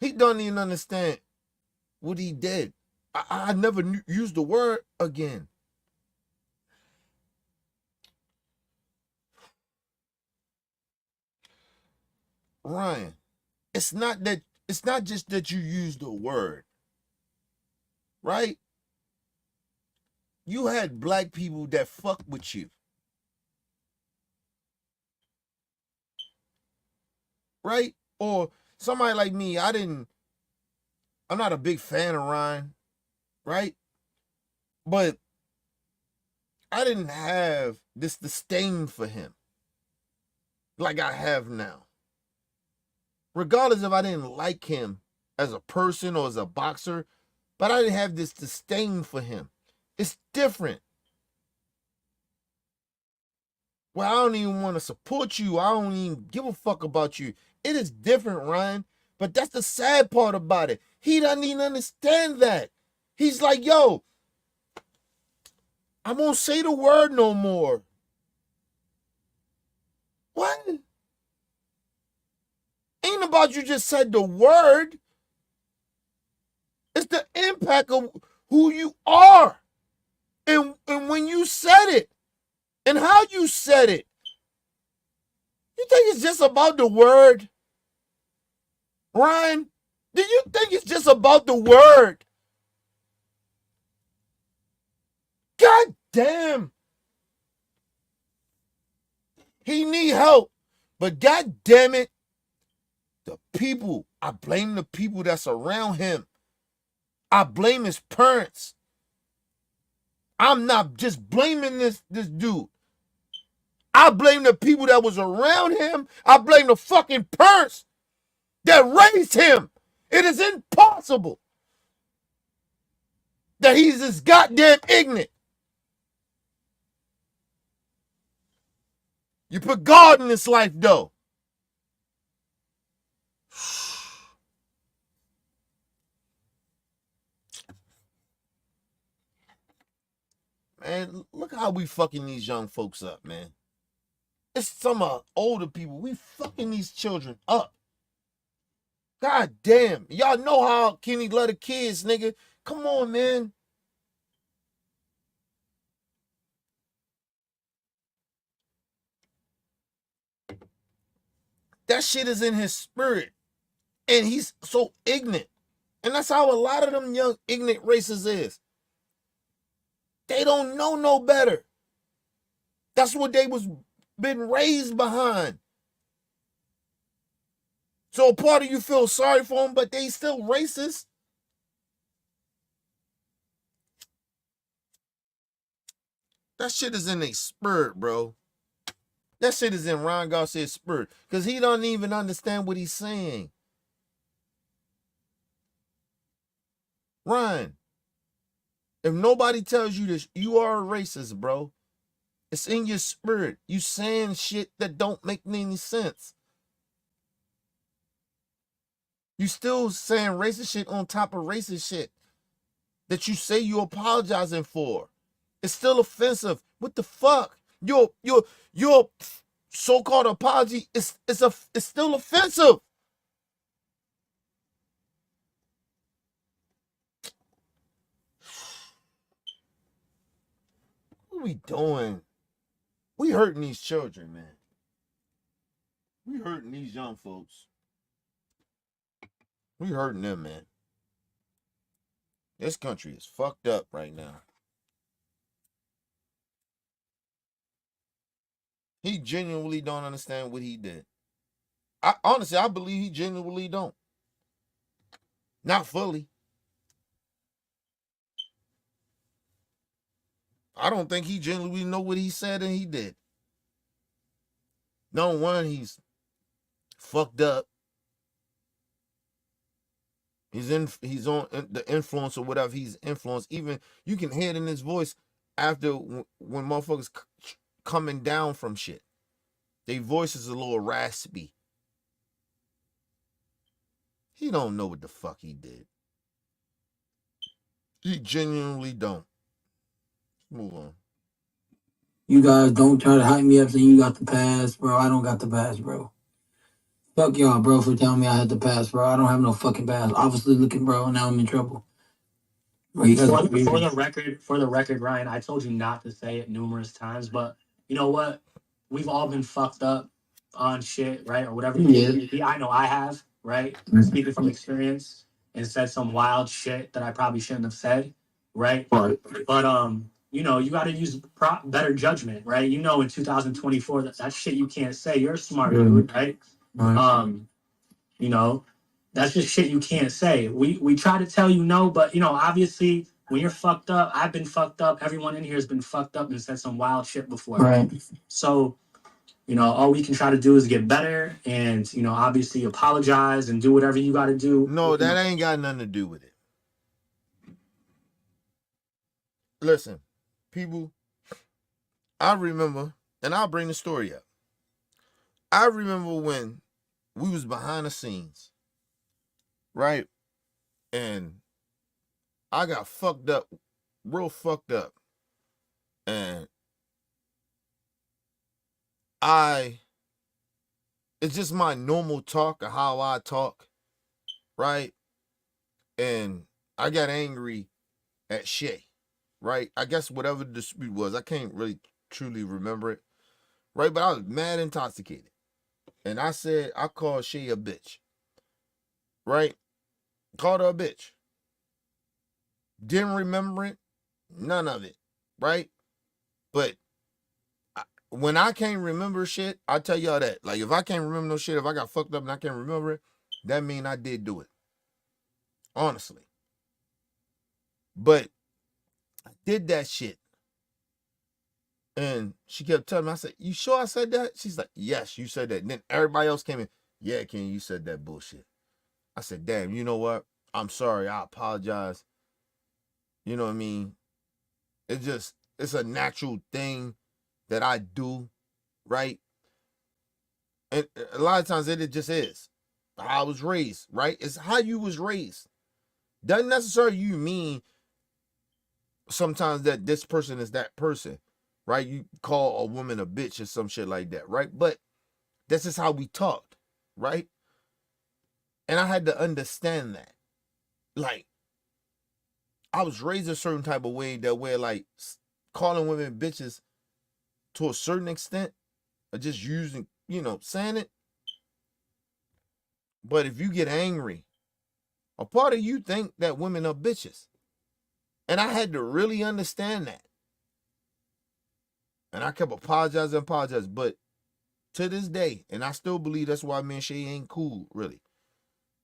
He don't even understand what he did. I never used the word again. Ryan, it's not just that you use the word, right? You had black people that fuck with you, right? Or somebody like me, I'm not a big fan of Ryan, right? But I didn't have this disdain for him like I have now. Regardless if I didn't like him as a person or as a boxer, but I didn't have this disdain for him. It's different. Well, I don't even want to support you. I don't even give a fuck about you. It is different, Ryan. But that's the sad part about it. He doesn't even understand that. He's like, yo, I won't say the word no more. What? Ain't about you just said the word. It's the impact of who you are. And when you said it and how you said it. You think it's just about the word? Ryan, do you think it's just about the word? God damn. He need help. But God damn it, the people, I blame the people that's around him. I blame his parents. I'm not just blaming this dude. I blame the people that was around him. I blame the fucking parents that raised him. It is impossible that he's this goddamn ignorant. You put God in this life, though. Man, look how we fucking these young folks up, man. It's some older people. We fucking these children up. God damn. Y'all know how Kenny love the kids, nigga. Come on, man. That shit is in his spirit. And he's so ignorant. And that's how a lot of them young ignorant racists is. They don't know no better. That's what they was been raised behind. So a part of you feel sorry for them, but they still racist. That shit is in their spirit, bro. That shit is in Ron Garcia's spirit. Because he don't even understand what he's saying. Ryan, if nobody tells you this, you are a racist, bro. It's in your spirit. You saying shit that don't make any sense. You still saying racist shit on top of racist shit that you say you apologizing for. It's still offensive. What the fuck? Your so-called apology is it's still offensive. What are we doing? We hurting these children, man. We hurting these young folks. We hurting them, man. This country is fucked up right now. He genuinely don't understand what he did. I honestly, I believe he genuinely don't. Not fully. I don't think he genuinely know what he said and he did. Number one, he's fucked up. He's on the influence or whatever he's influenced. Even you can hear it in his voice after when motherfuckers coming down from shit. Their voice is a little raspy. He don't know what the fuck he did. He genuinely don't. Move on. You guys don't try to hype me up saying you got the pass, bro. I don't got the pass, bro. Fuck y'all, bro, for telling me I had the pass, bro. I don't have no fucking pass. Obviously looking, bro, and now I'm in trouble. Bro, you guys For the record, Ryan, I told you not to say it numerous times, but you know what? We've all been fucked up on shit, right? Or whatever. Yeah. I know I have, right? Speaking from experience, and said some wild shit that I probably shouldn't have said, right? Right. But you know, you got to use better judgment, right? You know, in 2024, that shit you can't say. You're a smart dude, right? Right. You know, that's just shit you can't say. We try to tell you no, but you know, obviously when you're fucked up, I've been fucked up. Everyone in here has been fucked up and said some wild shit before. Right. So, you know, all we can try to do is get better and, you know, obviously apologize and do whatever you got to do. No, that ain't got nothing to do with it. Listen, people, I remember, and I'll bring the story up. I remember when we was behind the scenes, right? And I got fucked up, real fucked up. And it's just my normal talk of how I talk, right? And I got angry at Shay, right? I guess whatever the dispute was, I can't really truly remember it, right? But I was mad intoxicated. And I called Shay a bitch, right? Called her a bitch. Didn't remember it, none of it, right? But when I can't remember shit, I tell y'all that. Like, if I can't remember no shit, if I got fucked up and I can't remember it, that mean I did do it. Honestly. But I did that shit. And she kept telling me, I said, you sure I said that? She's like, yes, you said that. And then everybody else came in, yeah, Ken, you said that bullshit. I said, damn, you know what? I'm sorry. I apologize. You know what I mean? It's a natural thing that I do, right? And a lot of times it just is how I was raised, right? It's how you was raised. Doesn't necessarily you mean sometimes that this person is that person, right? You call a woman a bitch or some shit like that, right? But this is how we talked, right? And I had to understand that. Like, I was raised a certain type of way that where like calling women bitches to a certain extent, or just using, saying it. But if you get angry, a part of you think that women are bitches. And I had to really understand that. And I kept apologizing. But to this day, and I still believe that's why me and Shay ain't cool, really,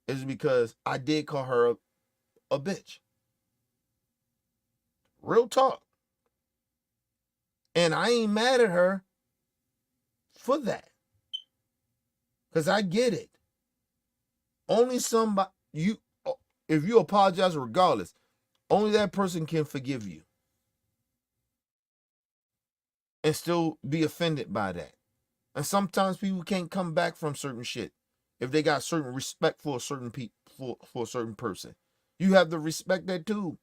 is because I did call her a bitch. Real talk. And I ain't mad at her for that. Because I get it. Only somebody, if you apologize regardless, only that person can forgive you. And still be offended by that. And sometimes people can't come back from certain shit if they got certain respect for a certain for a certain person. You have to respect that too.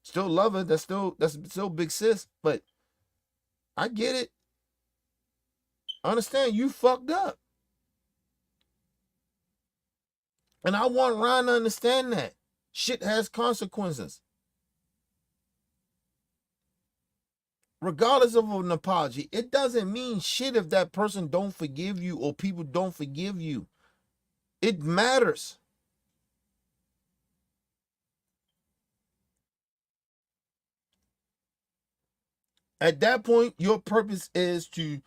Still love her. That's still big sis. But I get it. I understand you fucked up. And I want Ryan to understand that. Shit has consequences. Regardless of an apology, it doesn't mean shit if that person don't forgive you or people don't forgive you. It matters. At that point, your purpose is to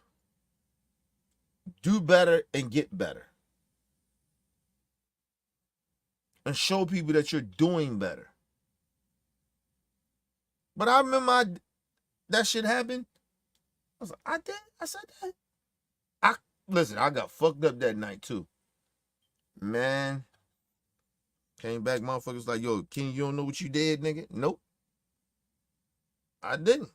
Do better and get better. And show people that you're doing better. But I remember that shit happened. I was like, I did? I said that? Listen, I got fucked up that night too. Man. Came back, motherfuckers like, yo, King, you don't know what you did, nigga? Nope. I didn't.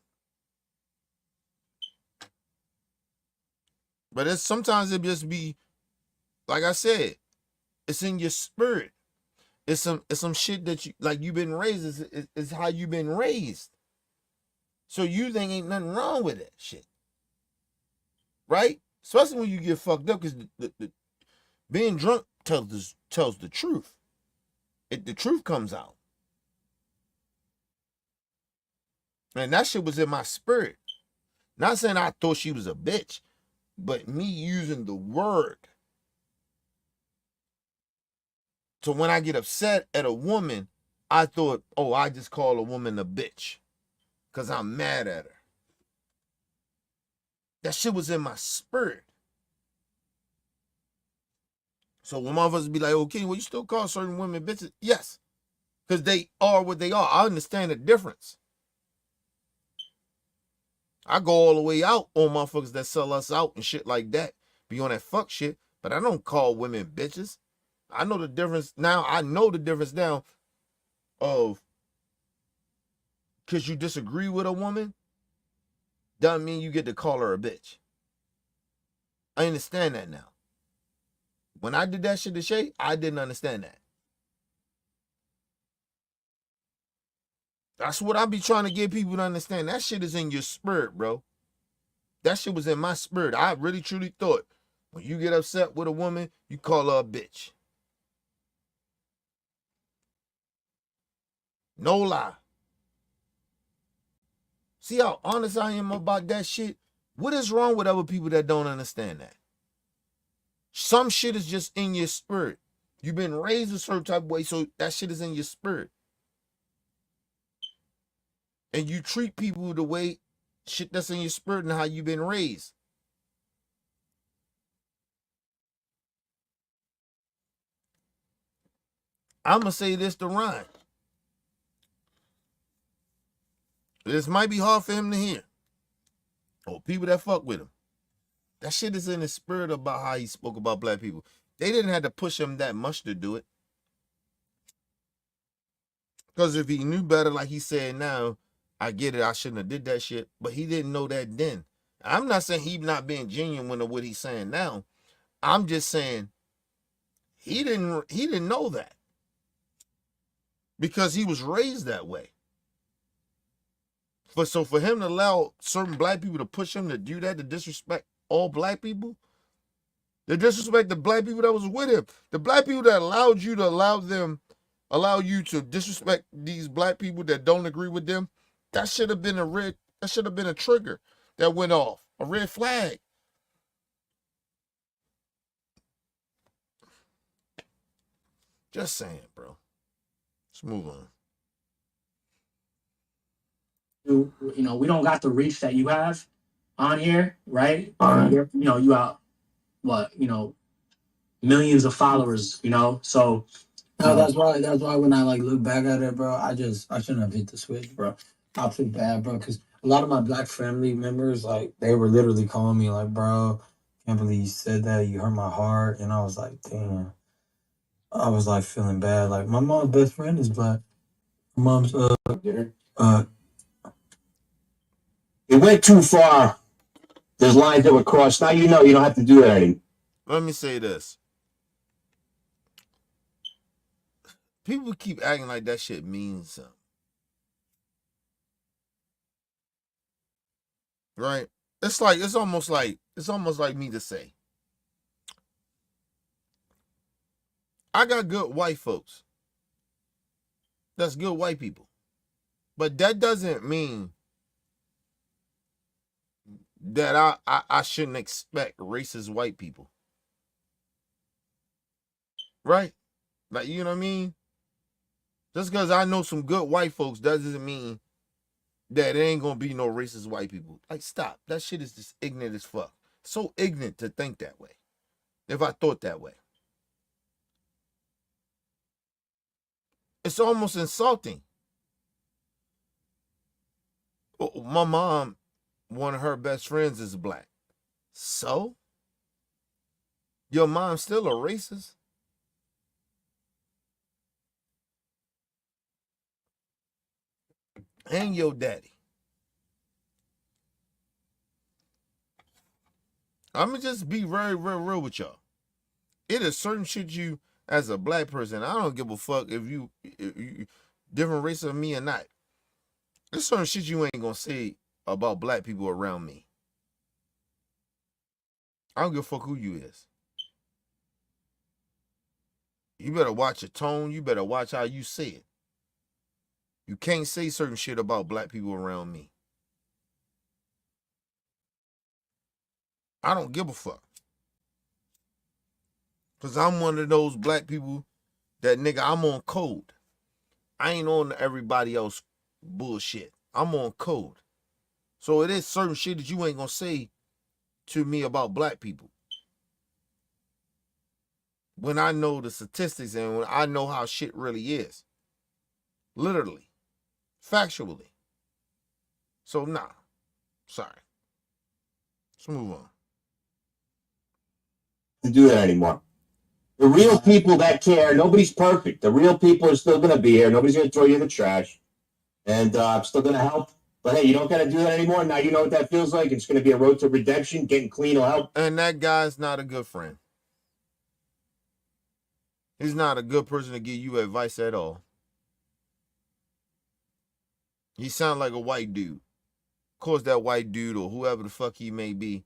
But sometimes it just be, like I said, it's in your spirit. It's some shit that you've been raised. It's how you've been raised. So you think ain't nothing wrong with that shit. Right? Especially when you get fucked up, because the being drunk tells the truth. The truth comes out. And that shit was in my spirit. Not saying I thought she was a bitch, but me using the word. So when I get upset at a woman, I thought, oh, I just call a woman a bitch because I'm mad at her. That shit was in my spirit. So when motherfuckers be like, okay, well, you still call certain women bitches? Yes, because they are what they are. I understand the difference. I go all the way out on motherfuckers that sell us out and shit like that. Be on that fuck shit, but I don't call women bitches. I know the difference now. I know the difference now of, because you disagree with a woman, doesn't mean you get to call her a bitch. I understand that now. When I did that shit to Shay, I didn't understand that. That's what I be trying to get people to understand. That shit is in your spirit, bro. That shit was in my spirit. I really truly thought when you get upset with a woman, you call her a bitch. No lie. See how honest I am about that shit? What is wrong with other people that don't understand that? Some shit is just in your spirit. You've been raised a certain type of way, so that shit is in your spirit. And you treat people the way shit that's in your spirit and how you've been raised. I'm going to say this to Ryan. This might be hard for him to hear. Or people that fuck with him. That shit is in his spirit about how he spoke about black people. They didn't have to push him that much to do it. Because if he knew better, like he said now, I get it, I shouldn't have did that shit. But he didn't know that then. I'm not saying he not being genuine with what he's saying now. I'm just saying he didn't know that. Because he was raised that way. So for him to allow certain black people to push him to do that, to disrespect all black people, to disrespect the black people that was with him, the black people that allowed you to allow you to disrespect these black people that don't agree with them, that should have been a trigger that went off, a red flag. Just saying, bro. Let's move on. We don't got the reach that you have on here, right? You out millions of followers, so No, that's why when I look back at it, bro, I shouldn't have hit the switch, bro. I feel bad, bro, because a lot of my black family members, they were literally calling me like, bro, can't believe you said that, you hurt my heart. And I was like, damn. I was feeling bad. Like, my mom's best friend is black. My mom's it went too far. There's lines that were crossed. Now you don't have to do that anymore. Let me say this. People keep acting like that shit means something. Right? It's almost like me to say, I got good white folks. That's good white people. But that doesn't mean that I shouldn't expect racist white people. Right? Like, you know what I mean? Just because I know some good white folks doesn't mean that there ain't gonna be no racist white people. Like, stop. That shit is just ignorant as fuck. So ignorant to think that way. If I thought that way. It's almost insulting. My mom, one of her best friends is black. So? Your mom's still a racist? And your daddy. I'm going to just be very, very real with y'all. It is certain shit you, as a black person, I don't give a fuck if you different race of me or not. There's certain shit you ain't going to say about black people around me. I don't give a fuck who you is. You better watch your tone. You better watch how you say it. You can't say certain shit about black people around me. I don't give a fuck. Because I'm one of those black people that, nigga, I'm on code. I ain't on everybody else bullshit. I'm on code. So it is certain shit that you ain't going to say to me about black people. When I know the statistics and when I know how shit really is. Literally. Factually. So, nah. Sorry. Let's move on. To do that anymore. The real people that care, nobody's perfect. The real people are still going to be here. Nobody's going to throw you in the trash. And I'm still going to help. But hey, you don't got to do that anymore. Now you know what that feels like. It's going to be a road to redemption. Getting clean will help. And that guy's not a good friend. He's not a good person to give you advice at all. He sounds like a white dude. Of course, that white dude or whoever the fuck he may be,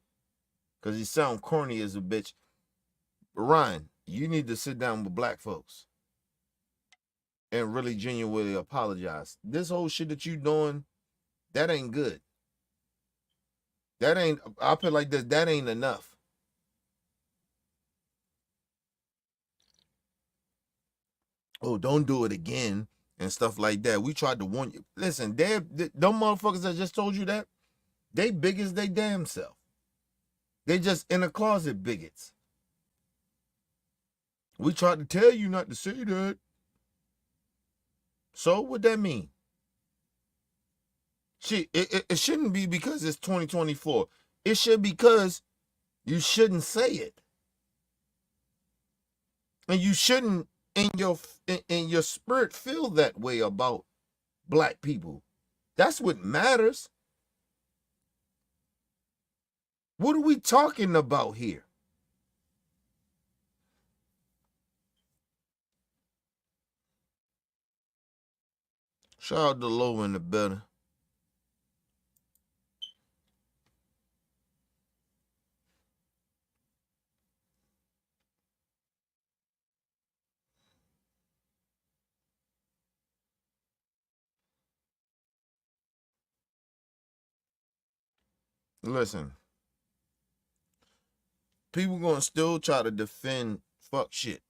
because he sound corny as a bitch. But Ryan, you need to sit down with black folks and really genuinely apologize. This whole shit that you doing, that ain't good. That ain't, I'll put it like this, that ain't enough. Oh, don't do it again and stuff like that. We tried to warn you. Listen, them motherfuckers that just told you that, they big as they damn self. They just in a closet bigots. We tried to tell you not to say that. So what that mean? It shouldn't be because it's 2024. It should be because you shouldn't say it. And you shouldn't in your spirit feel that way about black people. That's what matters. What are we talking about here? Shout out to Low in the better. Listen, people gonna still try to defend fuck shit.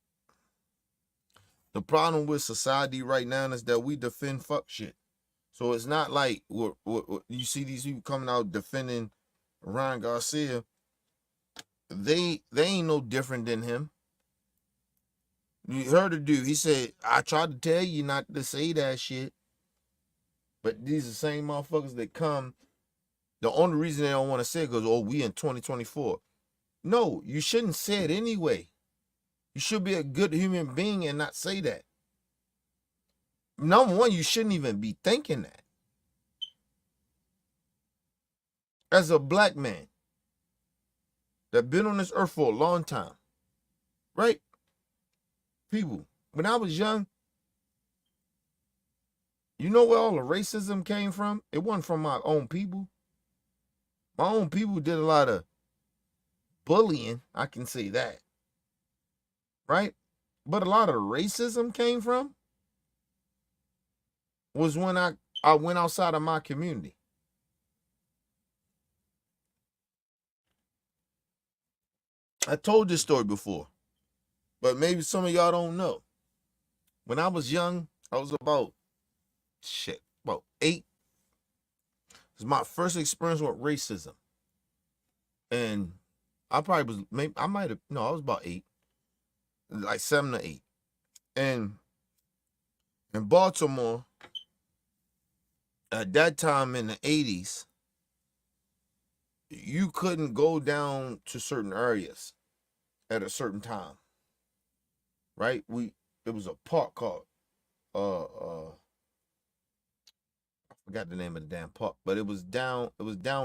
The problem with society right now is that we defend fuck shit. So it's not like you see these people coming out defending Ryan Garcia. They ain't no different than him. You heard the dude. He said, I tried to tell you not to say that shit. But these are the same motherfuckers that come. The only reason they don't want to say it goes, oh, we in 2024. No, you shouldn't say it anyway. You should be a good human being and not say that. Number one, you shouldn't even be thinking that. As a black man that been on this earth for a long time, right? People, when I was young, you know where all the racism came from? It wasn't from my own people. My own people did a lot of bullying, I can say that, right? But a lot of racism came from was when I went outside of my community. I told this story before, but maybe some of y'all don't know. When I was young, I was about 8. It was my first experience with racism. And I probably was maybe I might have no, I was about 8, like 7 or 8. And in Baltimore, at that time in the 80s, you couldn't go down to certain areas at a certain time. Right? It was a park called I forgot the name of the damn park, but it was down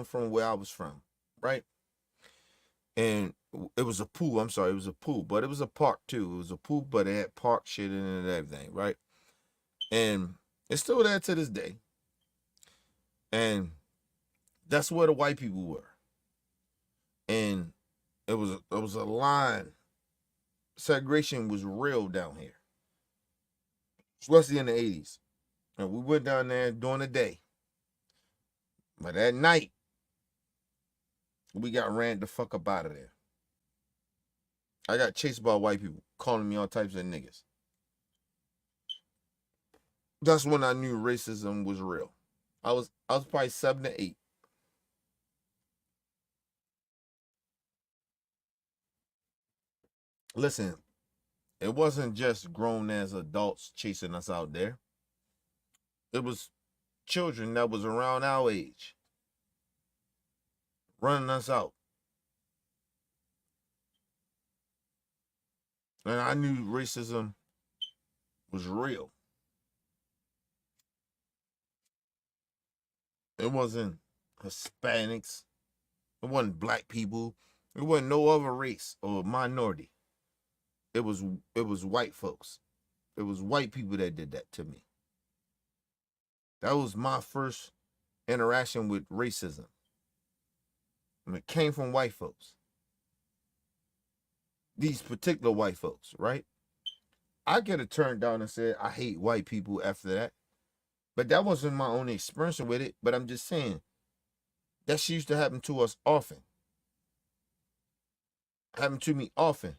from where I was from, right? And it was a pool. I'm sorry, it was a pool, but it was a park too. It was a pool, but it had park shit in it and everything, right? And it's still there to this day. And that's where the white people were. And it was a line. Segregation was real down here, especially in the 80s. And we went down there during the day. But at night, we got ran the fuck up out of there. I got chased by white people calling me all types of niggas. That's when I knew racism was real. I was probably 7 to 8. Listen, it wasn't just grown as adults chasing us out there. It was children that was around our age running us out. And I knew racism was real. It wasn't Hispanics. It wasn't black people. It wasn't no other race or minority. It was white folks. It was white people that did that to me. That was my first interaction with racism. And it came from white folks. These particular white folks, right? I could have turned down and said, I hate white people after that. But that wasn't my only experience with it. But I'm just saying, that shit used to happen to us often. Happened to me often.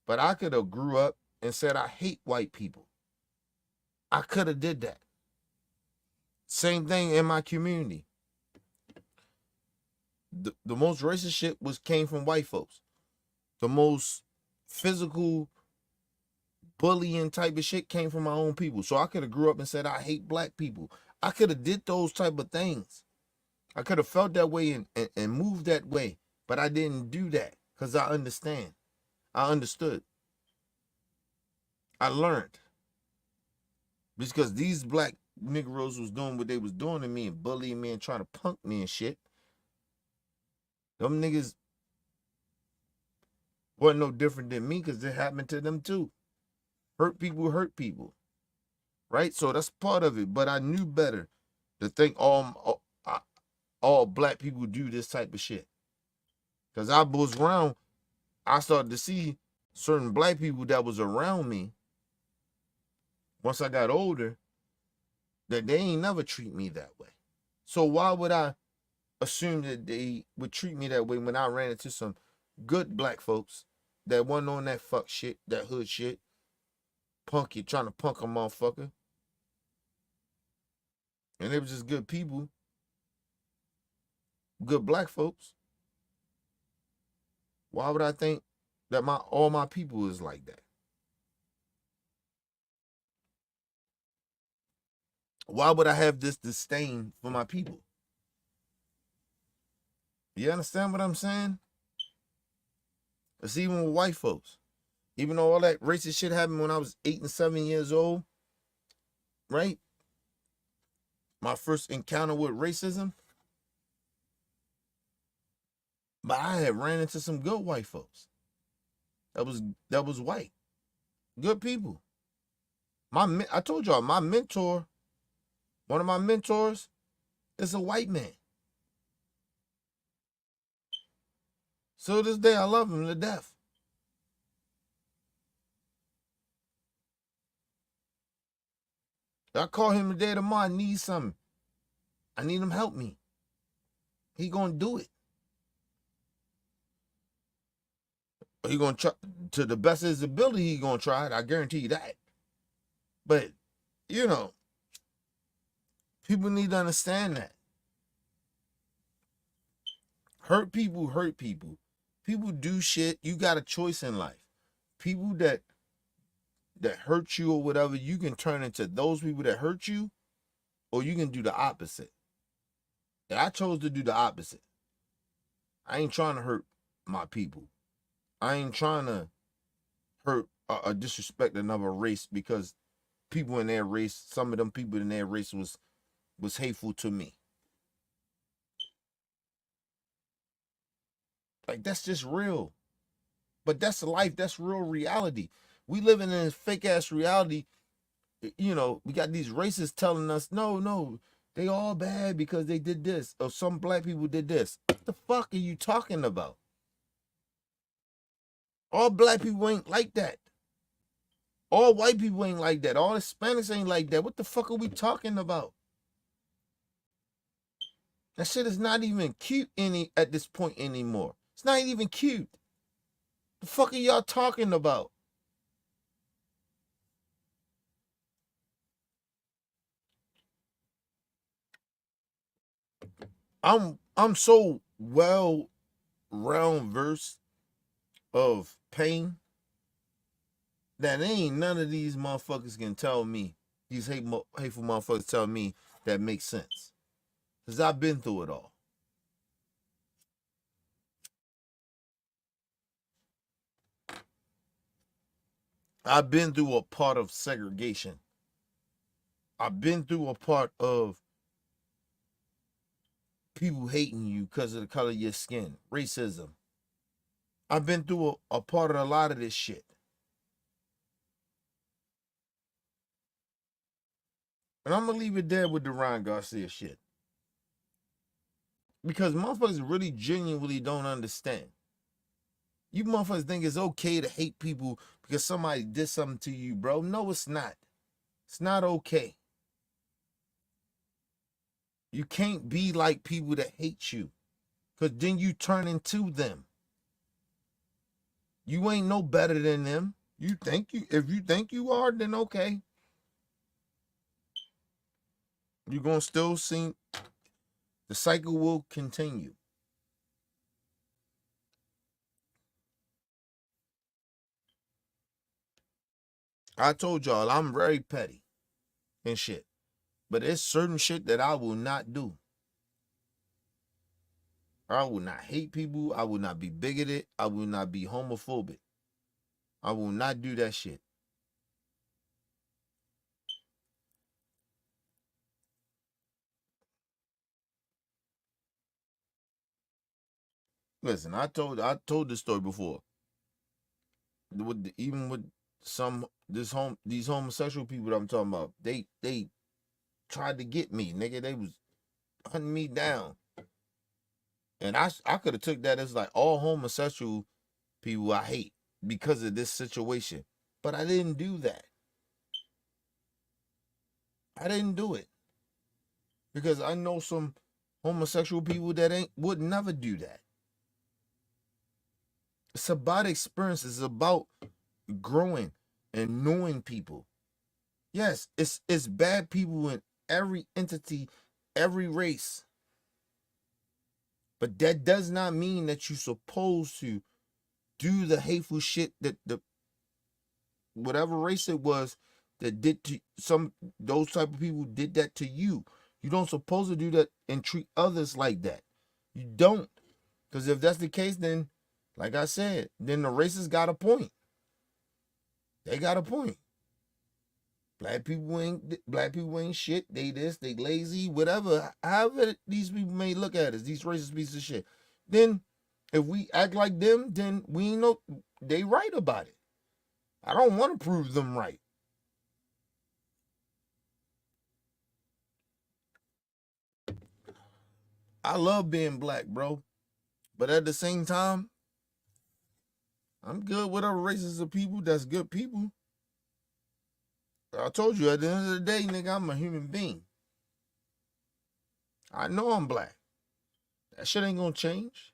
But I could have grew up and said, I hate white people. I could have did that. Same thing in my community. The most racist shit came from white folks. The most physical bullying type of shit came from my own people. So I could have grew up and said, I hate black people. I could have did those type of things. I could have felt that way and moved that way. But I didn't do that because I understand. I understood. I learned. Because these black Negroes was doing what they was doing to me and bullying me and trying to punk me and shit. Them niggas wasn't no different than me because it happened to them too. Hurt people. Right? So that's part of it. But I knew better to think all black people do this type of shit. Because I was around, I started to see certain black people that was around me once I got older that they ain't never treat me that way. So why would I assume that they would treat me that way when I ran into some good black folks that wasn't on that fuck shit, that hood shit, punky, trying to punk a motherfucker. And they was just good people, good black folks. Why would I think that all my people is like that? Why would I have this disdain for my people? You understand what I'm saying? It's even with white folks. Even though all that racist shit happened when I was 8 and 7 years old, right? My first encounter with racism. But I had ran into some good white folks. That was white. Good people. I told y'all, my mentor, one of my mentors, is a white man. So this day I love him to death. I call him today tomorrow, I need something. I need him to help me. He gonna do it. He gonna try to the best of his ability, he gonna try it. I guarantee you that. But, you know, people need to understand that. Hurt people hurt people. People do shit. You got a choice in life. People that hurt you or whatever, you can turn into those people that hurt you, or you can do the opposite. And I chose to do the opposite. I ain't trying to hurt my people. I ain't trying to hurt or disrespect another race because people in their race, some of them people in their race was hateful to me. Like, that's just real. But that's life. That's real reality. We living in this fake ass reality. You know, we got these racists telling us, no, they all bad because they did this, or some black people did this. What the fuck are you talking about? All black people ain't like that. All white people ain't like that. All Hispanics ain't like that. What the fuck are we talking about? That shit is not even cute at this point anymore. It's not even cute. The fuck are y'all talking about? I'm so well round versed of pain that ain't none of these motherfuckers can tell me, these hateful motherfuckers tell me that makes sense. Because I've been through it all. I've been through a part of segregation. I've been through a part of people hating you because of the color of your skin, racism. I've been through a part of a lot of this shit. And I'm going to leave it there with the Ryan Garcia shit. Because motherfuckers really genuinely don't understand. You motherfuckers think it's okay to hate people because somebody did something to you, bro. No, it's not. It's not okay. You can't be like people that hate you, because then you turn into them. You ain't no better than them. If you think you are, then okay. You're gonna still see the cycle will continue. I told y'all I'm very petty and shit. But there's certain shit that I will not do. I will not hate people. I will not be bigoted. I will not be homophobic. I will not do that shit. Listen, I told this story before. Even with these homosexual people that I'm talking about, they tried to get me, nigga. They was hunting me down. And I could have took that as like all homosexual people I hate because of this situation. But I didn't do that. I didn't do it. Because I know some homosexual people that would never do that. It's about experience. It's about growing and knowing people. Yes, it's bad people in every entity, every race. But that does not mean that you're supposed to do the hateful shit that the whatever race it was that did to those type of people did that to you. You don't supposed to do that and treat others like that. You don't. Because if that's the case, then like I said, then the racists got a point. They got a point. Black people ain't shit. They this, they lazy, whatever. However these people may look at us, these racist pieces of shit. Then if we act like them, then we know they right about it. I don't want to prove them right. I love being black, bro. But at the same time, I'm good with other races of people that's good people. I told you at the end of the day, nigga, I'm a human being. I know I'm black. That shit ain't gonna change.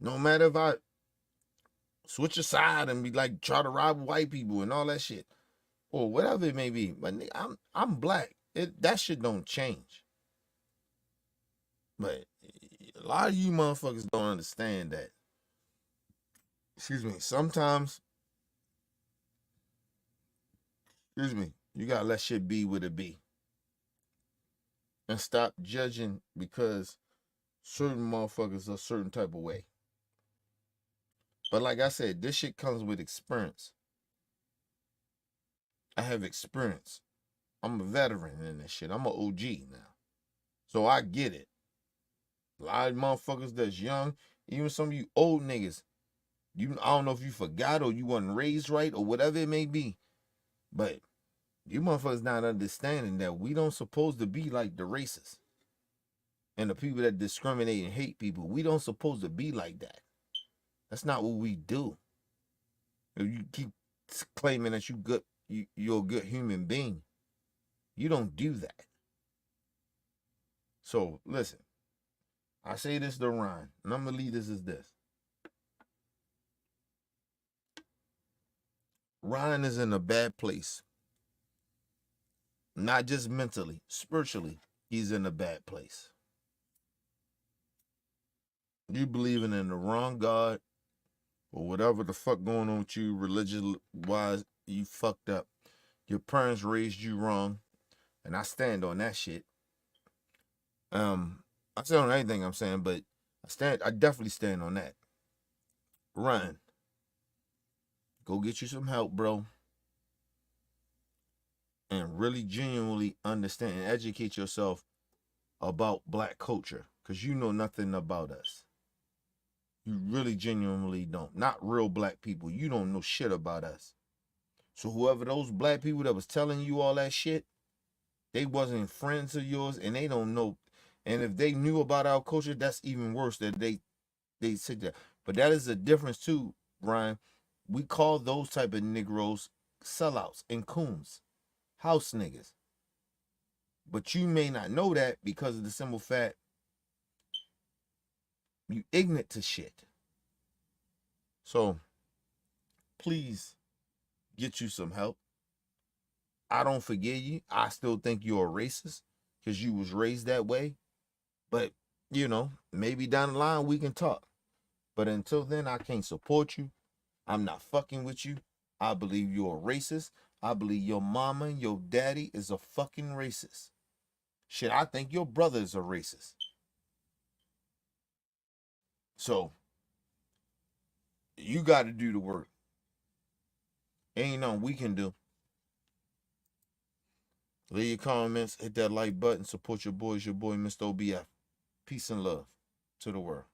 No matter if I switch aside and be like try to rob white people and all that shit. Or whatever it may be. But nigga, I'm black. That shit don't change. But A lot of you motherfuckers don't understand that. Excuse me. Sometimes, you gotta let shit be what it be. And stop judging because certain motherfuckers are a certain type of way. But like I said, this shit comes with experience. I have experience. I'm a veteran in this shit. I'm an OG now. So I get it. A lot of motherfuckers that's young, even some of you old niggas, I don't know if you forgot or you wasn't raised right or whatever it may be, but you motherfuckers not understanding that we don't supposed to be like the racists and the people that discriminate and hate people. We don't supposed to be like that. That's not what we do. If you keep claiming that you're a good human being, you don't do that. So listen, I say this to Ryan, and I'm gonna leave this as this. Ryan is in a bad place. Not just mentally, spiritually, he's in a bad place. You believing in the wrong God or whatever the fuck going on with you religious-wise, you fucked up. Your parents raised you wrong, and I stand on that shit. I stand on anything I'm saying, but I definitely stand on that. Ryan, go get you some help, bro. And really genuinely understand and educate yourself about black culture, because you know nothing about us. You really genuinely don't. Not real black people. You don't know shit about us. So whoever those black people that was telling you all that shit, they wasn't friends of yours and they don't know. And if they knew about our culture, that's even worse that they said that. But that is a difference too, Brian. We call those type of Negroes sellouts and coons, house niggas. But you may not know that because of the simple fact you ignorant to shit. So please get you some help. I don't forgive you. I still think you're a racist because you was raised that way. But, maybe down the line we can talk. But until then, I can't support you. I'm not fucking with you. I believe you're a racist. I believe your mama and your daddy is a fucking racist. Shit, I think your brother is a racist. So, you got to do the work. Ain't nothing we can do. Leave your comments, hit that like button, support your boys, your boy, Mr. OBF. Peace and love to the world.